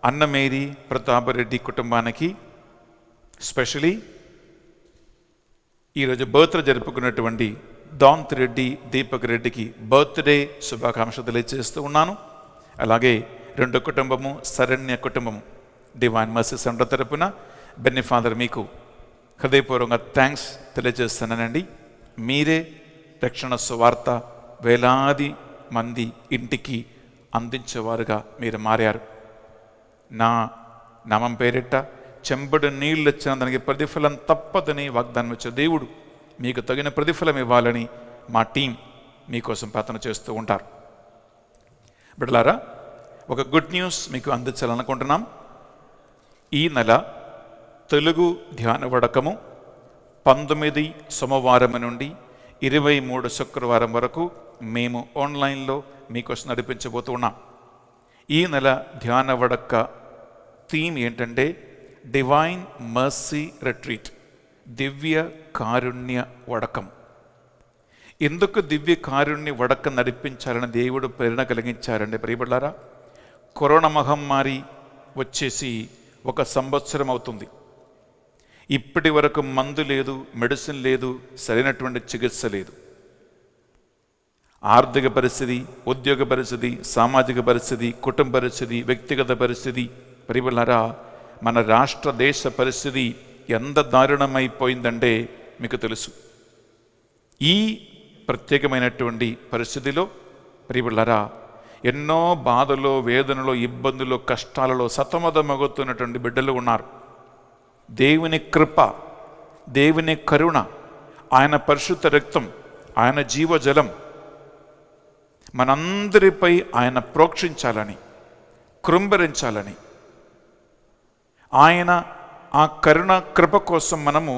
అన్నమేరీ ప్రతాపరెడ్డి కుటుంబానికి, స్పెషలీ ఈరోజు బర్త్డే జరుపుకున్నటువంటి దాంత్ రెడ్డి దీపక్ రెడ్డికి బర్త్డే శుభాకాంక్షలు తెలియజేస్తూ ఉన్నాను. అలాగే రెండో కుటుంబము శరణ్య కుటుంబము డివైన్ మర్సీ సెంటర్ తరపున బెన్నీ ఫాదర్ మీకు హృదయపూర్వకంగా థ్యాంక్స్ తెలియజేస్తున్నానండి. మీరే రక్షణ సువార్త వేలాది మంది ఇంటికి అందించేవారుగా మీరు మారారు. నా నామం పేరిట చెంబడు నీళ్ళు ఇచ్చిన దానికి ప్రతిఫలం తప్పదని వాగ్దానం ఇచ్చే దేవుడు మీకు తగిన ప్రతిఫలం ఇవ్వాలని మా టీం మీకోసం ప్రార్థన చేస్తూ ఉంటారు. బిడ్డలారా, ఒక గుడ్ న్యూస్ మీకు అందించాలనుకుంటున్నాం. ఈ నెల తెలుగు ధ్యాన వడకము 19 సోమవారం నుండి 23 శుక్రవారం వరకు మేము ఆన్లైన్లో మీకోసం నడిపించబోతూ ఉన్నాం. ఈ నెల ధ్యాన వడక థీమ్ ఏంటంటే డివైన్ మర్సీ రిట్రీట్, దివ్య కారుణ్య వడకం. ఎందుకు దివ్య కారుణ్య వడకం నడిపించాలని దేవుడు ప్రేరణ కలిగించారండి ప్రియబిడ్డలారా? కరోనా మహమ్మారి వచ్చేసి 1 సంవత్సరం అవుతుంది. ఇప్పటి వరకు మందు లేదు, మెడిసిన్ లేదు, సరైనటువంటి చికిత్స లేదు. ఆర్థిక పరిస్థితి, ఉద్యోగ పరిస్థితి, సామాజిక పరిస్థితి, కుటుంబ పరిస్థితి, వ్యక్తిగత పరిస్థితి, ప్రియలారా మన రాష్ట్ర దేశ పరిస్థితి ఎంత దారుణమైపోయిందంటే మీకు తెలుసు. ఈ ప్రత్యేకమైనటువంటి పరిస్థితిలో ప్రియలారా ఎన్నో బాధలో, వేదనలో, ఇబ్బందులు, కష్టాలలో సతమతమవుతున్నటువంటి బిడ్డలు ఉన్నారు. దేవుని కృప, దేవుని కరుణ, ఆయన పరిశుద్ధ రక్తం, ఆయన జీవజలం మనందరిపై ఆయన ప్రోక్షించాలని, కృంభరించాలని, ఆయన ఆ కరుణ కృప కోసం మనము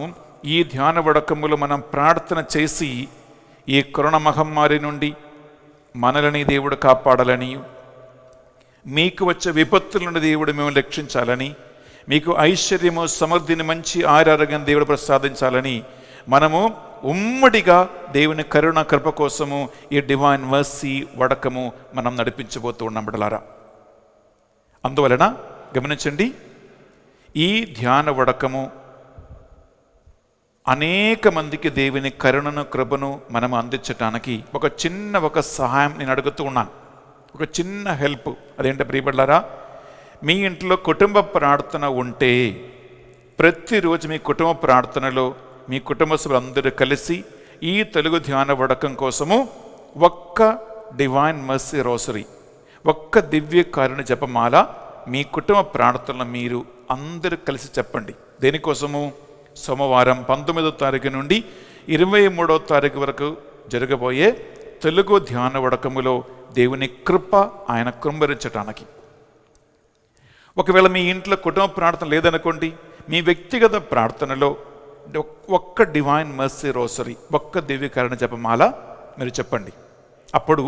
ఈ ధ్యాన వడకములు మనం ప్రార్థన చేసి ఈ కరోనా మహమ్మారి నుండి మనల్ని దేవుడు కాపాడాలని, మీకు వచ్చే విపత్తుల నుండి దేవుడు మేము రక్షించాలని, మీకు ఐశ్వర్యము, సమృద్ధిని, మంచి ఆరోగ్యం దేవుడు ప్రసాదించాలని మనము ఉమ్మడిగా దేవుని కరుణ కృప కోసము ఈ డివైన్ మర్సీ వడకము మనం నడిపించబోతూ ఉన్నాం బిడ్డలారా. అందువలన గమనించండి, ఈ ధ్యాన వడకము అనేక మందికి దేవుని కరుణను, కృపను మనము అందించటానికి ఒక సహాయం నేను అడుగుతూ ఉన్నాను. ఒక చిన్న హెల్ప్. అదేంటో ప్రియబడ్లారా, మీ ఇంట్లో కుటుంబ ప్రార్థన ఉంటే ప్రతిరోజు మీ కుటుంబ ప్రార్థనలో మీ కుటుంబ సభ్యులందరూ కలిసి ఈ తెలుగు ధ్యాన వడకం కోసము ఒక్క డివైన్ మర్సీ రోసరీ, ఒక్క దివ్య కారుణ్య జపమాల మీ కుటుంబ ప్రార్థనలు మీరు అందరూ కలిసి చెప్పండి. దేనికోసము? సోమవారం 19వ తారీఖు నుండి 23వ తారీఖు వరకు జరగబోయే తెలుగు ధ్యాన వడకములో దేవుని కృప ఆయన కృంభరించటానికి. ఒకవేళ మీ ఇంట్లో కుటుంబ ప్రార్థన లేదనుకోండి, మీ వ్యక్తిగత ప్రార్థనలో ఒక్క డివైన్ మర్సీ రోసరీ, ఒక్క దివ్య కారుణ్య జపమాల మీరు చెప్పండి. అప్పుడు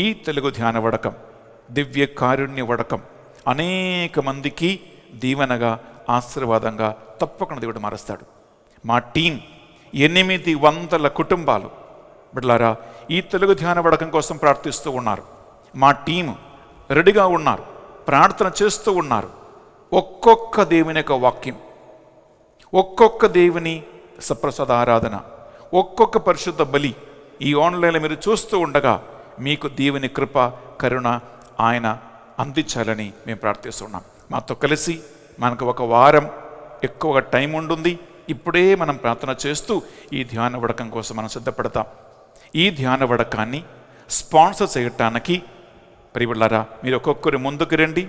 ఈ తెలుగు ధ్యాన వడకం, దివ్య కారుణ్య వడకం అనేక మందికి దీవెనగా, ఆశీర్వాదంగా తప్పకుండా దేవుడు మారుస్తాడు. మా టీం 800 కుటుంబాలు బిడ్డలారా ఈ తెలుగు ధ్యాన వడకం కోసం ప్రార్థిస్తూ ఉన్నారు. మా టీం రెడీగా ఉన్నారు, ప్రార్థన చేస్తూ ఉన్నారు. ఒక్కొక్క దేవుని యొక్క వాక్యం, ఒక్కొక్క దేవుని సప్రసాద ఆరాధన, ఒక్కొక్క పరిశుద్ధ బలి ఈ ఆన్లైన్లో మీరు చూస్తూ ఉండగా మీకు దేవుని కృప, కరుణ ఆయన అందించాలని మేము ప్రార్థిస్తున్నాం. మాతో కలిసి మనకు 1 వారం ఎక్కువగా టైం ఉంటుంది. ఇప్పుడే మనం ప్రార్థన చేస్తూ ఈ ధ్యాన వడకం కోసం మనం సిద్ధపడతాం. ఈ ధ్యాన వడకాన్ని స్పాన్సర్ చేయటానికి ప్రియబిడ్డలారా మీరు ఒక్కొక్కరు ముందుకు రండి.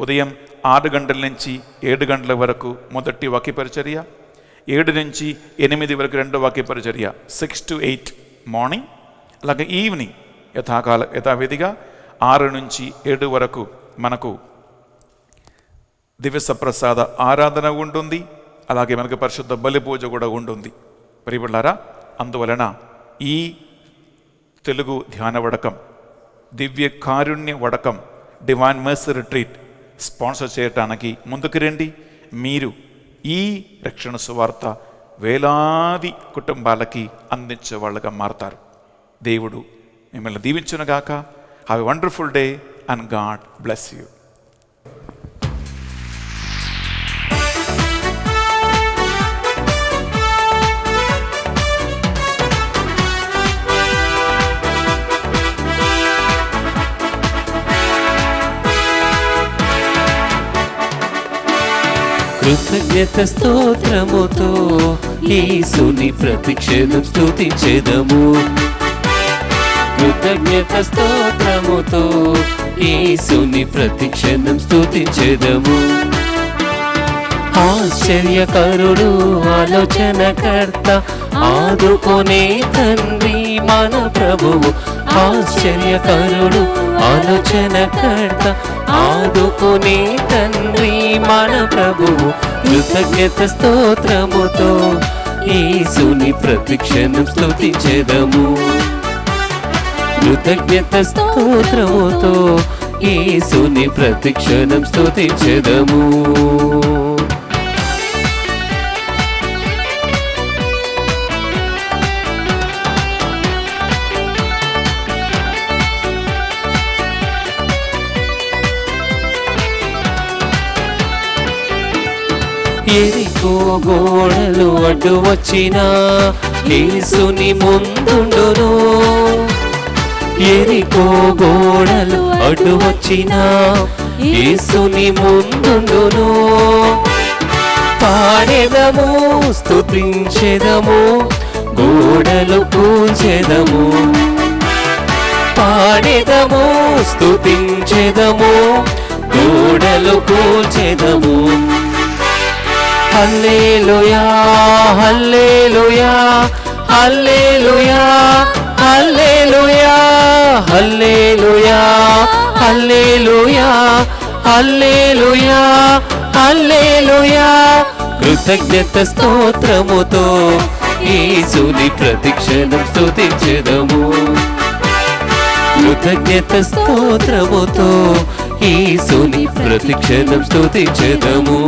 ఉదయం 6 గంటల నుంచి 7 గంటల వరకు మొదటి వాక్య పరిచర్య, 7 నుంచి 8 వరకు రెండో వాక్య పరిచర్య, 6 to 8 మార్నింగ్. అలాగే ఈవినింగ్ యథావిధిగా 6 నుంచి 7 వరకు మనకు దివ్య సప్రసాద ఆరాధన ఉంటుంది. అలాగే మనకు పరిశుద్ధ బలి పూజ కూడా ఉంటుంది ప్రియబిడ్డలారా. అందువలన ఈ తెలుగు ధ్యాన వడకం, దివ్య కారుణ్య వడకం, డివైన్ మర్సీ రిట్రీట్ స్పాన్సర్ చేయటానికి ముందుకు రండి. మీరు ఈ రక్షణ సువార్త వేలాది కుటుంబాలకి అందించే వాళ్ళగా మారతారు. దేవుడు మిమ్మల్ని దీవించునుగాక. Have a wonderful day and God bless you. కృతజ్ఞత స్తోత్రముతో యేసుని ప్రతిక్షణం స్తుతించెదము. కృతజ్ఞత స్తోత్రముతో యేసుని ప్రతిక్షణం స్తుతించెదము. ఆశ్చర్యకరుడు, ఆలోచనకర్త, ఆదుకునే తండ్రి మన ప్రభువు. ఆశ్చర్యకరుడు, ఆలోచనకర్త, ఆదుకునే తండ్రి మన ప్రభువు. కృతజ్ఞత స్తోత్రముతో యేసుని ప్రతిక్షణం స్తుతించెదము. కృతజ్ఞత స్తోత్రముతో యేసుని ప్రతిక్షణం స్తుతించెదము. ఎరికో గోడలు అడ్డు వచ్చినా యేసుని ముందుండును. ఎరికో గోడలు అడ్డు వచ్చినా యేసుని ముందుండును. పాడెదము స్తుతించెదము గోడలు కూల్చెదము. పాడెదము స్తుతించెదము గోడలు కూల్చెదము. హల్లెలూయా hallelujah hallelujah hallelujah hallelujah hallelujah hallelujah హల్లెలూయా. కృతజ్ఞత స్తోత్రముతో యేసుని ప్రతిక్షణం స్తుతించెదము. కృతజ్ఞత స్తోత్రముతో యేసుని ప్రతిక్షణం స్తుతించెదము.